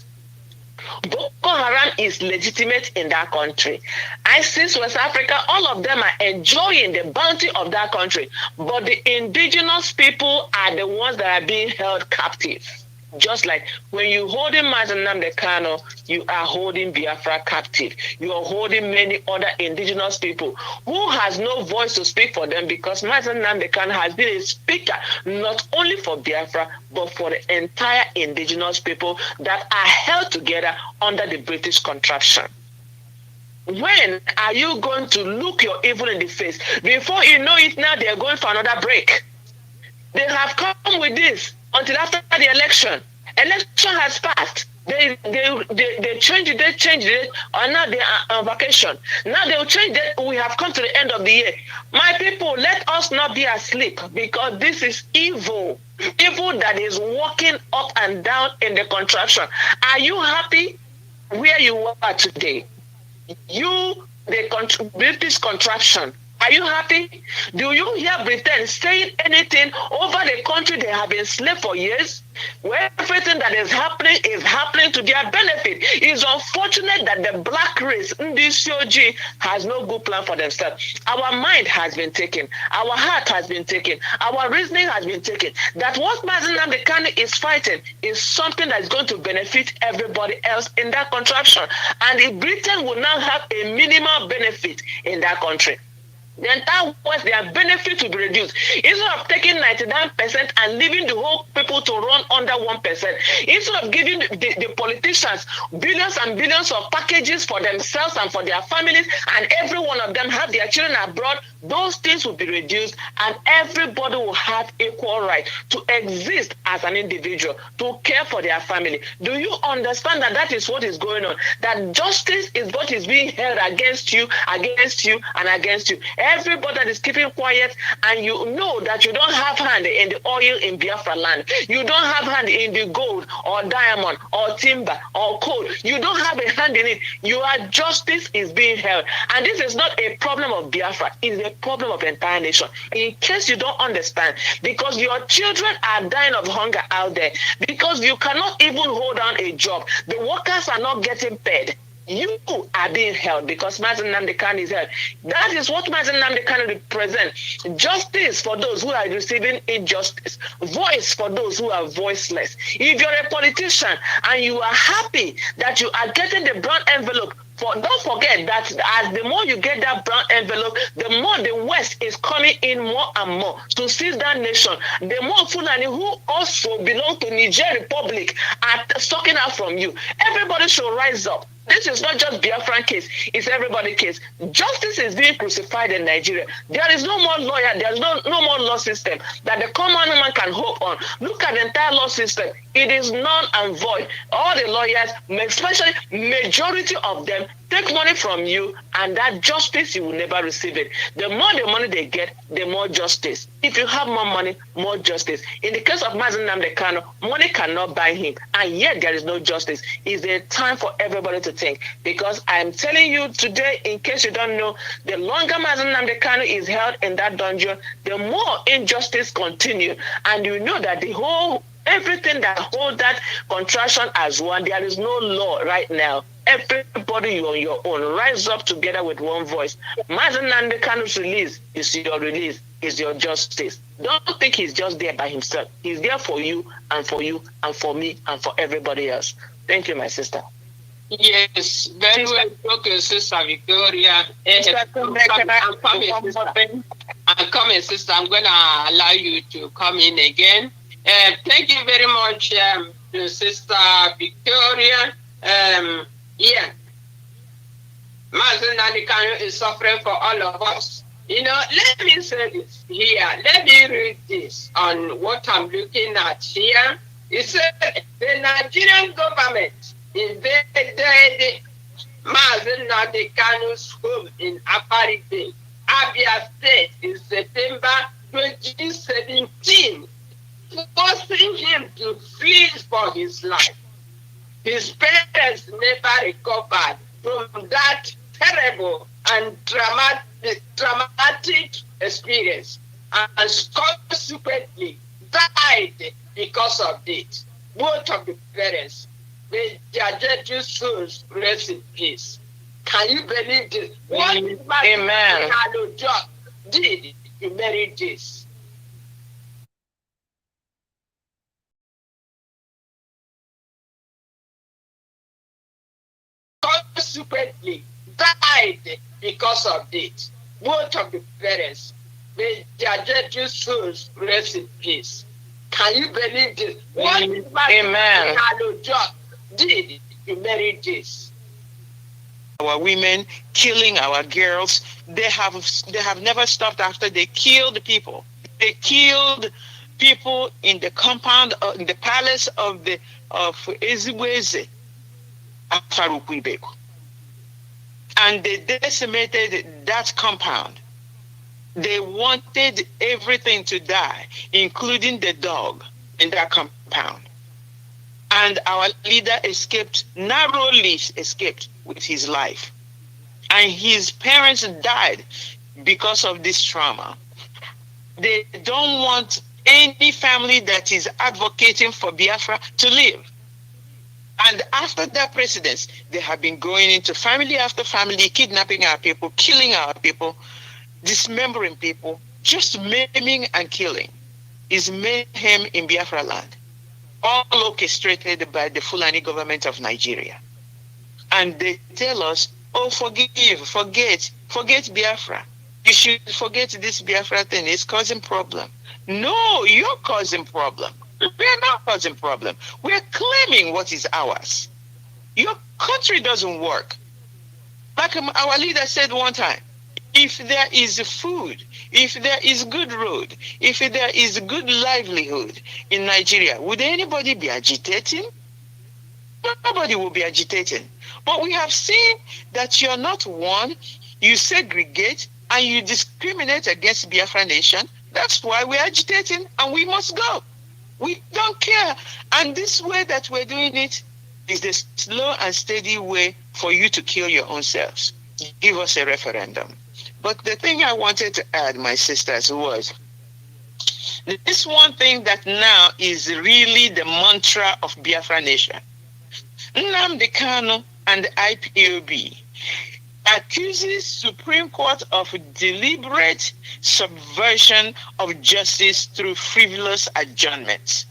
Boko Haram is legitimate in that country. ISIS West Africa, all of them are enjoying the bounty of that country. But the indigenous people are the ones that are being held captive. Just like when you holding Mazi Nnamdi Kanu, you are holding Biafra captive. You are holding many other indigenous people who has no voice to speak for them, because Mazi Nnamdi Kanu has been a speaker not only for Biafra but for the entire indigenous people that are held together under the British contraption. When are you going to look your evil in the face? Before you know it, now they are going for another break. They have come with this until after the election. Election has passed. They changed it, and now they are on vacation. Now they will change it. We have come to the end of the year. My people, let us not be asleep, because this is evil. Evil that is walking up and down in the contraption. Are you happy where you are today? The British contraption. Are you happy? Do you hear Britain saying anything over the country they have been enslaved for years? Where everything that is happening to their benefit. It's unfortunate that the black race, Ndisi, has no good plan for themselves. Our mind has been taken. Our heart has been taken. Our reasoning has been taken. That what Mazi Nnamdi Kanu is fighting is something that is going to benefit everybody else in that contraption. And if Britain will now have a minimal benefit in that country, the entire West, their benefit will be reduced. Instead of taking 99% and leaving the whole people to run under 1%, instead of giving the politicians billions and billions of packages for themselves and for their families, and every one of them have their children abroad, those things will be reduced, and everybody will have equal right to exist as an individual, to care for their family. Do you understand that that is what is going on? That justice is what is being held against you, and against you. Everybody that is keeping quiet, and you know that you don't have hand in the oil in Biafra land. You don't have hand in the gold or diamond or timber or coal. You don't have a hand in it. Your justice is being held. And this is not a problem of Biafra. It's a problem of the entire nation. In case you don't understand, because your children are dying of hunger out there, because you cannot even hold on a job. The workers are not getting paid. You are being held because Mazi Nnamdi Kanu is held. That is what Mazi Nnamdi Kanu represents. Justice for those who are receiving injustice. Voice for those who are voiceless. If you're a politician and you are happy that you are getting the brown envelope, don't forget that as the more you get that brown envelope, the more the West is coming in more and more to seize that nation. The more Fulani who also belong to Niger Republic are sucking out from you. Everybody should rise up. This is not just Biafran case, it's everybody's case. Justice is being crucified in Nigeria. There is no more lawyer, there is no more law system that the common man can hope on. Look at the entire law system. It is null and void. All the lawyers, especially majority of them, take money from you, and that justice, you will never receive it. The more the money they get, the more justice. If you have more money, more justice. In the case of Mazi Nnamdi Kanu, money cannot buy him, and yet there is no justice. It's a time for everybody to think, because I'm telling you today, in case you don't know, the longer Mazi Nnamdi Kanu is held in that dungeon, the more injustice continue, and you know that everything that holds that contraction as one, there is no law right now. Everybody, you on your own. Rise up together with one voice. Mazi Nnamdi Kanu's release is your release, is your justice. Don't think he's just there by himself. He's there for you and for you and for me and for everybody else. Thank you, my sister. Yes, very well spoken, Sister Victoria. I'm coming, sister. I'm going to allow you to come in again. Thank you very much, Sister Victoria. Yeah, Mazi Nnamdi Kanu is suffering for all of us. You know, let me say this here. Let me read this on what I'm looking at here. It said the Nigerian government invaded Mazi Nnamdi Kanu's home in Aparite, Abia State in September 2017, forcing him to flee for his life. His parents never recovered from that terrible and traumatic experience and consequently died because of it. Both of the parents, may their gentle souls rest in peace. Can you believe this? What Amen. Kanu did to merit this? Consequently died because of it. Both of the parents, may their gentle souls rest in peace. Can you believe this? What Amen. Kanu did to merit this? Our women killing our girls, they have never stopped after they killed people. They killed people in the compound, in the palace of Ezibweze, Afarukwibeko. And they decimated that compound. They wanted everything to die, including the dog in that compound. And our leader narrowly escaped with his life. And his parents died because of this trauma. They don't want any family that is advocating for Biafra to live. And after that precedence, they have been going into family after family, kidnapping our people, killing our people, dismembering people, just maiming and killing. Is mayhem in Biafra land, all orchestrated by the Fulani government of Nigeria. And they tell us, oh, forget Biafra. You should forget this Biafra thing. It's causing problem. No, you're causing problem. We're not causing problem. We're claiming what is ours. Your country doesn't work. Like our leader said one time, if there is food, if there is good road, if there is good livelihood in Nigeria, would anybody be agitating? Nobody will be agitating. But we have seen that you're not one, you segregate and you discriminate against Biafra nation. That's why we're agitating and we must go. We don't care. And this way that we're doing it is the slow and steady way for you to kill your own selves. Give us a referendum. But the thing I wanted to add, my sisters, was this one thing that now is really the mantra of Biafra nation. Nnamdi Kanu and the IPOB accuses Supreme Court of deliberate subversion of justice through frivolous adjournments.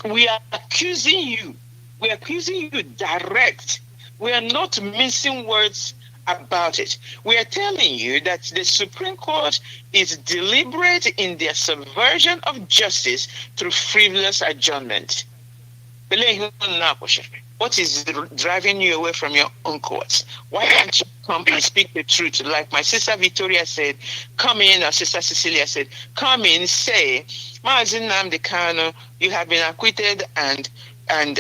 We are accusing you. We are accusing you direct. We are not mincing words about it. We are telling you that the Supreme Court is deliberate in their subversion of justice through frivolous adjournment. What is driving you away from your own courts? Why can't you come and speak the truth? Like my sister Victoria said, come in, or Sister Cecilia said, come in, say, Mazi Nnamdi Kanu, you have been acquitted and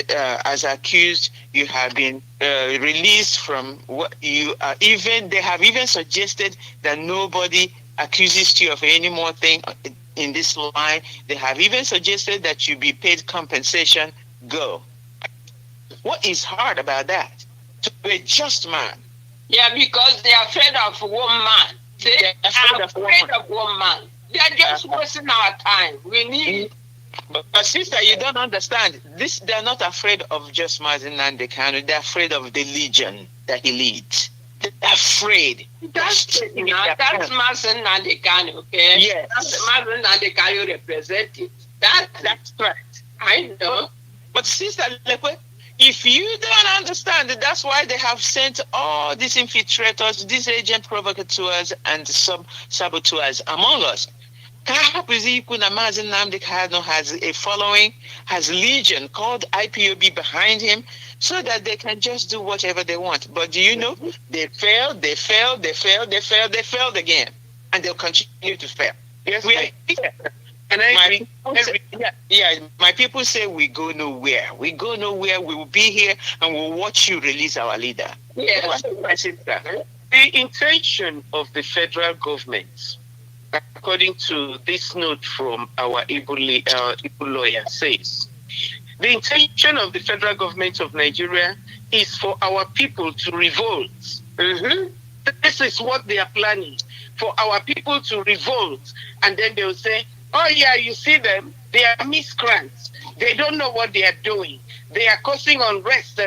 as accused, you have been released from what you are. Even they have even suggested that nobody accuses you of any more thing in this line. They have even suggested that you be paid compensation. Go. What is hard about that? To be a just man. Yeah, because they are afraid of one man. They are afraid of one man. They are just wasting our time. We need. But sister, you don't understand. They are not afraid of just Mazi Nnamdi Kanu. They're afraid of the legion that he leads. They're afraid. That's Mazi Nnamdi Kanu, okay? Yes. That's Mazi Nnamdi Kanu represented. That's correct. I know. But sister, if you don't understand, that's why they have sent all these infiltrators, these agent provocateurs and saboteurs among us. Mazi Nnamdi Kanu has a following, has legion called IPOB behind him, so that they can just do whatever they want. But do you know, they failed again, and they'll continue to fail. Yes, we are here. My people say we go nowhere. We go nowhere. We will be here and we'll watch you release our leader. Yes. The intention of the federal government, according to this note from our Igbo lawyer, says, the intention of the federal government of Nigeria is for our people to revolt. This is what they are planning, for our people to revolt. And then they will say, oh yeah, you see them, they are miscreants. They don't know what they are doing. They are causing unrest.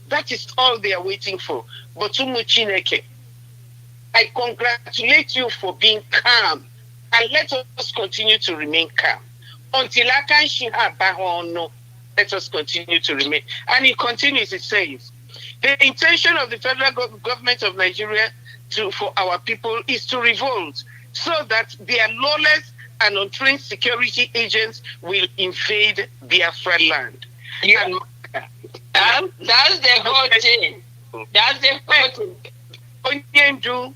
That is all they are waiting for. But Umu Chineke, I congratulate you for being calm. And let us continue to remain calm. Until I can see no, let us continue to remain. And it continues, it says, the intention of the federal government of Nigeria for our people is to revolt so that their lawless and untrained security agents will invade Biafra land. Yeah. That's the whole thing. That's the whole thing. Onyendu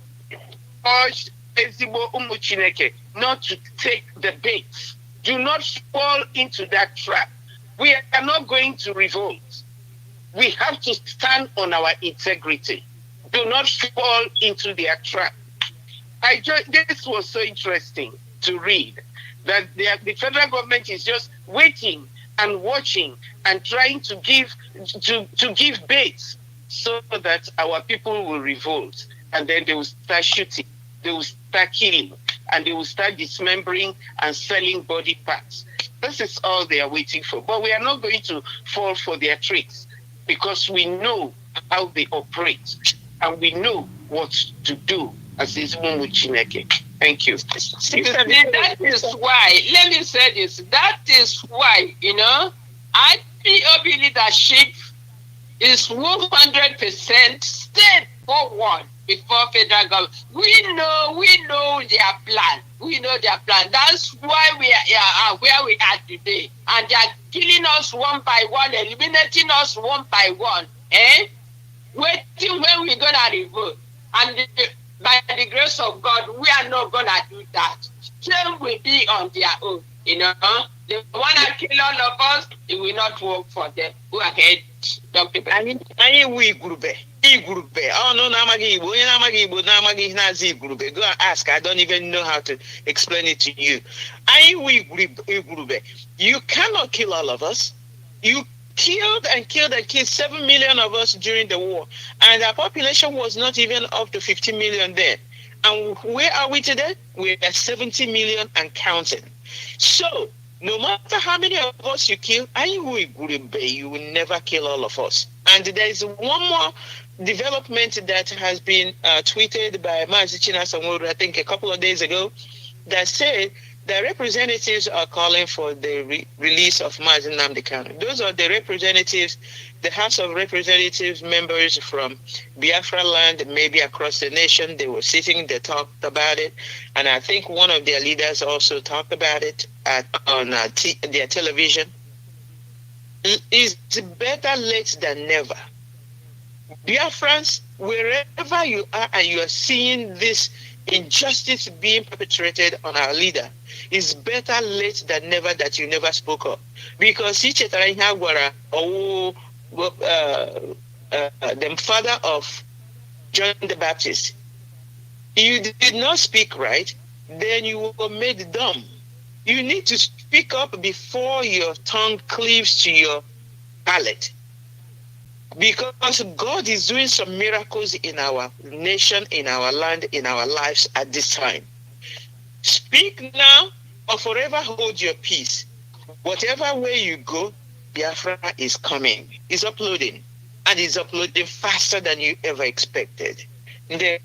urged Ezigbo Umu Chineke not to take the bait. Do not fall into that trap. We are not going to revolt. We have to stand on our integrity. Do not fall into their trap. This was so interesting to read, that the federal government is just waiting and watching and trying to give bait so that our people will revolt, and then they will start shooting, they will start killing, and they will start dismembering and selling body parts. This is all they are waiting for. But we are not going to fall for their tricks, because we know how they operate and we know what to do as Ezigbo Chineke. Thank you. That is why, let me say this, that is why, IPOB leadership is 100% step forward before federal government. We know their plan. We know their plan. That's why we are where we are today. And they are killing us one by one, eliminating us one by one. Waiting when we're going to revolt. And by the grace of God, we are not going to do that. They will be on their own. They want to kill all of us. It will not work for them. Go ahead, Dr. Oh no, go ask. I don't even know how to explain it to you. You cannot kill all of us. You killed 7 million of us during the war, and our population was not even up to 50 million then. And where are we today? We are 70 million and counting. So no matter how many of us you kill, you will never kill all of us. And there is one more development that has been tweeted by Mazi Alozie, I think a couple of days ago, that said the representatives are calling for the release of Mazi Nnamdi Kanu. Those are the representatives, the House of Representatives members from Biafra land, maybe across the nation. They were sitting, they talked about it, and I think one of their leaders also talked about it on their television. It's better late than never. Biafrans, wherever you are and you are seeing this injustice being perpetrated on our leader, it's better late than never that you never spoke up. Because the father of John the Baptist, you did not speak right, then you were made dumb. You need to speak up before your tongue cleaves to your palate. Because God is doing some miracles in our nation, in our land, in our lives at this time. Speak now or forever hold your peace. Whatever way you go, Biafra is coming. It's uploading. And it's uploading faster than you ever expected. Yeah,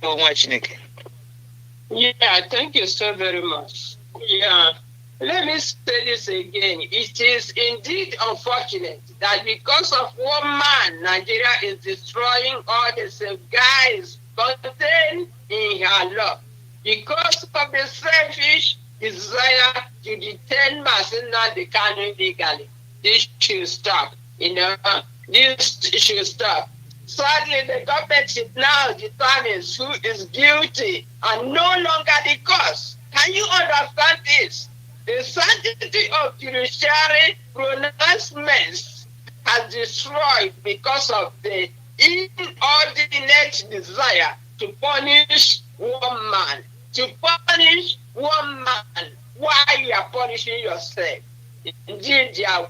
thank you so very much. Yeah. Let me say this again. It is indeed unfortunate that because of one man, Nigeria is destroying all the safeguards contained in her law. Because of the selfish desire to detain Mazi Nnamdi Kanu illegally. This should stop. This should stop. Sadly, the government should now determine who is guilty and no longer the cause. Can you understand this? The sanctity of judiciary pronouncements has destroyed because of the inordinate desire to punish one man. To punish one man. Why you are punishing yourself? Indeed, there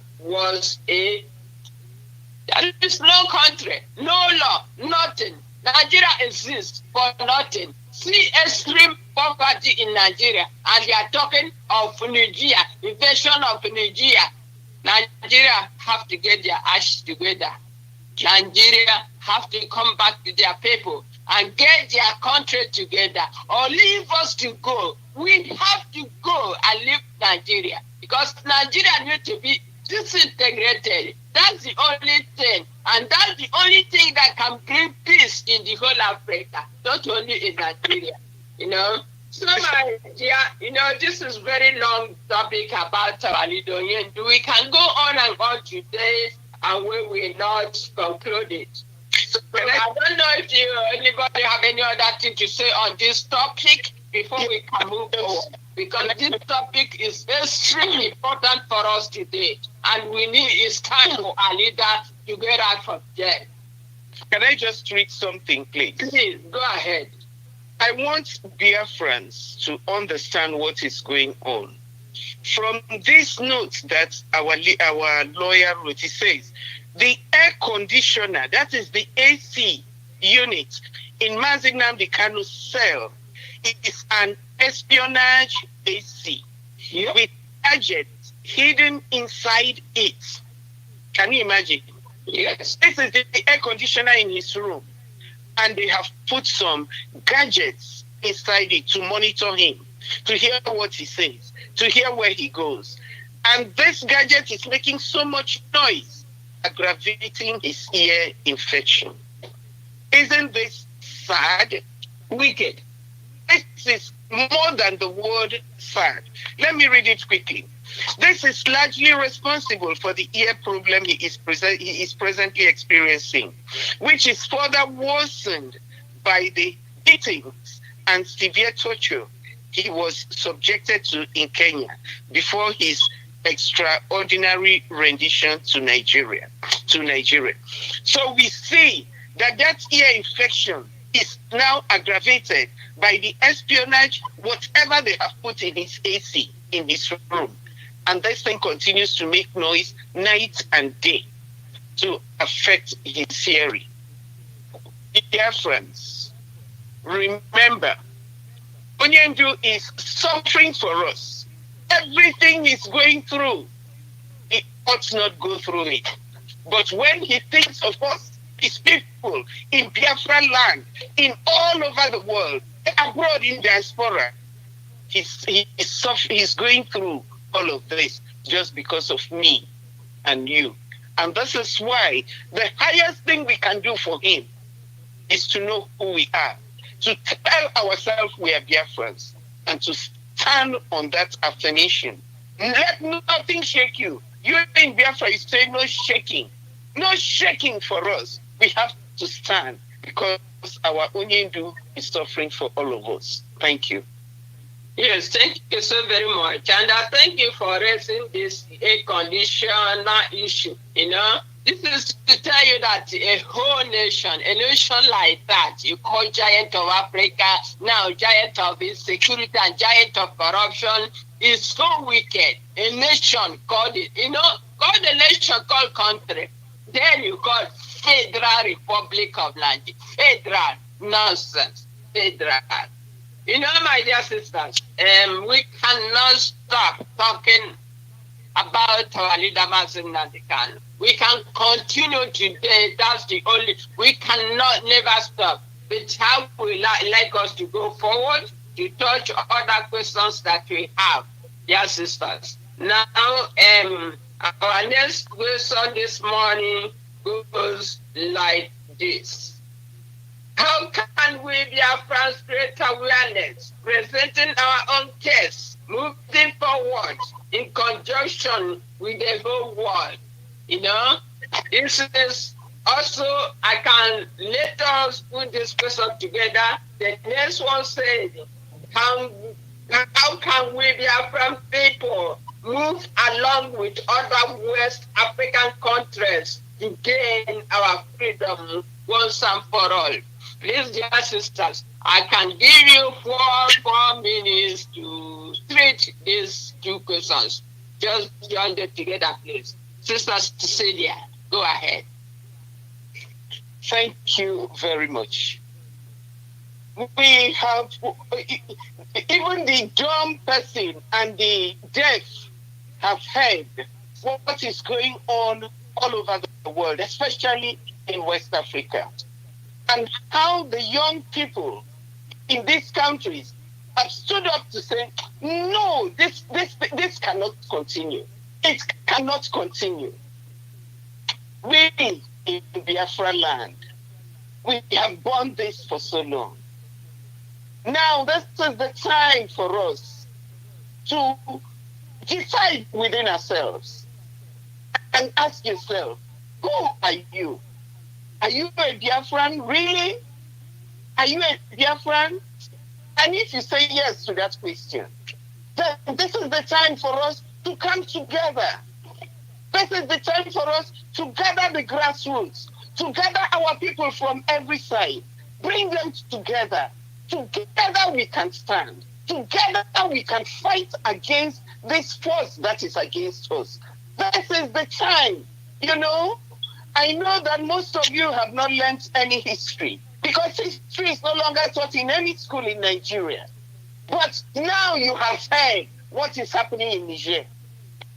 is no country, no law, nothing Nigeria exists for nothing. See extreme poverty in Nigeria, and they are talking of Nigeria, invasion of Nigeria. Nigeria have to get their ash together. Nigeria have to come back to their people and get their country together, or leave us to go. We have to go and leave Nigeria, because Nigeria needs to be disintegrated. That's the only thing, and that's the only thing that can bring peace in the whole Africa, not only in Nigeria. So my dear, this is very long topic about our leader. We can go on and on today, and we will not conclude it. So I don't know if anybody have any other thing to say on this topic before we can move forward, because this topic is extremely important for us today, and it's time for our leader to get out from jail. Can I just read something, please? Please, go ahead. I want Biafrans to understand what is going on. From this note that our lawyer wrote, he says, the air conditioner, that is the AC unit in Mazi Alozie Kanu's cell, is an espionage AC with gadgets hidden inside it. Can you imagine? Yes. This is the air conditioner in his room, and they have put some gadgets inside it to monitor him, to hear what he says, to hear where he goes. And this gadget is making so much noise, aggravating his ear infection. Isn't this sad? Wicked. This is more than the word sad. Let me read it quickly. This is largely responsible for the ear problem he is presently experiencing, which is further worsened by the beatings and severe torture he was subjected to in Kenya before his extraordinary rendition to Nigeria. So we see that ear infection is now aggravated by the espionage, whatever they have put in his AC in his room. And this thing continues to make noise night and day to affect his hearing. Dear friends, remember, Onyendu is suffering for us. Everything he's going through, he ought not go through it. But when he thinks of us, his people in Biafra land, in all over the world, abroad in diaspora, he's going through all of this just because of me and you. And this is why the highest thing we can do for him is to know who we are, to tell ourselves we are Biafrans, and to stand on that affirmation. Let nothing shake you. You in Biafra, you say no shaking. No shaking for us. We have to stand because our Onyendu is suffering for all of us. Thank you. Yes, thank you so very much. And I thank you for raising this air conditioner issue. This is to tell you that a whole nation, a nation like that, you call giant of Africa, now giant of insecurity and giant of corruption, is so wicked. A nation called it, call the nation called country. Then you call Federal Republic of Nigeria. Federal, nonsense. Federal. My dear sisters, we cannot stop talking about our leader, Mazi Alozie Kanu. We can continue today. That's the only. We cannot never stop. But how we like us to go forward to touch other questions that we have, dear sisters. Now, our next question this morning goes like this. How can we Biafrans create awareness, presenting our own case, moving forward in conjunction with the whole world? This is also, I can let us put this question together. The next one said, how can we Biafran people move along with other West African countries to gain our freedom once and for all? Please, dear sisters, I can give you four minutes to treat these two questions. Just join them together, please. Sister Cecilia, go ahead. Thank you very much. We have, even the dumb person and the deaf have heard what is going on all over the world, especially in West Africa, and how the young people in these countries have stood up to say, no, this cannot continue. It cannot continue. We in Biafra land, we have borne this for so long. Now this is the time for us to decide within ourselves and ask yourself, who are you? Are you a Biafran, really? Are you a Biafran? And if you say yes to that question, then this is the time for us to come together. This is the time for us to gather the grassroots, to gather our people from every side, bring them together. Together we can stand. Together we can fight against this force that is against us. This is the time. You know, I know that most of you have not learned any history, because history is no longer taught in any school in Nigeria. But now you have heard what is happening in Niger.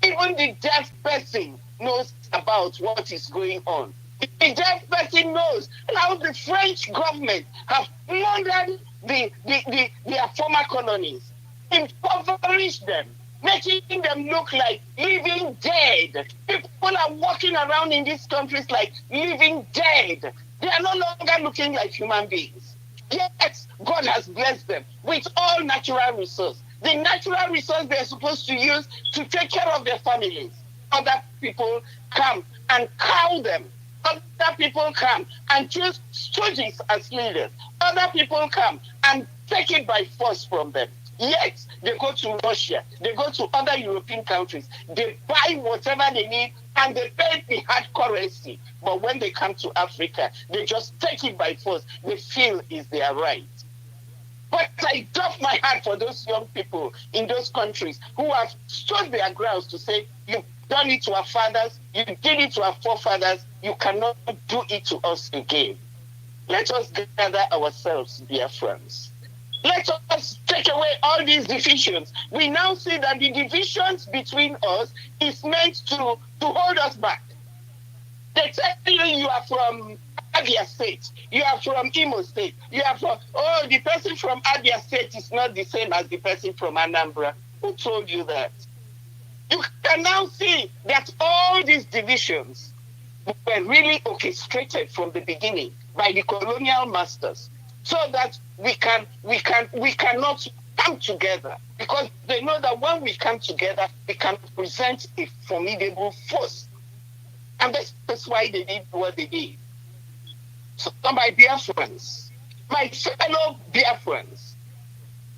Even the deaf person knows about what is going on. The deaf person knows how the French government have plundered their former colonies, impoverished them, making them look like living dead. People are walking around in these countries like living dead. They are no longer looking like human beings. Yet, God has blessed them with all natural resources. The natural resource they're supposed to use to take care of their families. Other people come and cow them. Other people come and choose stooges as leaders. Other people come and take it by force from them. Yet, they go to Russia, they go to other European countries, they buy whatever they need, and they pay the hard currency. But when they come to Africa, they just take it by force. They feel it's their right. But I doff my hat for those young people in those countries who have stood their grounds to say, you've done it to our fathers, you did it to our forefathers, you cannot do it to us again. Let us gather ourselves, Biafrans. Let us take away all these divisions. We now see that the divisions between us is meant to hold us back. They tell you are from Abia State, you are from Imo State, you are from, oh, the person from Abia State is not the same as the person from Anambra. Who told you that? You can now see that all these divisions were really orchestrated from the beginning by the colonial masters, so that we cannot come together, because they know that when we come together, we can present a formidable force. And that's why they did what they did. So my Biafrans, my fellow Biafrans,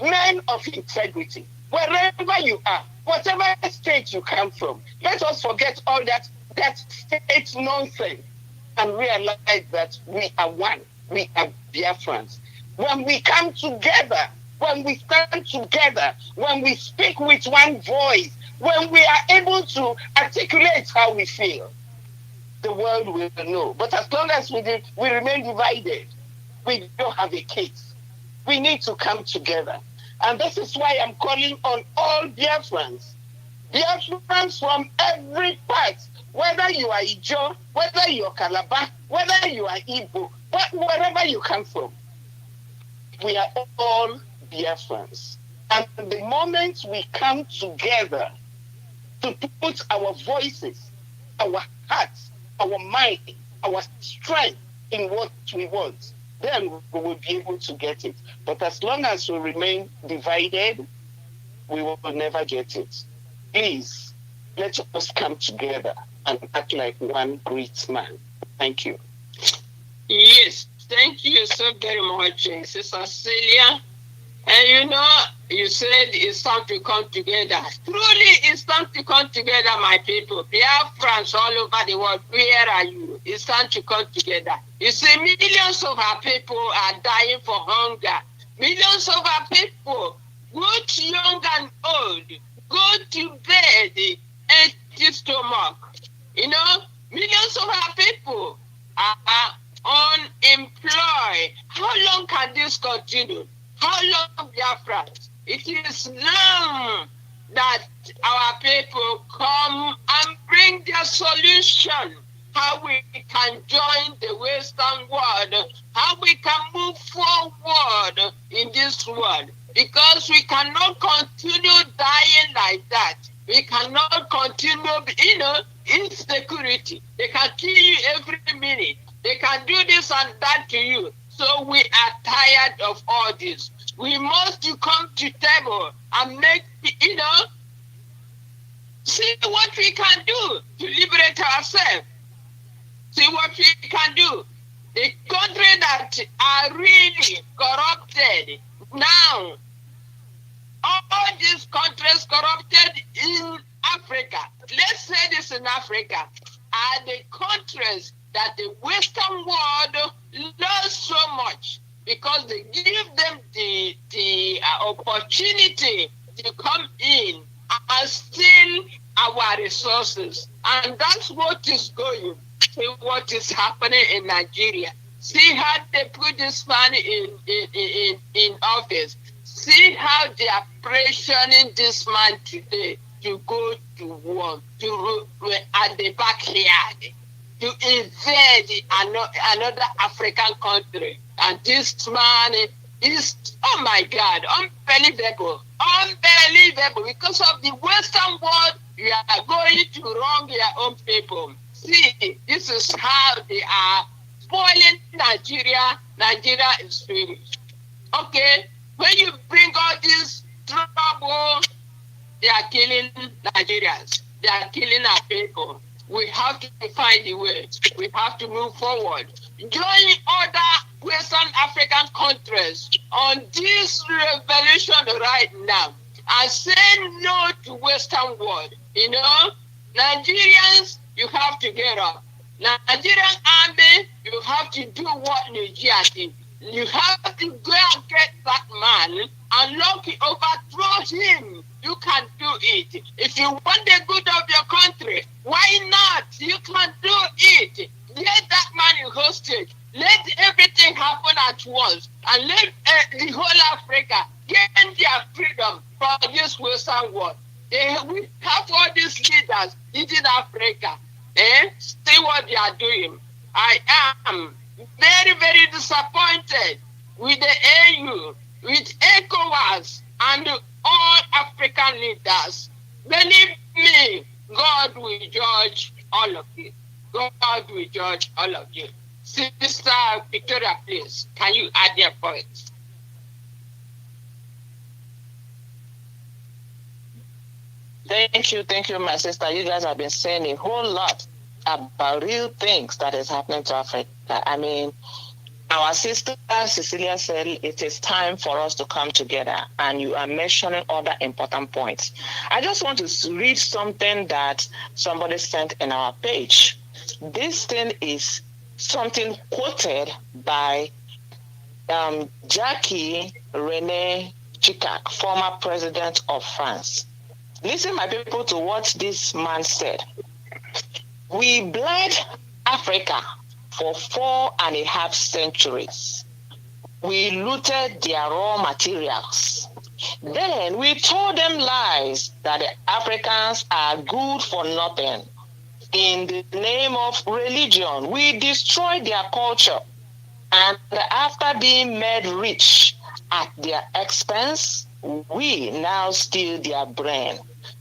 men of integrity, wherever you are, whatever state you come from, let us forget all that state nonsense and realize that we are one. We are Biafrans. When we come together, when we stand together, when we speak with one voice, when we are able to articulate how we feel, the world will know. But as long as we remain divided, we don't have a case. We need to come together. And this is why I'm calling on all Biafrans. Biafrans from every part, whether you are Ijo, whether you are Calabar, whether you are Igbo, wherever you come from. We are all Biafrans. And the moment we come together to put our voices, our hearts, our mind, our strength in what we want, then we will be able to get it. But as long as we remain divided, we will never get it. Please, let us come together and act like one great man. Thank you. Yes, thank you so very much, Sister Celia. And you know, you said it's time to come together. Truly, it's time to come together, my people. Biafrans all over the world, where are you? It's time to come together. You see, millions of our people are dying for hunger. Millions of our people, both young and old, go to bed empty stomach. You know, millions of our people are on continue? How long, Biafra? It is now that our people come and bring their solution. How we can join the Western world, how we can move forward in this world. Because we cannot continue dying like that. We cannot continue, insecurity. They can kill you every minute. They can do this and that to you. So we are tired of all this. We must come to table and make, see what we can do to liberate ourselves. See what we can do. The countries that are really corrupted now, all these countries corrupted in Africa, let's say this in Africa, are the countries that the Western world loves so much because they give them the opportunity to come in and steal our resources. And that's what is going. See what is happening in Nigeria. See how they put this man in office. See how they are pressuring this man today to go to war, to at the backyard, to invade another African country. And this man is, oh my God, unbelievable. Unbelievable. Because of the Western world, you are going to wrong your own people. See, this is how they are spoiling Nigeria. Nigeria is finished. Okay, when you bring all this trouble, they are killing Nigerians. They are killing our people. We have to find a way. We have to move forward. Join other Western African countries on this revolution right now and say no to Western world. Nigerians, you have to get up. Nigerian army, you have to do what Nigeria did. You have to go and get that man and overthrow him. You can do it. If you want the good of your country, why not? You can do it. Let that man in hostage. Let everything happen at once. And let the whole Africa gain their freedom from this Western world. We have all these leaders in Africa. See what they are doing. I am very, very disappointed with the AU, with ECOWAS, and all African leaders. Believe me, God will judge all of you. God will judge all of you. Sister Victoria, please, can you add your points? Thank you, my sister. You guys have been saying a whole lot about real things that is happening to Africa. I mean, our sister Cecilia said it is time for us to come together, and you are mentioning other important points. I just want to read something that somebody sent in our page. This thing is something quoted by Jackie René Chirac, former president of France. Listen, my people, to what this man said. We bled Africa for 4.5 centuries. We looted their raw materials. Then we told them lies that the Africans are good for nothing. In the name of religion, we destroyed their culture. And after being made rich at their expense, we now steal their brain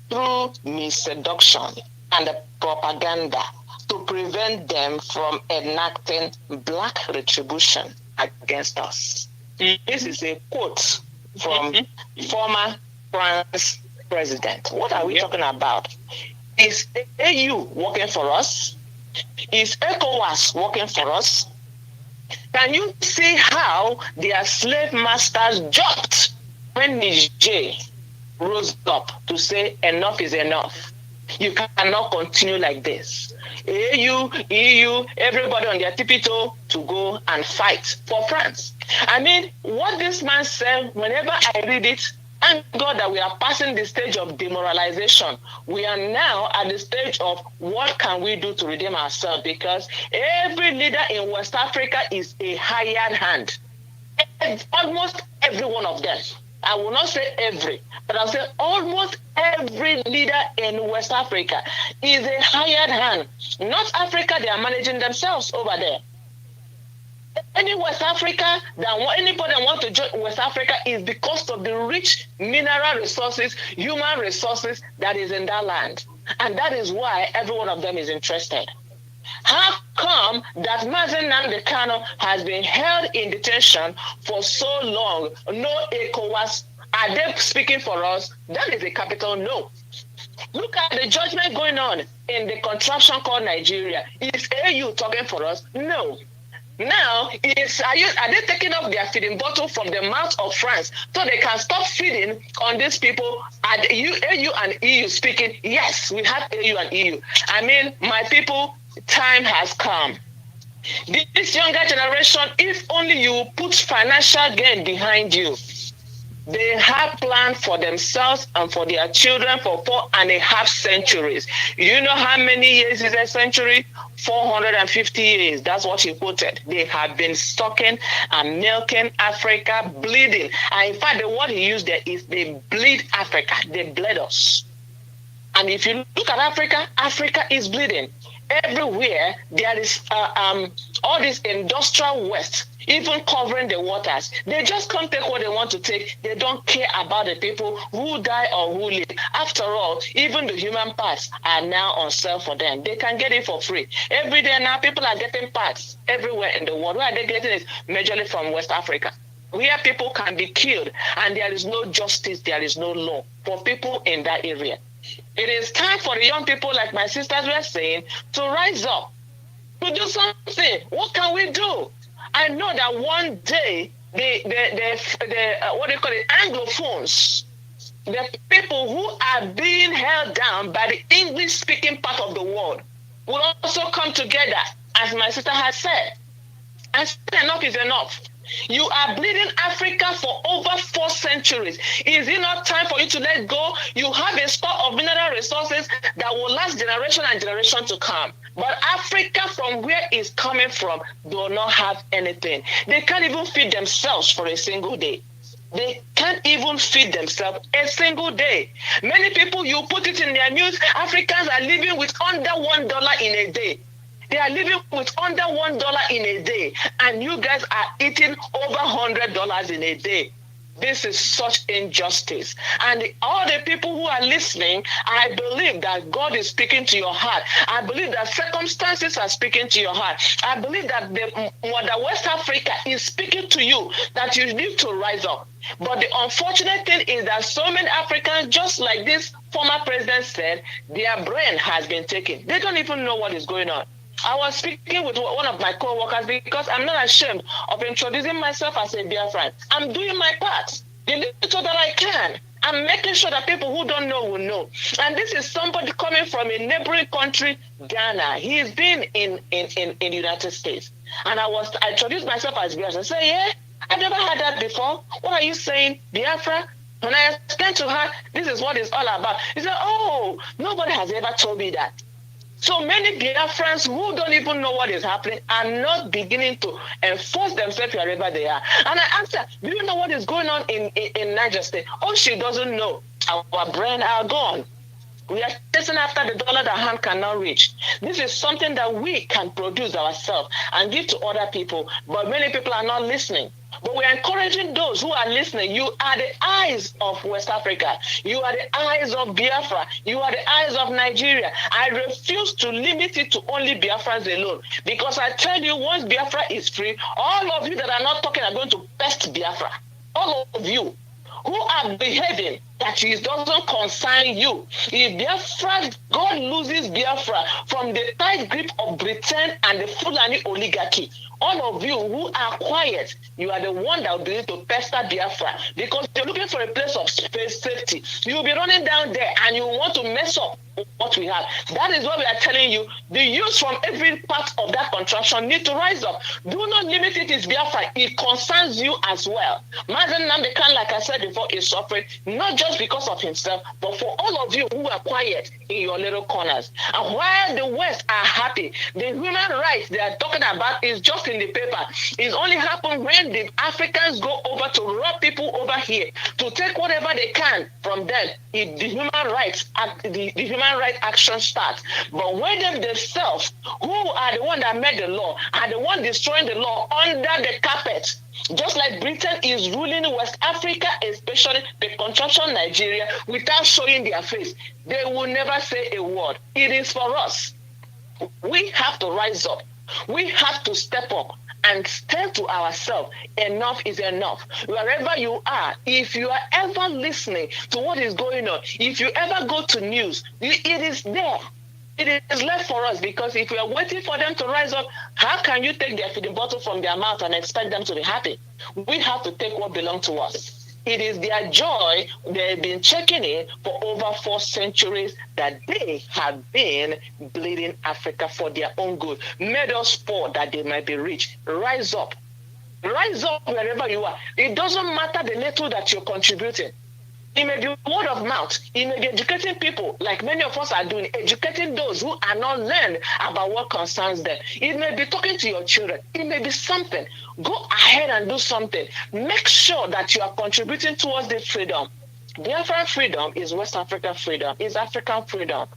through misseduction and propaganda to prevent them from enacting black retribution against us. This is a quote from former France president. What are we talking about? Is AU working for us? Is ECOWAS working for us? Can you see how their slave masters jumped when Niger rose up to say enough is enough? You cannot continue like this. AU, EU, everybody on their tippy-toe to go and fight for France. I mean, what this man said, whenever I read it, thank God that we are passing the stage of demoralization. We are now at the stage of what can we do to redeem ourselves, because every leader in West Africa is a hired hand. almost every one of them. I will not say every, but I'll say almost every leader in West Africa is a hired hand. North Africa, they are managing themselves over there. Any West Africa, anybody that wants to join West Africa is because of the rich mineral resources, human resources that is in that land. And that is why every one of them is interested. How come that Mazi Nnamdi Kanu has been held in detention for so long? No ECOWAS. Are they speaking for us? That is a capital no. Look at the judgment going on in the contraption called Nigeria. Is AU talking for us? No. Now, are they taking off their feeding bottle from the mouth of France so they can stop feeding on these people? Are AU and EU speaking? Yes, we have AU and EU. I mean, my people, time has come. This younger generation, if only you put financial gain behind you, they have planned for themselves and for their children for 4.5 centuries. You know how many years is a century? 450 years. That's what he quoted. They have been stocking and milking Africa, bleeding. And in fact, the word he used there is they bleed Africa. They bled us. And if you look at Africa, Africa is bleeding. Everywhere there is all this industrial waste, even covering the waters. They just can't take what they want to take. They don't care about the people who die or who live. After all, even the human parts are now on sale for them. They can get it for free. Every day now, people are getting parts everywhere in the world. Where are they getting it? Majorly from West Africa, where people can be killed and there is no justice, there is no law for people in that area. It is time for the young people, like my sisters were saying, to rise up, to do something. What can we do? I know that one day the what do you call it, Anglophones, the people who are being held down by the English-speaking part of the world, will also come together, as my sister has said. And enough is enough. You are bleeding Africa for over 4 centuries. Is it not time for you to let go? You have a store of mineral resources that will last generation and generation to come. But Africa, from where it's coming from, do not have anything. They can't even feed themselves for a single day. They can't even feed themselves a single day. Many people, you put it in their news, Africans are living with under $1 in a day. They are living with under $1 in a day, and you guys are eating over $100 in a day. This is such injustice. And all the people who are listening, I believe that God is speaking to your heart. I believe that circumstances are speaking to your heart. I believe that the West Africa is speaking to you, that you need to rise up. But the unfortunate thing is that so many Africans, just like this former president said, their brain has been taken. They don't even know what is going on. I was speaking with one of my co-workers because I'm not ashamed of introducing myself as a Biafran. I'm doing my part, the little that I can. I'm making sure that people who don't know will know. And this is somebody coming from a neighboring country, Ghana. He's been in the United States. And I introduced myself as Biafra. I said, yeah, I've never heard that before. What are you saying, Biafra? When I explained to her, this is what it's all about. He said, oh, nobody has ever told me that. So many Biafrans who don't even know what is happening are not beginning to enforce themselves wherever they are. And I asked her, do you know what is going on in Niger State? Oh, she doesn't know. Our brain are gone. We are chasing after the dollar that hand cannot reach. This is something that we can produce ourselves and give to other people, but many people are not listening. But we are encouraging those who are listening. You are the eyes of West Africa. You are the eyes of Biafra. You are the eyes of Nigeria. I refuse to limit it to only Biafrans alone. Because I tell you, once Biafra is free, all of you that are not talking are going to pest Biafra. All of you who are behaving that it doesn't concern you. If Biafra, God loses Biafra from the tight grip of Britain and the Fulani oligarchy, all of you who are quiet, you are the one that will be able to pester Biafra because you're looking for a place of safety. You'll be running down there and you want to mess up what we have. That is what we are telling you. The youth from every part of that contraction need to rise up. Do not limit it to Biafra. It concerns you as well. Mazi Nnamdi Kanu, like I said before, is suffering not just just because of himself, but for all of you who are quiet in your little corners. And while the West are happy, the human rights they are talking about is just in the paper. It's only happened when the Africans go over to rob people over here, to take whatever they can from them. If the human rights the human rights action starts. But when them themselves, who are the one that made the law, are the one destroying the law under the carpet. Just like Britain is ruling West Africa, especially the construction Nigeria, without showing their face. They will never say a word. It is for us. We have to rise up. We have to step up and tell to ourselves, enough is enough. Wherever you are, if you are ever listening to what is going on, if you ever go to news, it is there. It is left for us, because if we are waiting for them to rise up, how can you take their feeding bottle from their mouth and expect them to be happy? We have to take what belongs to us. It is their joy. They've been checking in for over 4 centuries that they have been bleeding Africa for their own good, made us poor that they might be rich. Rise up. Rise up wherever you are. It doesn't matter the little that you're contributing. It may be word of mouth. It may be educating people, like many of us are doing, educating those who are not learned about what concerns them. It may be talking to your children. It may be something. Go ahead and do something. Make sure that you are contributing towards this freedom. Biafran freedom is West African freedom, is African freedom.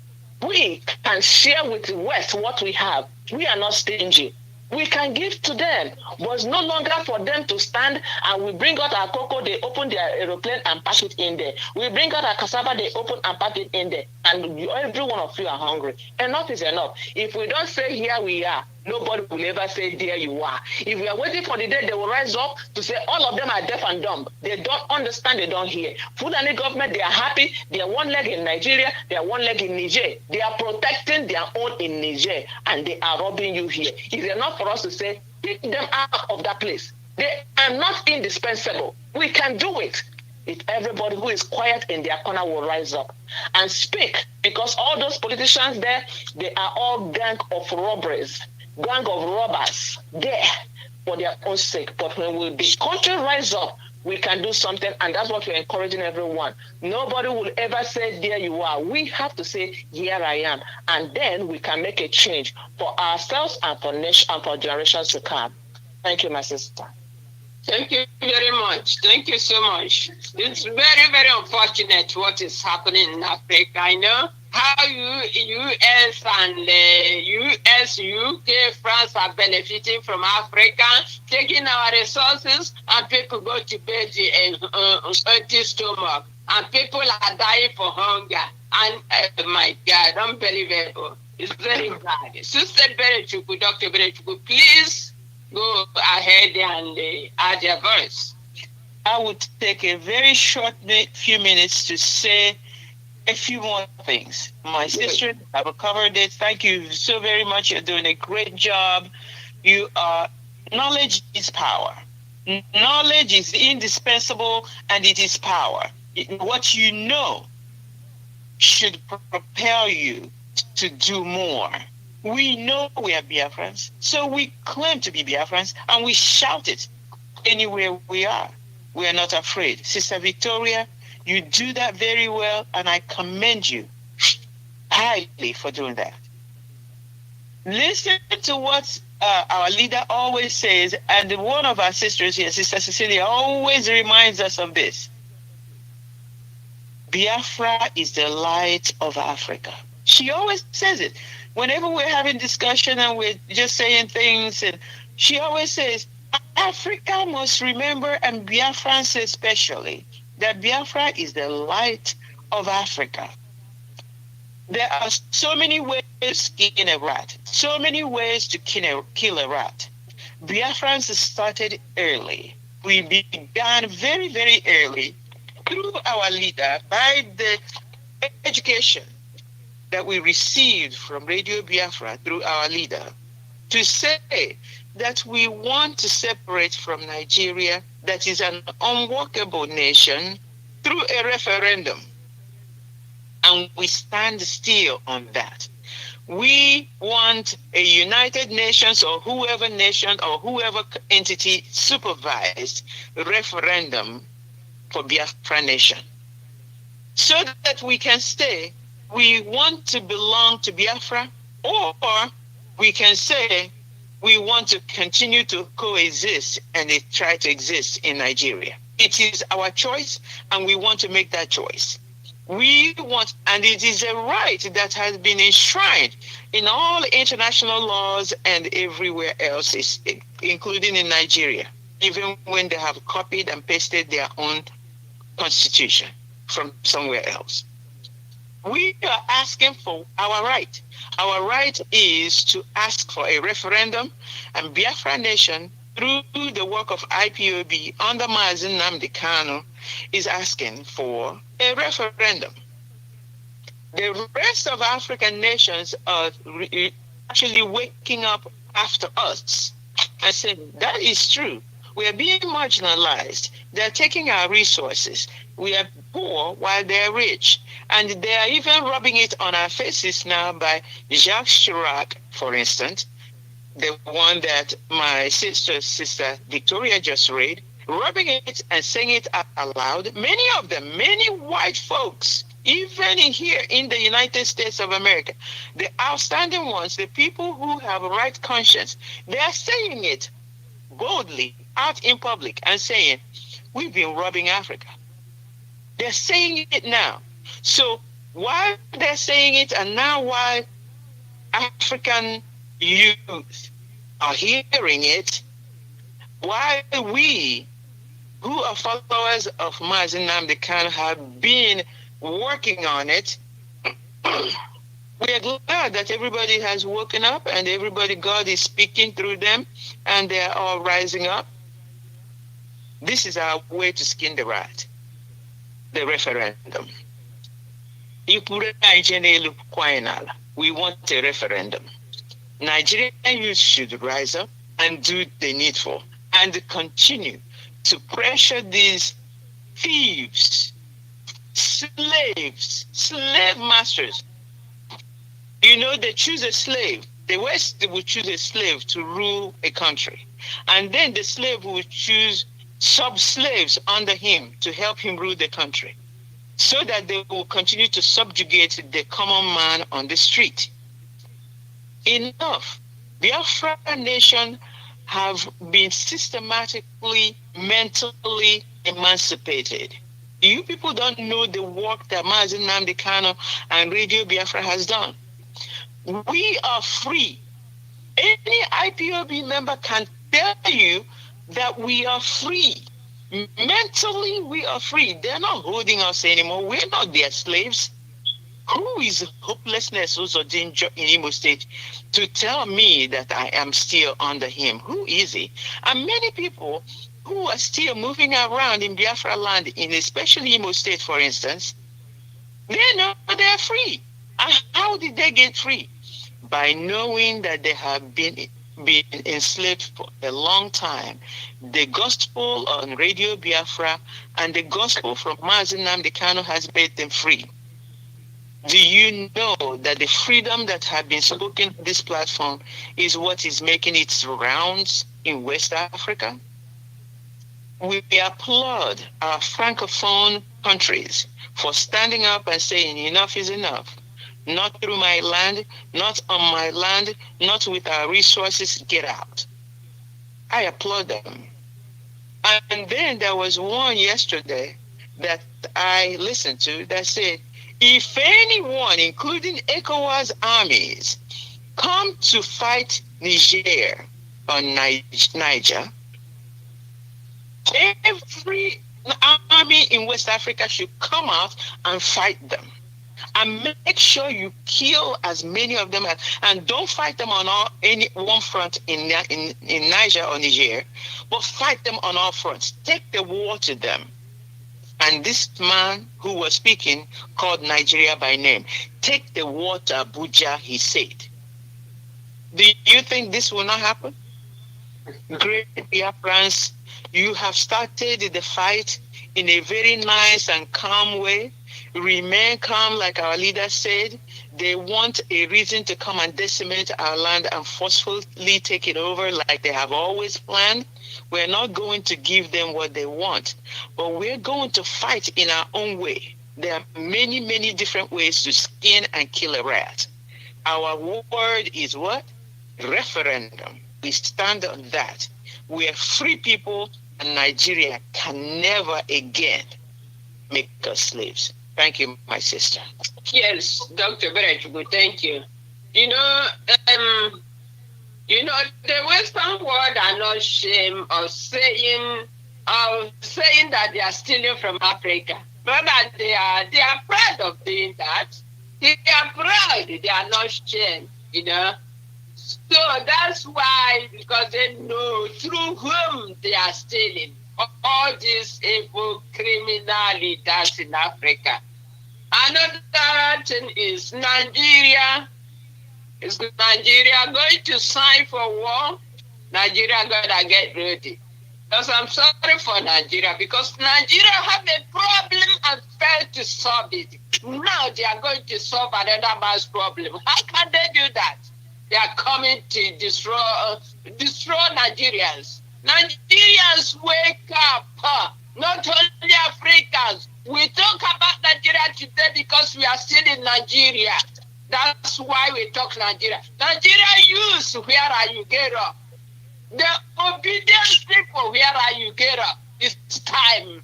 We can share with the West what we have. We are not stingy. We can give to them, but it's no longer for them to stand and we bring out our cocoa, they open their aeroplane and pack it in there. We bring out our cassava, they open and pack it in there. And every one of you are hungry. Enough is enough. If we don't say here we are, nobody will ever say there you are. If we are waiting for the day they will rise up to say all of them are deaf and dumb. They don't understand, they don't hear. Fulani government, they are happy. They are one leg in Nigeria, they are one leg in Niger. They are protecting their own in Niger and they are robbing you here. It's enough for us to say, take them out of that place. They are not indispensable. We can do it. If everybody who is quiet in their corner will rise up and speak, because all those politicians there, they are all gang of robbers. Gang of robbers there for their own sake. But when the country rise up, we can do something, and that's what we're encouraging everyone. Nobody will ever say, there you are. We have to say, here I am. And then we can make a change for ourselves and for nation and for generations to come. Thank you, my sister. Thank you very much. Thank you so much. It's very, very unfortunate what is happening in Africa. I know how US and US, UK, France are benefiting from Africa, taking our resources, and people go to bed empty stomach, and people are dying for hunger. And my God, unbelievable. It's very bad. Sister Berechuku, Dr. Berechuku, please go ahead and add your voice. I would take a very short few minutes to say a few more things. My sister, I will cover this. Thank you so very much. You're doing a great job. Knowledge is power. Knowledge is indispensable and it is power. What you know should propel you to do more. We know we are Biafrans, so we claim to be Biafrans and we shout it anywhere we are. We are not afraid. Sister Victoria, you do that very well, and I commend you highly for doing that. Listen to what our leader always says, and one of our sisters here, Sister Cecilia, always reminds us of this. Biafra is the light of Africa. She always says it. Whenever we're having discussion and we're just saying things, and she always says, Africa must remember, and Biafrans especially, that Biafra is the light of Africa. There are so many ways to skin a rat, so many ways to kill a rat. Biafrans started early. We began very, very early through our leader by the education that we received from Radio Biafra through our leader to say that we want to separate from Nigeria, that is an unworkable nation, through a referendum. And we stand still on that. We want a United Nations or whoever nation or whoever entity supervised referendum for Biafra nation. so that we can say we want to belong to Biafra, or we can say we want to continue to coexist and try to exist in Nigeria. It is our choice, and we want to make that choice. We want, and it is a right that has been enshrined in all international laws and everywhere else, including in Nigeria, even when they have copied and pasted their own constitution from somewhere else. We are asking for our right. Our right is to ask for a referendum, and Biafra Nation, through the work of IPOB under Mazi Nnamdi Kanu, is asking for a referendum. The rest of African nations are actually waking up after us and saying, that is true. We are being marginalized. They're taking our resources. We are poor while they're rich. And they are even rubbing it on our faces now by Jacques Chirac, for instance, the one that my sister Victoria just read, rubbing it and saying it out aloud. Many of them, many white folks, even here in the United States of America, the outstanding ones, the people who have a right conscience, they are saying it boldly out in public and saying, we've been robbing Africa. They're saying it now. So while they're saying it, and now while African youth are hearing it, while we, who are followers of Mazi Nnamdi Kanu, have been working on it, we are glad that everybody has woken up and everybody, God is speaking through them, and they are all rising up. This is our way to skin the rat, the referendum. We want a referendum. Nigerian youth should rise up and do the needful and continue to pressure these thieves, slaves, slave masters. You know, they choose a slave. The West will choose a slave to rule a country. And then the slave will choose sub-slaves under him to help him rule the country, so that they will continue to subjugate the common man on the street. Enough. Biafra Nation have been systematically, mentally emancipated. You people don't know the work that Mazi Nnamdi Kanu and Radio Biafra has done. We are free. Any IPOB member can tell you that we are free. Mentally, we are free. They're not holding us anymore. We're not their slaves. Who is hopelessness also danger in Imo State to tell me that I am still under him? Who is he? And many people who are still moving around in Biafra land, in especially Imo State, for instance, they know they're free. And how did they get free? By knowing that they have been enslaved for a long time. The gospel on Radio Biafra and the gospel from Mazi Nnamdi Kanu has made them free. Do you know that the freedom that has been spoken on this platform is what is making its rounds in West Africa? We applaud our Francophone countries for standing up and saying enough is enough. Not through my land, not on my land, not with our resources, get out. I applaud them. And then there was one yesterday that I listened to that said, if anyone, including ECOWAS armies, come to fight Niger or Niger, every army in West Africa should come out and fight them. And make sure you kill as many of them, and don't fight them on any one front in Niger or Niger, but fight them on all fronts. Take the war to them. And this man who was speaking called Nigeria by name. Take the war to Abuja, he said. Do you think this will not happen? Great Biafrans, you have started the fight in a very nice and calm way. Remain calm, like our leader said. They want a reason to come and decimate our land and forcefully take it over like they have always planned. We're not going to give them what they want, but we're going to fight in our own way. There are many, many different ways to skin and kill a rat. Our word is what? Referendum. We stand on that. We are free people, and Nigeria can never again make us slaves. Thank you, my sister. Yes, Dr. Berechukwu, thank you. You know, the Western world are not ashamed of saying that they are stealing from Africa. But that they are proud of doing that. They are proud. They are not ashamed, So that's why, because they know through whom they are stealing. All these evil criminal leaders in Africa. Another thing is Nigeria. Is Nigeria going to sign for war? Nigeria gonna get ready. Because I'm sorry for Nigeria, because Nigeria have a problem and failed to solve it. Now they are going to solve another man's problem. How can they do that? They are coming to destroy Nigerians. Nigerians, wake up. Not only Africans. We talk about Nigeria today because we are still in Nigeria. That's why we talk Nigeria. Nigeria youth, where are you, get up? The obedient people, where are you, get up? It's time.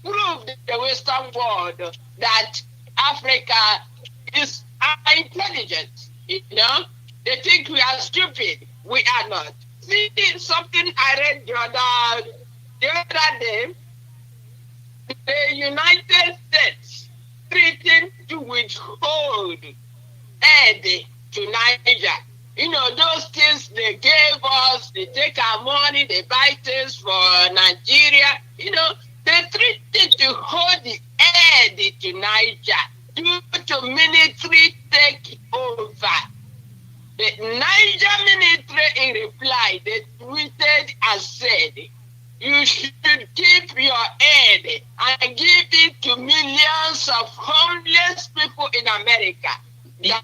Prove the Western world that Africa is intelligent. They think we are stupid. We are not. See, something I read the other day, the United States threatened to withhold aid to Niger. Those things they gave us, they take our money, they buy things for Nigeria. They threatened to hold the aid to Niger due to military takeover. The Niger military, in reply, they tweeted and said, you should keep your aid and give it to millions of homeless people in America. That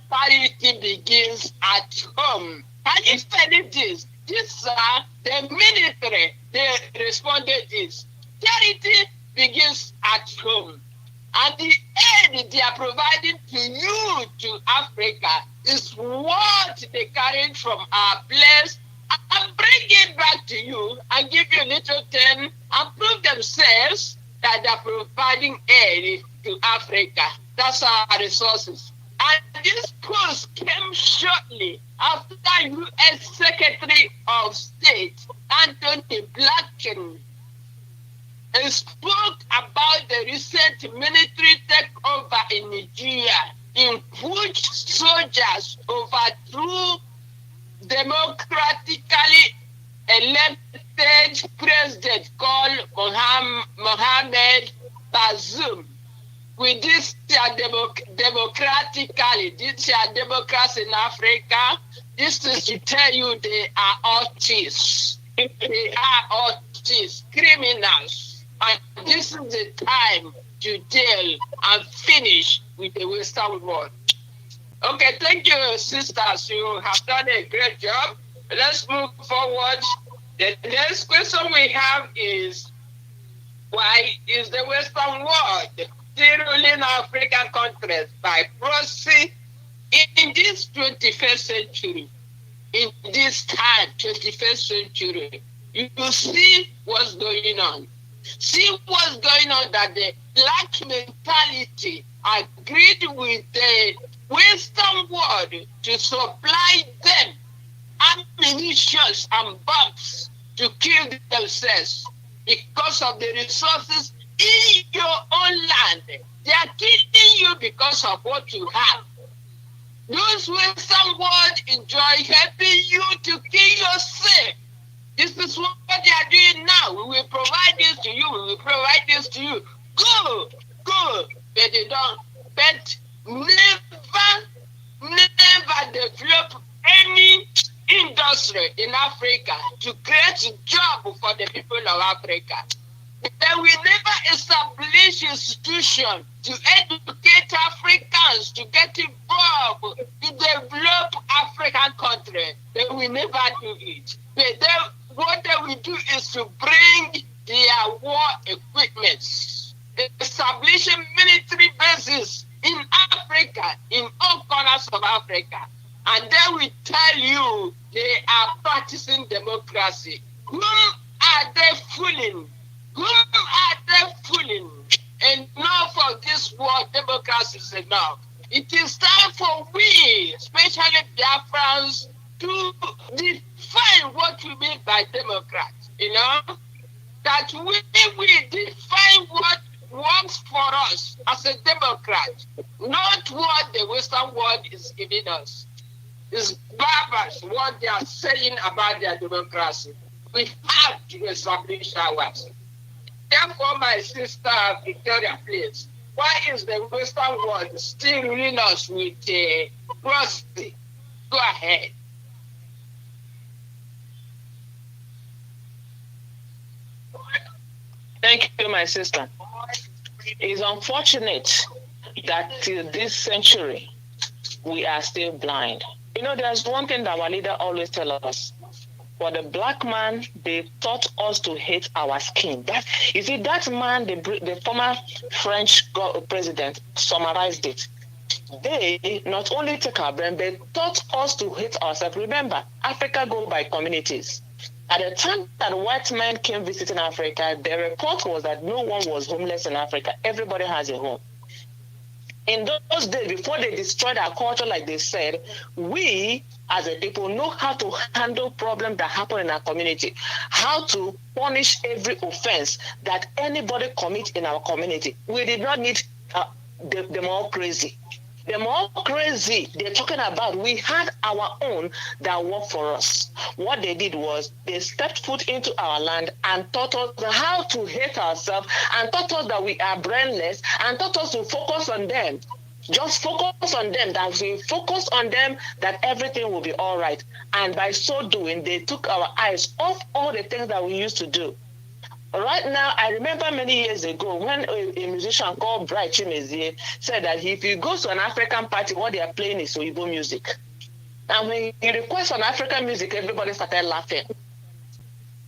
charity begins at home. Can you believe this? The military, they responded this. Charity begins at home. And the aid they are providing to you, to Africa, is what they carried from our place and bring it back to you and give you a little thing and prove themselves that they are providing aid to Africa. That's our resources. And this post came shortly after U.S. Secretary of State Anthony Blinken spoke about the recent military takeover in Nigeria, in which soldiers overthrew democratically elected president called Mohamed Bazoum. With this democratically, this democrats in Africa, this is to tell you they are artists. They are artists, criminals. And this is the time to deal and finish with the Western world. Okay, thank you, sisters. You have done a great job. Let's move forward. The next question we have is, why is the Western world still ruling African countries by proxy in this 21st century? In this time, 21st century, you will see what's going on. See what's going on, that the black mentality agreed with the Western world to supply them ammunition and bombs to kill themselves because of the resources in your own land. They are killing you because of what you have. Those Western world enjoy helping you to kill yourself. This is what they are doing now. We will provide this to you. We will provide this to you. Go. But they don't. But never develop any industry in Africa to create a job for the people of Africa. They will never establish institutions to educate Africans to get involved to develop African countries. They will never do it. But what they will do is to bring their war equipment, establish establish a military bases in Africa, in all corners of Africa, and they will tell you they are practicing democracy. Whom are they fooling? Whom are they fooling? Enough of this word democracy is enough. It is time for we, especially Biafrans, to define what we mean by democrat. You know, that we define what works for us as a democrat, not what the Western world is giving us. It's barbers what they are saying about their democracy. We have to establish ours. Therefore, my sister Victoria, please, why is the Western world still ruling us with prosperity? Go ahead. Thank you, my sister. It's unfortunate that till this century, we are still blind. You know, there's one thing that our leader always tells us. For the black man, they taught us to hate our skin. You see, that man, the former French president, summarized it. They not only take our brain, they taught us to hate ourselves. Remember, Africa goes by communities. At the time that white men came visiting Africa, the report was that no one was homeless in Africa. Everybody has a home. In those days, before they destroyed our culture, like they said, we as a people know how to handle problems that happen in our community, how to punish every offense that anybody commits in our community. We did not need the more crazy. The more crazy they're talking about, we had our own that worked for us. What they did was they stepped foot into our land and taught us how to hate ourselves, and taught us that we are brainless, and taught us to focus on them. Just focus on them, that we focus on them, that everything will be all right. And by so doing, they took our eyes off all the things that we used to do. Right now, I remember many years ago when a musician called Bright Chimezie said that if you go to an African party, what they are playing is Oyibo music. And when you request an African music, everybody started laughing.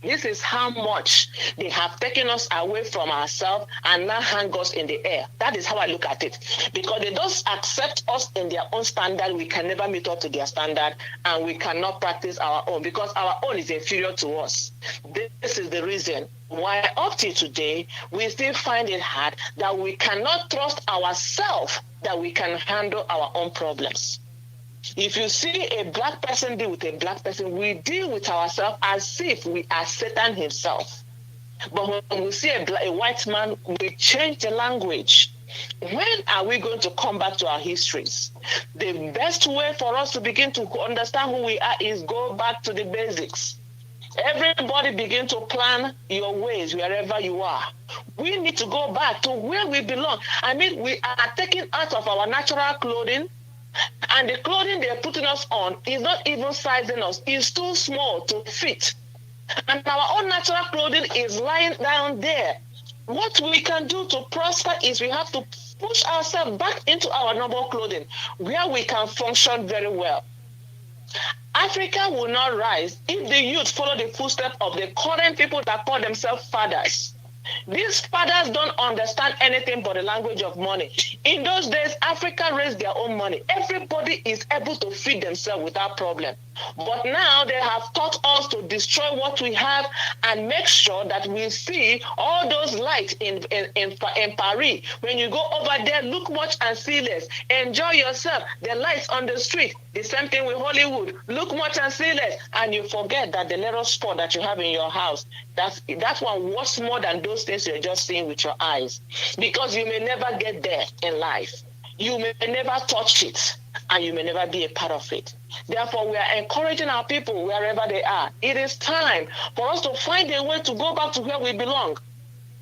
This is how much they have taken us away from ourselves and now hang us in the air. That is how I look at it. Because they don't accept us in their own standard. We can never meet up to their standard, and we cannot practice our own because our own is inferior to us. This is the reason why up to today, we still find it hard that we cannot trust ourselves that we can handle our own problems. If you see a black person deal with a black person, we deal with ourselves as if we are Satan himself. But when we see a white man, we change the language. When are we going to come back to our histories? The best way for us to begin to understand who we are is go back to the basics. Everybody begin to plan your ways wherever you are. We need to go back to where we belong. I mean, we are taken out of our natural clothing, and the clothing they're putting us on is not even sizing us. It's too small to fit. And our own natural clothing is lying down there. What we can do to prosper is we have to push ourselves back into our normal clothing where we can function very well. Africa will not rise if the youth follow the footsteps of the current people that call themselves fathers. These fathers don't understand anything but the language of money. In those days, Africa raised their own money. Everybody is able to feed themselves without problem. But now they have taught us to destroy what we have and make sure that we see all those lights in Paris. When you go over there, look much and see less. Enjoy yourself. The lights on the street. The same thing with Hollywood. Look much and see less. And you forget that the little spot that you have in your house, that one worth more than those things you're just seeing with your eyes. Because you may never get there in life. You may never touch it, and you may never be a part of it. Therefore, we are encouraging our people wherever they are. It is time for us to find a way to go back to where we belong.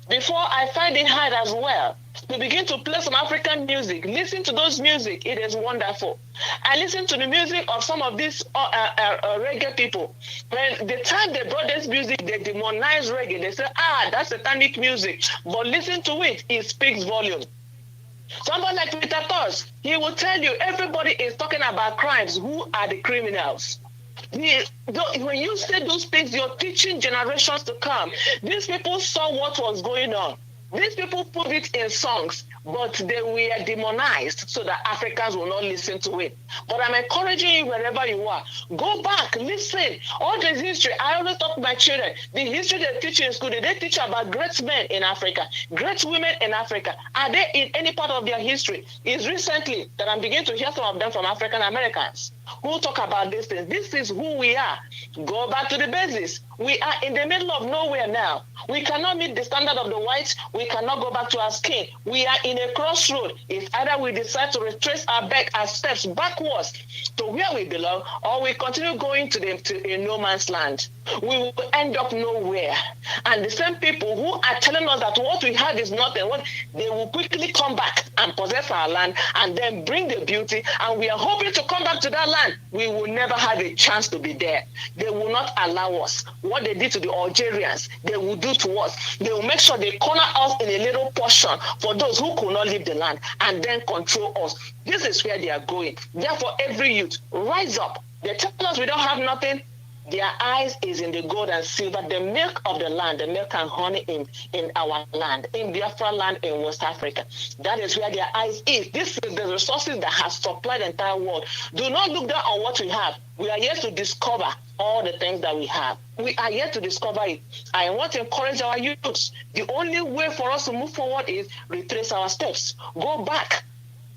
Before I find it hard as well to begin to play some African music, listen to those music, it is wonderful. I listen to the music of some of these reggae people. When the time they brought this music, they demonized reggae. They say, that's satanic music. But listen to it, it speaks volume. Somebody like Peter Tosh, he will tell you everybody is talking about crimes. Who are the criminals? When you say those things, you're teaching generations to come. These people saw what was going on. These people put it in songs. but they were demonized so that Africans will not listen to it. But I'm encouraging you wherever you are, go back, listen. All this history, I always talk to my children, the history they teach in school, they teach about great men in Africa, great women in Africa. Are they in any part of their history? It's recently that I'm beginning to hear some of them from African Americans who talk about these things. This is who we are. Go back to the basics. We are in the middle of nowhere now. We cannot meet the standard of the whites. We cannot go back to our skin. We are in a crossroad. It's either we decide to retrace our steps backwards to where we belong, or we continue going to a no man's land. We will end up nowhere. And the same people who are telling us that what we have is nothing, they will quickly come back and possess our land and then bring the beauty. And we are hoping to come back to that land. We will never have a chance to be there. They will not allow us. What they did to the Algerians, they will do to us. They will make sure they corner us in a little portion for those who could not leave the land and then control us. This is where they are going. Therefore, every youth, rise up. They tell us we don't have nothing. Their eyes is in the gold and silver, the milk of the land, the milk and honey in our land, in Biafra land in West Africa. That is where their eyes is. This is the resources that has supplied the entire world. Do not look down on what we have. We are yet to discover all the things that we have. We are yet to discover it. I want to encourage our youths. The only way for us to move forward is retrace our steps. Go back.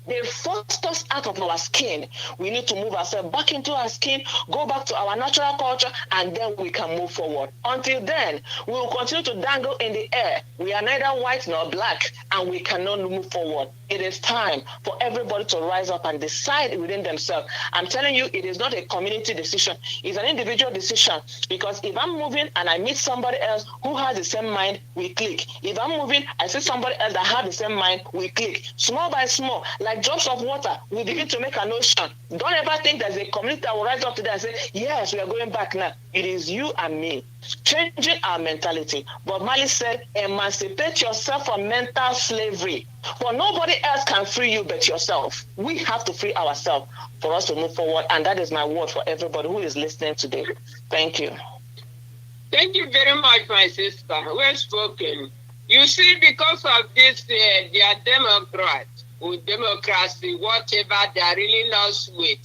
They forced us out of our skin. We need to move ourselves back into our skin, go back to our natural culture, and then we can move forward. Until then, we will continue to dangle in the air. We are neither white nor black, and we cannot move forward. It is time for everybody to rise up and decide within themselves. I'm telling you, it is not a community decision. It's an individual decision. Because if I'm moving and I meet somebody else who has the same mind, we click. If I'm moving, I see somebody else that has the same mind, we click. Small by small, like drops of water, we begin to make an ocean. Don't ever think there's a community that will rise up today and say, yes, we are going back now. It is you and me. Changing our mentality. But Mali said, emancipate yourself from mental slavery. For nobody else can free you but yourself. We have to free ourselves for us to move forward. And that is my word for everybody who is listening today. Thank you. Thank you very much, my sister. Well spoken. You see, because of this, they are Democrats. With democracy, whatever they are really lost with,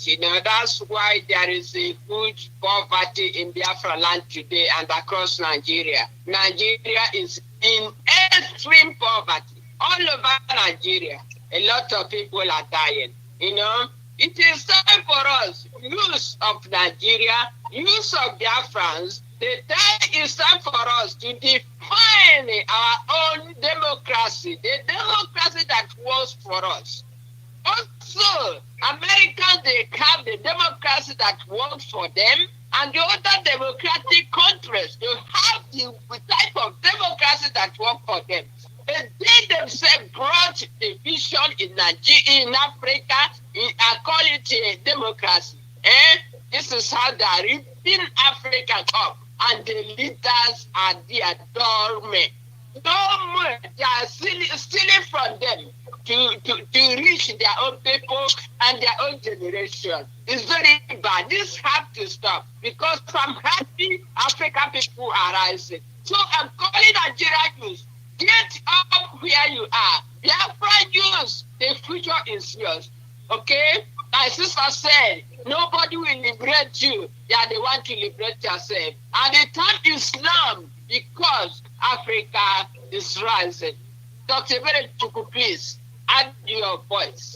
that's why there is a huge poverty in Biafra land today and across Nigeria. Nigeria is in extreme poverty. All over Nigeria, a lot of people are dying. It is time for us, youth of Nigeria, youth of Biafrans, the time is time for us to define our own democracy, the democracy that works for us. Also, Americans, they have the democracy that works for them, and the other democratic countries, they have the type of democracy that works for them. They themselves brought the vision in Nigeria, in Africa, and call it a democracy. This is how they are ripping Africa up. And the leaders are their dormant. No more. They are stealing from them to reach their own people and their own generation. It's very bad. This has to stop because some happy African people are rising. So I'm calling Nigerian youth. Get up where you are. Biafra youth, the future is yours. Okay? My sister said, nobody will liberate you. You are the one to liberate yourself. And the time is now because Africa is rising. Dr. Berechuku, please add your voice.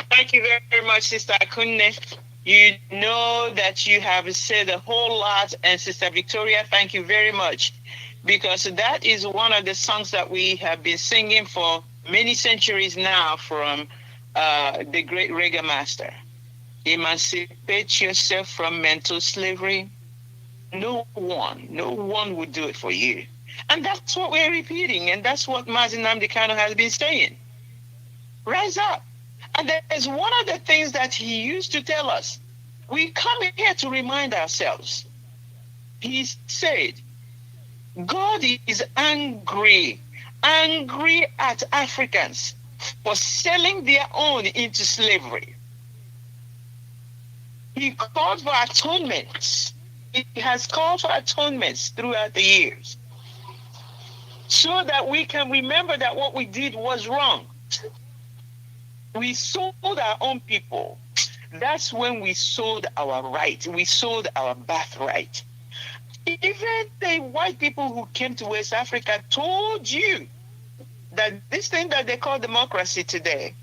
Thank you very much, Sister Akunne. You know that you have said a whole lot. And Sister Victoria, thank you very much. Because that is one of the songs that we have been singing for many centuries now from the great reggae master. Emancipate yourself from mental slavery. No one would do it for you. And that's what we're repeating. And that's what Mazi Kanu has been saying. Rise up. And there's one of the things that he used to tell us. We come here to remind ourselves. He said, God is angry at Africans for selling their own into slavery. He called for atonements. He has called for atonements throughout the years so that we can remember that what we did was wrong, We sold our own people. That's when we sold our right. We sold our birthright. Even the white people who came to West Africa told you that this thing that they call democracy today,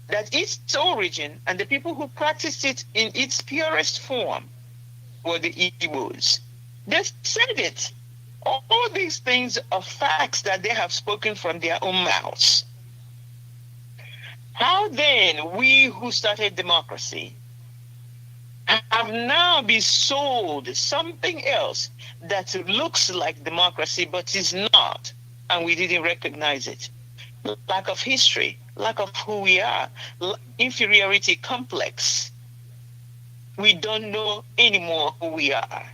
that its origin and the people who practiced it in its purest form were the Igbos. They said it. All these things are facts that they have spoken from their own mouths. How then we who started democracy have now been sold something else that looks like democracy but is not, and we didn't recognize it? Lack of history, lack of who we are, inferiority complex. We don't know anymore who we are.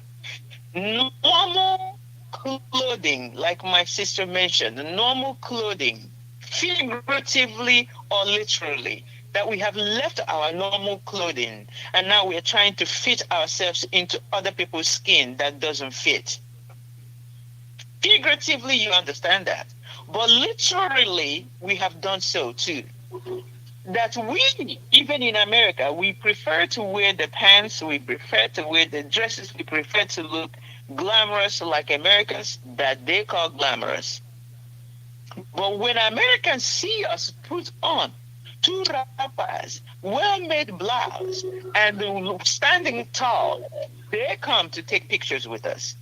Normal clothing, like my sister mentioned, normal clothing, figuratively or literally, that we have left our normal clothing and now we are trying to fit ourselves into other people's skin that doesn't fit. Figuratively, you understand that. But literally, we have done so too. That we, even in America, we prefer to wear the pants, we prefer to wear the dresses, we prefer to look glamorous like Americans that they call glamorous. But when Americans see us put on two rappers, well-made blouse, and standing tall, they come to take pictures with us.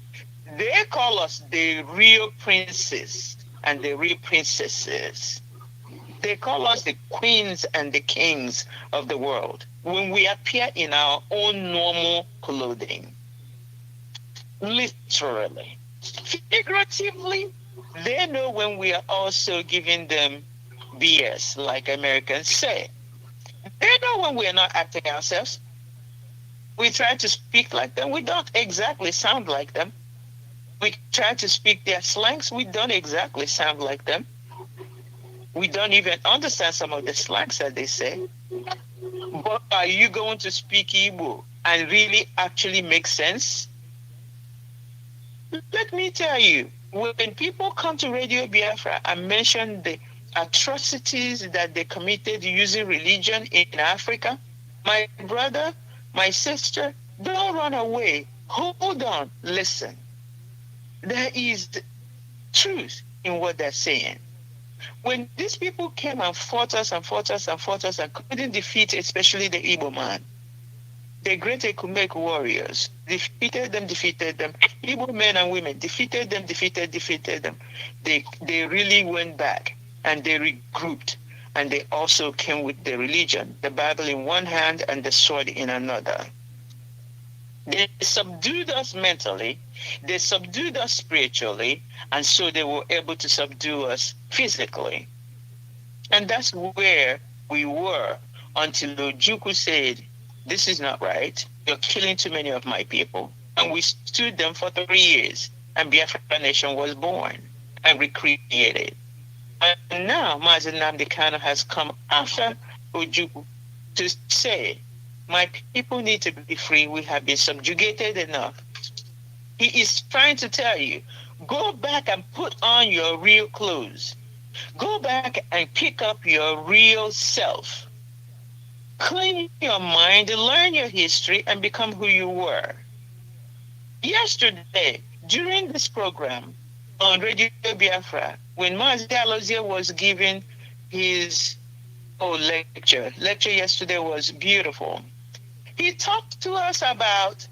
They call us the real princes and the real princesses. They call us the queens and the kings of the world when we appear in our own normal clothing. Literally. Figuratively, they know when we are also giving them BS, like Americans say. They know when we are not acting ourselves. We try to speak like them. We don't exactly sound like them. We try to speak their slangs. We don't exactly sound like them. We don't even understand some of the slangs that they say. But are you going to speak Igbo and really actually make sense? Let me tell you, when people come to Radio Biafra and mention the atrocities that they committed using religion in Africa, my brother, my sister, don't run away. Hold on, listen. There is truth in what they're saying. When these people came and fought us and fought us and fought us and couldn't defeat especially the Igbo man, the great Ekumeku warriors, defeated them. Igbo men and women, defeated them. They really went back and they regrouped, and they also came with the religion, the Bible in one hand and the sword in another. They subdued us mentally, they subdued us spiritually, and so they were able to subdue us physically. And that's where we were until Ojukwu said, this is not right. You're killing too many of my people. And we stood them for 3 years, and Biafra Nation was born and recreated. And now Mazi Nnamdi Kanu has come after Ojukwu to say, my people need to be free. We have been subjugated enough. He is trying to tell you, go back and put on your real clothes. Go back and pick up your real self. Clean your mind, learn your history, and become who you were. Yesterday, during this program on Radio Biafra, when Mazi Alozie was giving his lecture yesterday was beautiful. He talked to us about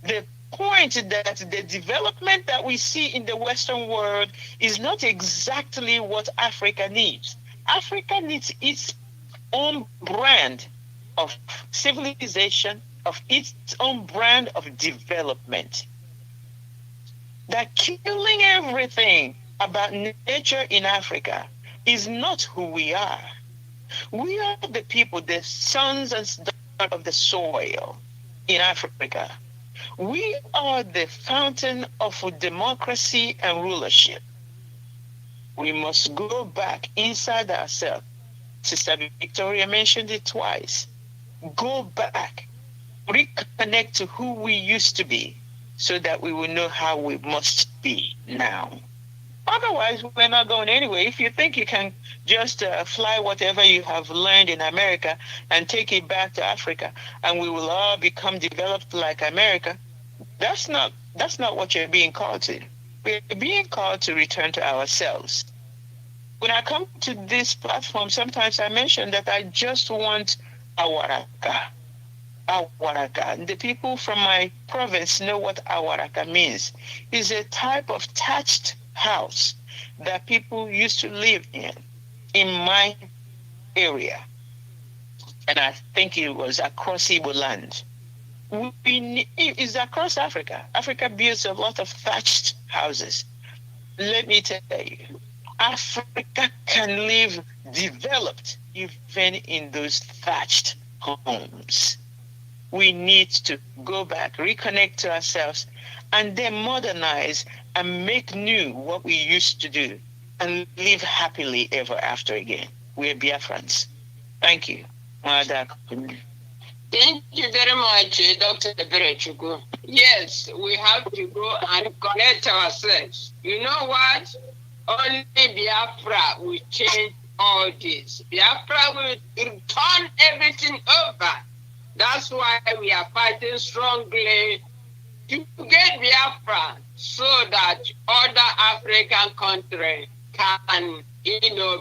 the point that the development that we see in the Western world is not exactly what Africa needs. Africa needs its own brand of civilization, of its own brand of development. That killing everything about nature in Africa is not who we are. We are the people, the sons and daughters of the soil in Africa. We are the fountain of democracy and rulership. We must go back inside ourselves. Sister Victoria mentioned it twice. Go back, reconnect to who we used to be so that we will know how we must be now. Otherwise, we're not going anywhere. If you think you can just fly whatever you have learned in America and take it back to Africa, and we will all become developed like America, that's not what you're being called to. We're being called to return to ourselves. When I come to this platform, sometimes I mention that I just want awaraka. Awaraka. The people from my province know what awaraka means. It's a type of thatched house that people used to live in my area. And I think it was across Igbo land. It's across Africa. Africa builds a lot of thatched houses. Let me tell you, Africa can live developed even in those thatched homes. We need to go back, reconnect to ourselves, and then modernize and make new what we used to do and live happily ever after again. We're Biafrans. Thank you. Thank you very much, Dr. Berechugu. Yes, we have to go and connect ourselves. You know what? Only Biafra will change all this. Biafra will turn everything over. That's why we are fighting strongly to get Biafra so that other African countries can,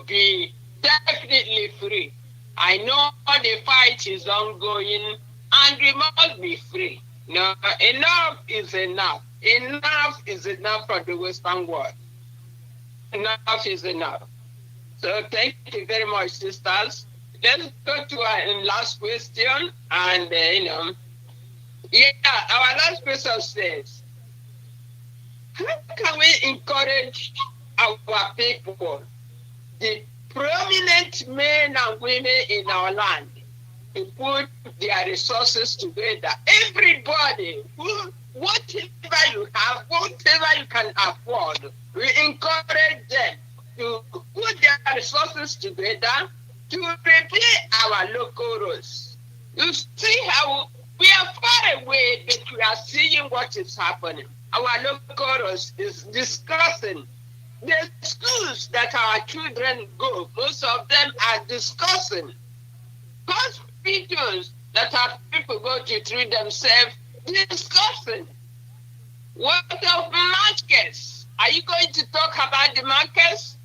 be definitely free. I know the fight is ongoing and we must be free. No, enough is enough. Enough is enough for the Western world. Enough is enough. So thank you very much, sisters. Let's go to our last question. And, our last question says, how can we encourage our people, the prominent men and women in our land, to put their resources together? Everybody, whatever you have, whatever you can afford, we encourage them to put their resources together to repair our local roads. You see how we are far away, but we are seeing what is happening. Our local roads is discussing. The schools that our children go, most of them are discussing. Hospitals that our people go to treat themselves, discussing. What of markets? Are you going to talk about the markets?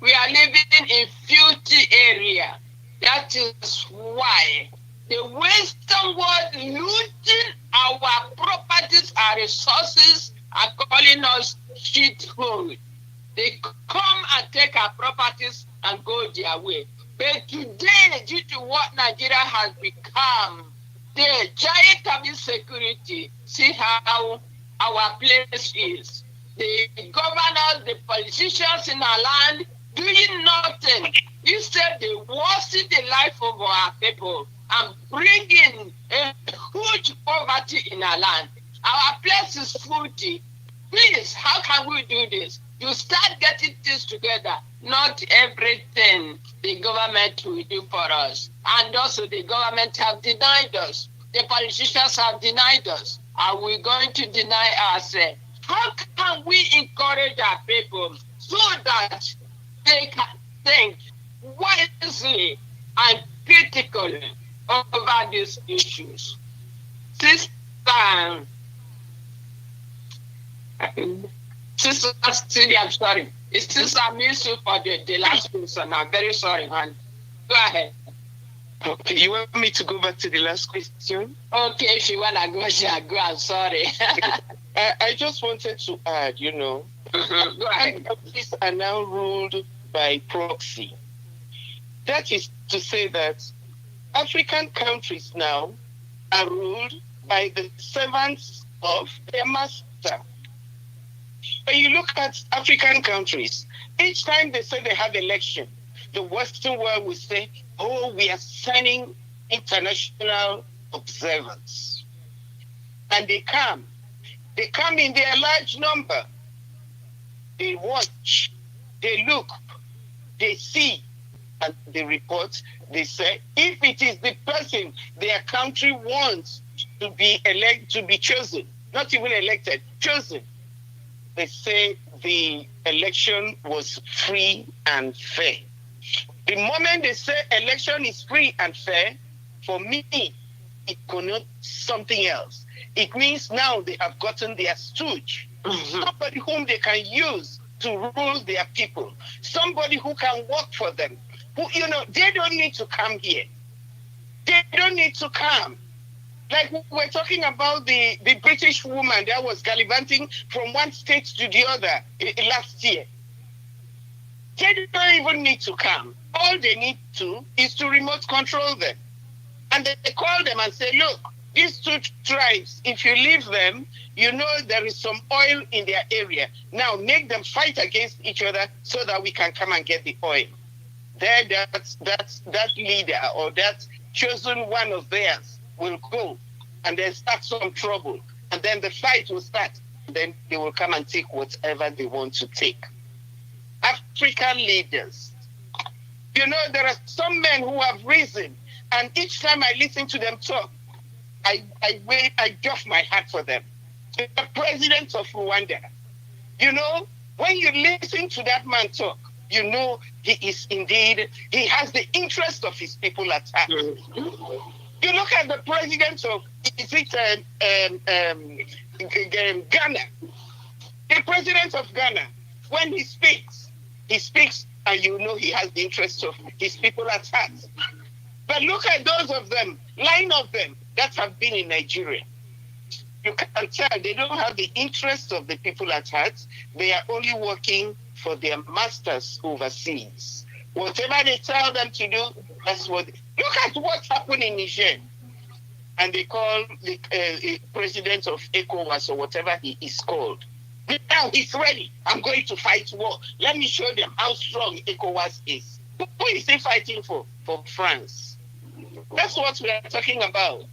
We are living in filthy area. That is why the Western world looting our properties, our resources, are calling us shithole. They come and take our properties and go their way. But today, due to what Nigeria has become, the giant of insecurity, see how our place is. The governors, the politicians in our land, doing nothing. Instead, they worsen the life of our people and bringing a huge poverty in our land. Our place is filthy. Please, how can we do this? You start getting things together. Not everything the government will do for us. And also the government have denied us. The politicians have denied us. Are we going to deny ourselves? How can we encourage our people so that they can think wisely and critically over these issues? Sister Cindy, I'm sorry. It's Sister Misu for the last question. I'm very sorry, man. Go ahead. Okay, you want me to go back to the last question? Okay, if you want to go, go. I'm sorry. I just wanted to add, Go ahead. Countries are now ruled by proxy. That is to say that African countries now are ruled by the servants of their master. When you look at African countries, each time they say they have election, the Western world will say, oh, we are sending international observers. And they come in their large number. They watch, they look, they see, and they report. They say, if it is the person their country wants to be chosen, not even elected, chosen, they say the election was free and fair. The moment they say election is free and fair, for me, it connotes something else. It means now they have gotten their stooge, somebody whom they can use to rule their people, somebody who can work for them, who, they don't need to come here. They don't need to come. Like we're talking about the British woman that was gallivanting from one state to the other last year. They don't even need to come. All they need to is to remote control them. And they call them and say, look, these two tribes, if you leave them, there is some oil in their area. Now make them fight against each other so that we can come and get the oil. There, that leader or that chosen one of theirs will go and then start some trouble. And then the fight will start. Then they will come and take whatever they want to take. African leaders. There are some men who have risen, and each time I listen to them talk, I doff my hat for them. The president of Rwanda, when you listen to that man talk, he is indeed, he has the interest of his people at heart. You look at the president of, Ghana. The president of Ghana, when he speaks and he has the interest of his people at heart. But look at those of them, 9 of them that have been in Nigeria. You can tell they don't have the interest of the people at heart. They are only working for their masters overseas. Whatever they tell them to do, that's what. Look at what's happened in Niger. And they call the president of ECOWAS or whatever he is called. Now he's ready. I'm going to fight war. Let me show them how strong ECOWAS is. Who is he fighting for? For France. That's what we are talking about.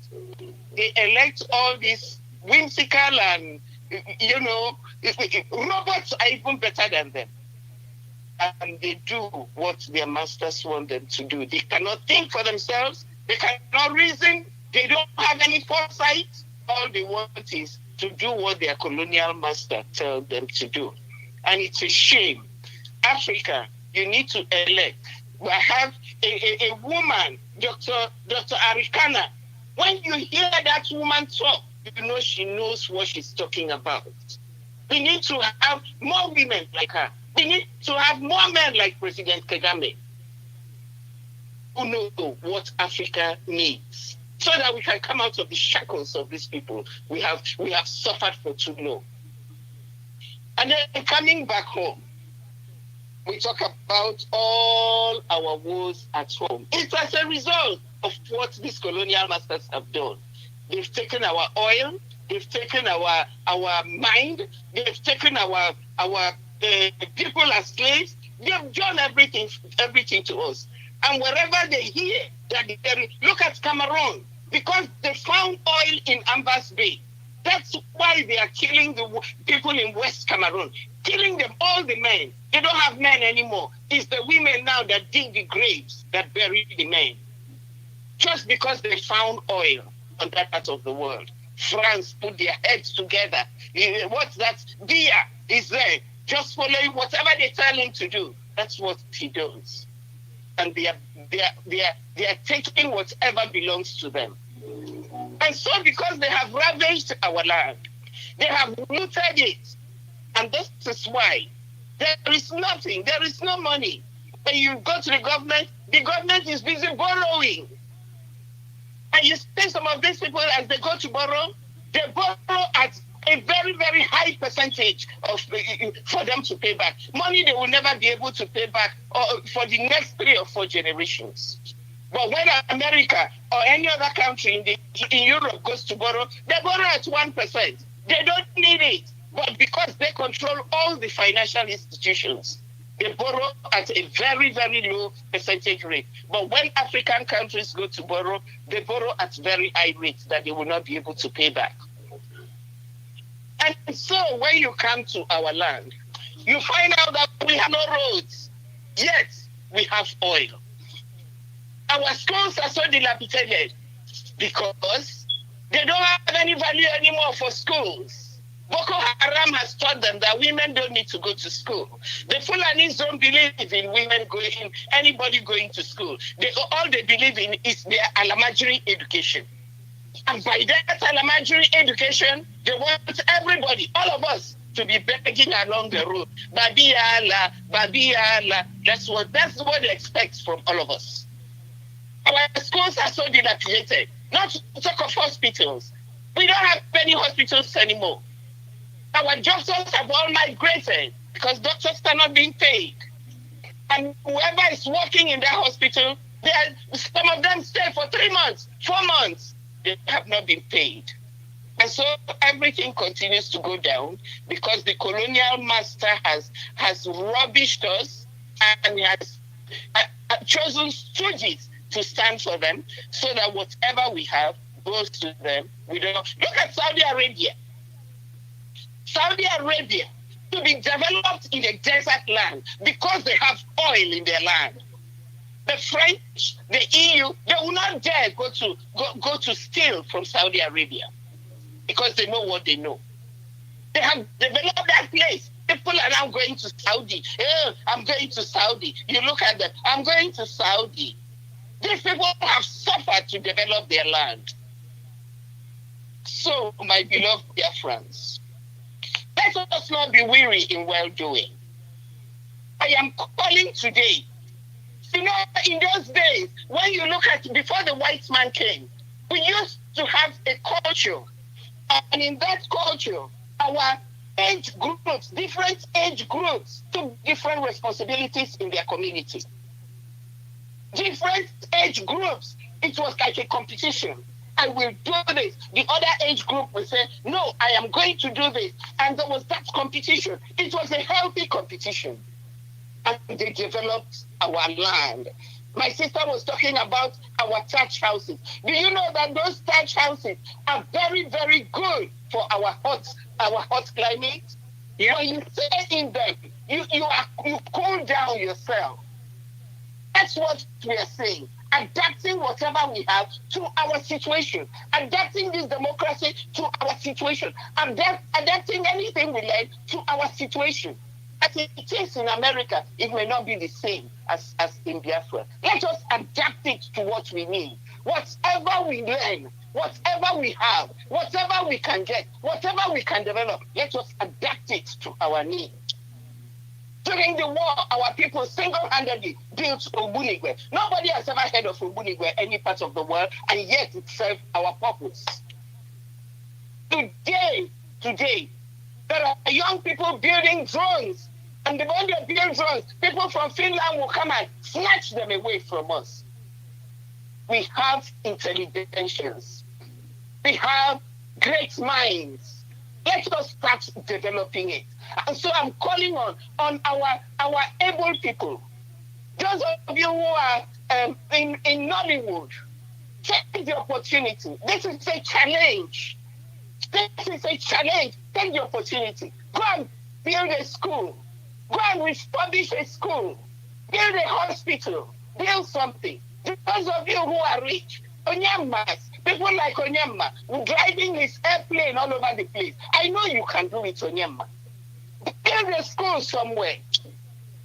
They elect all these whimsical and, robots are even better than them. And they do what their masters want them to do. They cannot think for themselves. They cannot reason. They don't have any foresight. All they want is to do what their colonial master tells them to do. And it's a shame. Africa, you need to elect. We have a woman, Dr. Arikana. When you hear that woman talk, she knows what she's talking about. We need to have more women like her. We need to have more men like President Kagame who know what Africa needs, so that we can come out of the shackles of these people we have suffered for too long. And then coming back home, we talk about all our woes at home. It's as a result of what these colonial masters have done. They've taken our oil, they've taken our mind, they've taken our people as slaves. They've done everything to us. And wherever they hear that look at Cameroon, because they found oil in Ambas Bay. That's why they are killing the people in West Cameroon, killing them, all the men. They don't have men anymore. It's the women now that dig the graves that bury the men. Just because they found oil on that part of the world. France put their heads together. What's that? Dia is there, just following whatever they tell him to do. That's what he does. And they are taking whatever belongs to them. And so because they have ravaged our land, they have looted it. And this is why there is nothing, there is no money. When you go to the government is busy borrowing. And you see some of these people, as they go to borrow, they borrow at a very, very high percentage for them to pay back. Money they will never be able to pay back for the next 3 or 4 generations. But when America or any other country in Europe goes to borrow, they borrow at 1%. They don't need it. But because they control all the financial institutions, they borrow at a very, very low percentage rate. But when African countries go to borrow, they borrow at very high rates that they will not be able to pay back. And so when you come to our land, you find out that we have no roads, yet we have oil. Our schools are so dilapidated because they don't have any value anymore for schools. Boko Haram has taught them that women don't need to go to school. The Fulanis don't believe in women going, anybody going to school. All they believe in is their elementary education. And by that elementary education, they want everybody, all of us, to be begging along the road. Babi Allah, Babi Allah. That's what they expect from all of us. Our schools are so dilapidated. Not to talk of hospitals. We don't have any hospitals anymore. Our doctors have all migrated because doctors are not being paid. And whoever is working in that hospital, some of them stay for 3 months, 4 months. They have not been paid. And so everything continues to go down because the colonial master has rubbished us and has chosen stooges to stand for them so that whatever we have goes to them. We don't look at Saudi Arabia. Saudi Arabia to be developed in a desert land because they have oil in their land. The French, the EU, they will not dare go to steal from Saudi Arabia because they know what they know. They have developed that place. People are now going to Saudi. I'm going to Saudi. You look at them. I'm going to Saudi. These people have suffered to develop their land. So, my beloved Biafrans, let us not be weary in well-doing. I am calling today. You know, in those days, when you look at before the white man came, we used to have a culture. And in that culture, our age groups, different age groups, took different responsibilities in their community. Different age groups, it was like a competition. I will do this. The other age group will say, no, I am going to do this. And there was that competition. It was a healthy competition. And they developed our land. My sister was talking about our thatch houses. Do you know that those thatch houses are very, very good for our hot climate? Yeah. When you stay in them, you cool down yourself. That's what we are saying. Adapting whatever we have to our situation. Adapting this democracy to our situation. Adapting anything we learn to our situation. As it is in America, it may not be the same as in Biafra. Let us adapt it to what we need. Whatever we learn, whatever we have, whatever we can get, whatever we can develop, let us adapt it to our needs. During the war, our people single-handedly built Ogbunigwe. Nobody has ever heard of Ogbunigwe any part of the world, and yet it served our purpose. Today, there are young people building drones, and when they build drones, people from Finland will come and snatch them away from us. We have intelligences. We have great minds. Let us start developing it. And so I'm calling on our able people. Those of you who are in Nollywood, take the opportunity. This is a challenge. This is a challenge. Take the opportunity. Go and build a school. Go and refurbish a school. Build a hospital. Build something. Those of you who are rich, Onyemmas, people like Onyemma, driving his airplane all over the place. I know you can do it, Onyemma. Build a school somewhere.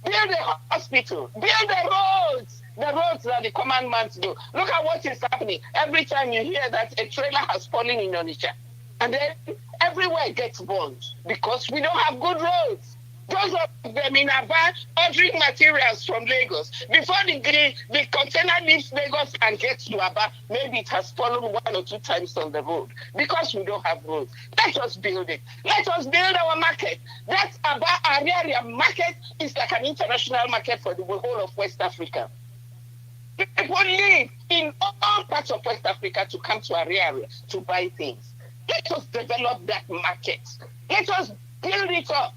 Build a hospital. Build the roads. The roads that the command man do. Look at what is happening. Every time you hear that a trailer has fallen in Onitsha, and then everywhere gets burned because we don't have good roads. Those of them in Aba ordering materials from Lagos. Before the container leaves Lagos and gets to Aba, maybe it has fallen 1 or 2 times on the road because we don't have roads. Let us build it. Let us build our market. That Aba area market is like an international market for the whole of West Africa. People live in all parts of West Africa to come to our area to buy things. Let us develop that market. Let us build it up.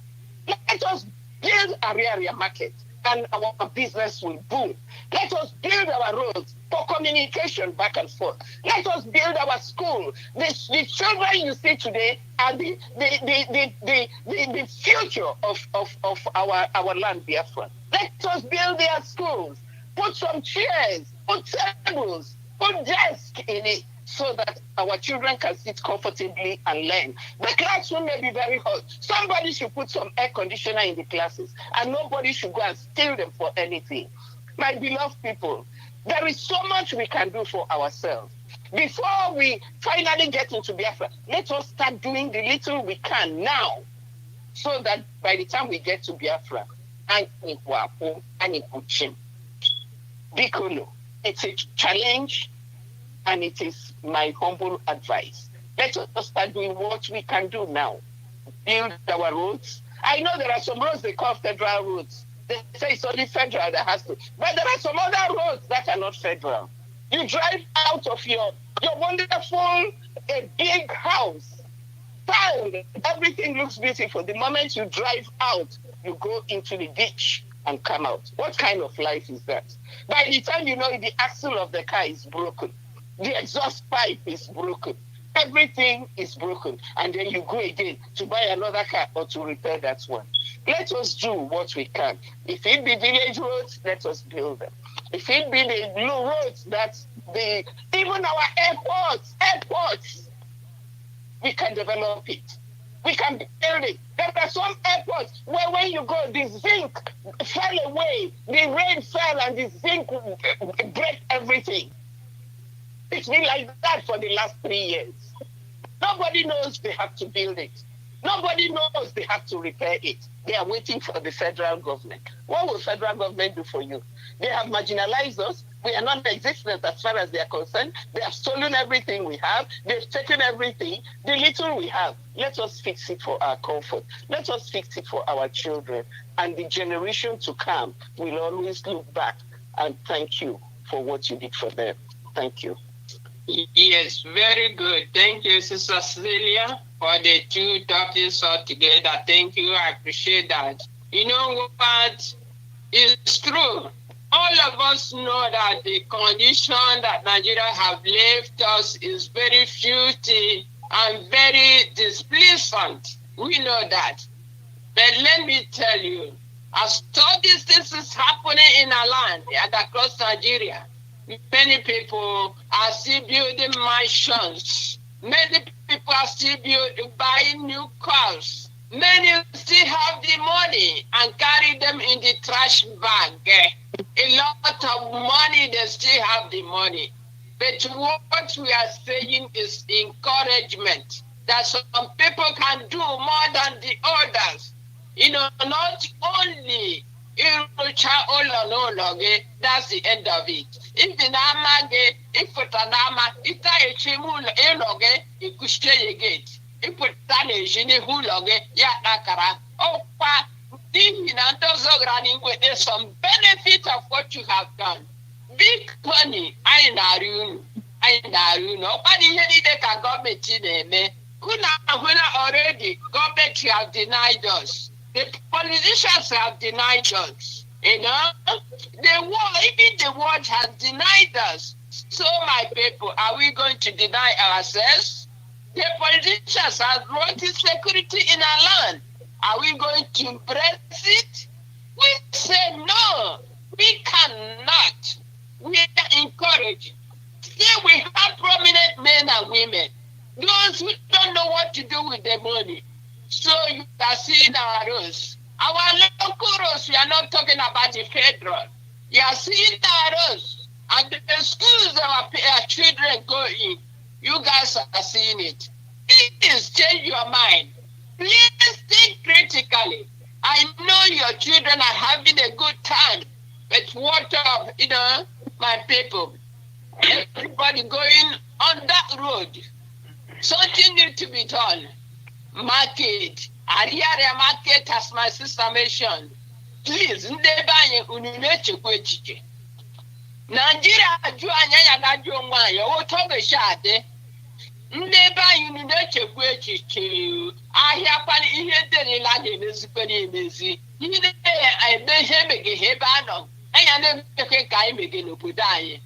Let us build our area market and our business will boom. Let us build our roads for communication back and forth. Let us build our school. The children you see today are the future of our land, Biafra. Let us build their schools. Put some chairs, put tables, put desks in it. so that our children can sit comfortably and learn. The classroom may be very hot. Somebody should put some air conditioner in the classes, and nobody should go and steal them for anything. My beloved people, there is so much we can do for ourselves. Before we finally get into Biafra, let us start doing the little we can now, so that by the time we get to Biafra, Bikono, it's a challenge, and it is my humble advice. Let us start doing what we can do now. Build our roads. I know there are some roads they call federal roads. They say it's only federal that has to. But there are some other roads that are not federal. You drive out of your wonderful big house. Found, everything looks beautiful. The moment you drive out, you go into the ditch and come out. What kind of life is that? By the time you know it, the axle of the car is broken. The exhaust pipe is broken. Everything is broken. And then you go again to buy another car or to repair that one. Let us do what we can. If it be village roads, let us build them. If it be the blue roads, even our airports, we can develop it. We can build it. There are some airports where when you go, the zinc fell away. The rain fell and the zinc break everything. It's been like that for the last 3 years. Nobody knows they have to build it. Nobody knows they have to repair it. They are waiting for the federal government. What will federal government do for you? They have marginalized us. We are non-existent as far as they are concerned. They have stolen everything we have. They've taken everything. The little we have, let us fix it for our comfort. Let us fix it for our children. And the generation to come will always look back and thank you for what you did for them. Thank you. Yes, very good. Thank you, Sister Celia, for the two topics all together. Thank you. I appreciate that. You know what? It's true. All of us know that the condition that Nigeria have left us is very filthy and very displeasant. We know that. But let me tell you, as all these things is happening in our land and across Nigeria, many people are still building mansions. Many people are still buying new cars. Many still have the money and carry them in the trash bag. A lot of money, they still have the money. But what we are saying is encouragement that some people can do more than the others. You know, not only that's the end of it. If the Namage, if Tanama, if I chimul eloge, it could stay again. If put Tanajini Huloge, Yatakara, Opa, running with some benefit of what you have done. Big money, I know. Nobody here can government in me. Kuna already government have denied us. The politicians have denied us. You know, even the world has denied us. So, my people, are we going to deny ourselves? The politicians have brought insecurity in our land. Are we going to embrace it? We say no, we cannot. We are encouraged. Still, we have prominent men and women. Those who don't know what to do with their money. So you are seeing our roads. Our local roads, we are not talking about the federal. You are seeing our roads. And the schools our children go in, you guys are seeing it. Please change your mind. Please think critically. I know your children are having a good time, but what of, my people? Everybody going on that road. Something needs to be done. Market. Ariara market, as my sister mentioned. Please, Nigeria, ndị be anyị na-echekwa echiche ahịa kwana ihe dịrị la na-emezikwana emezi ihe na-eme ihe emeghị ebe a nọ anya na-emekwe ka anyị mege n'obodo anyị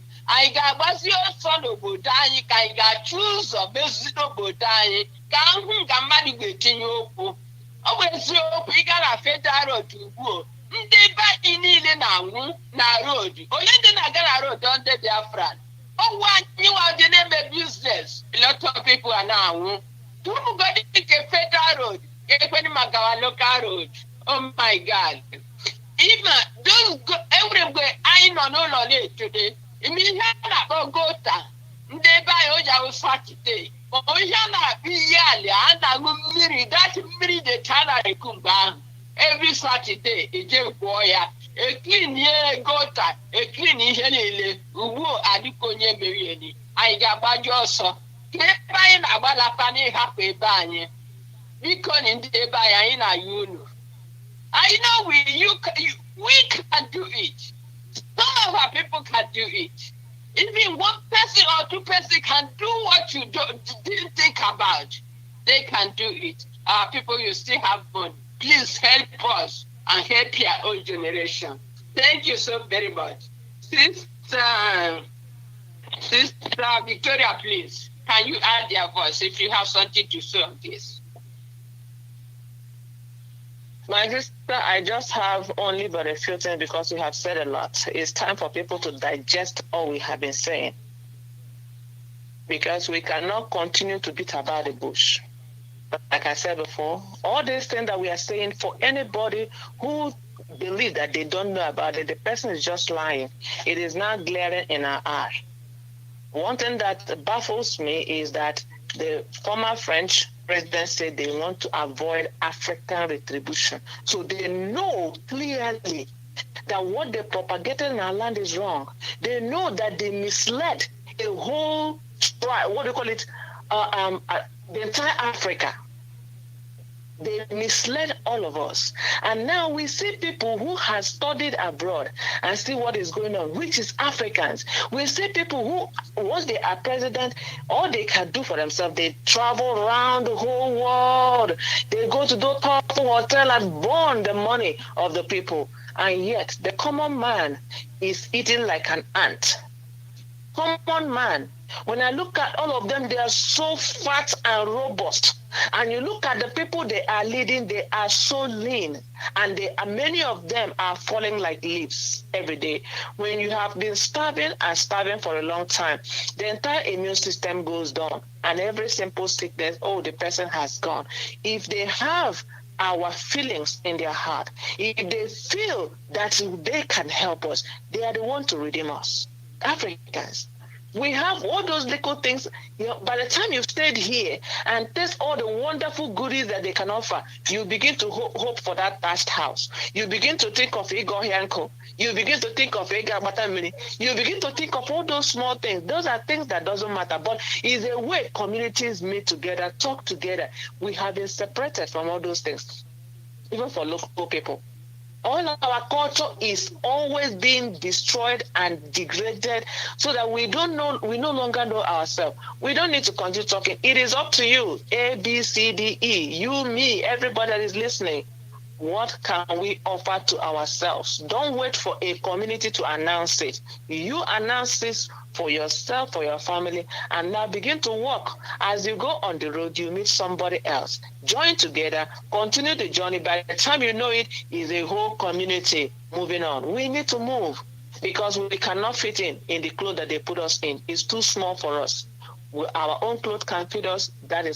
ga-agbazi ọsọ n'obodo anyị ka anyị ga-achụ ụzọ mezi n'obodo anyị ka ahụ nga mmadụ ga-etinye okwu ọ bụ eziokwu ịga na federal road ugbu ndị be anyị niile na-anwụ na road onye ndị na-aga na road ndị Biafran Oh, one you are the name of business. A lot of people are now. Do go to federal road. Magawa local road. Oh my God. Even those go everywhere I know no today. It means about Gota. They buy Oja Saturday. Ojana be yali and that miri the Tana Kumba. Every Saturday, a jail boy, a clean year Gota, a clean Henny, Uwo Adikonye Meriani. I got Bajoso. Keep buying a balapani happy banye. Because in the Bayana, you know. I know we can do it. Some of our people can do it. Even one person or two person can do what you didn't think about. They can do it. Our people, you still have money. Please help us and help your own generation. Thank you so very much. Sister Victoria, please, can you add your voice if you have something to say on this? My sister, I just have only but a few things because we have said a lot. It's time for people to digest all we have been saying. Because we cannot continue to beat about the bush. But like I said before, all these things that we are saying, for anybody who believes that they don't know about it, the person is just lying. It is now glaring in our eye. One thing that baffles me is that the former French president said they want to avoid African retribution. So they know clearly that what they propagated in our land is wrong. They know that they misled a whole tribe, what do you call it, the entire Africa. They misled all of us. And now we see people who have studied abroad and see what is going on, which is Africans. We see people who, once they are president, all they can do for themselves, they travel around the whole world. They go to those top hotel and burn the money of the people. And yet the common man is eating like an ant. Common man. When I look at all of them, they are so fat and robust. And you look at the people they are leading, they are so lean. And many of them are falling like leaves every day. When you have been starving and starving for a long time, the entire immune system goes down. And every simple sickness, oh, the person has gone. If they have our feelings in their heart, if they feel that they can help us, they are the ones to redeem us. Africans. We have all those little things. By the time you've stayed here and taste all the wonderful goodies that they can offer, you begin to hope for that thatched house. You begin to think of Igor Yanko. You begin to think of Ega Batamini. You begin to think of all those small things. Those are things that doesn't matter, but it's a way communities meet together, talk together. We have been separated from all those things, even for local people. All our culture is always being destroyed and degraded so that we no longer know ourselves. We don't need to continue talking. It is up to you, A, B, C, D, E, you, me, everybody that is listening. What can we offer to ourselves? Don't wait for a community to announce it. You announce this for yourself, for your family, and now begin to work. As you go on the road, you meet somebody else. Join together, continue the journey. By the time you know it, is a whole community moving on. We need to move because we cannot fit in the clothes that they put us in. It's too small for us. Our own clothes can fit us. That is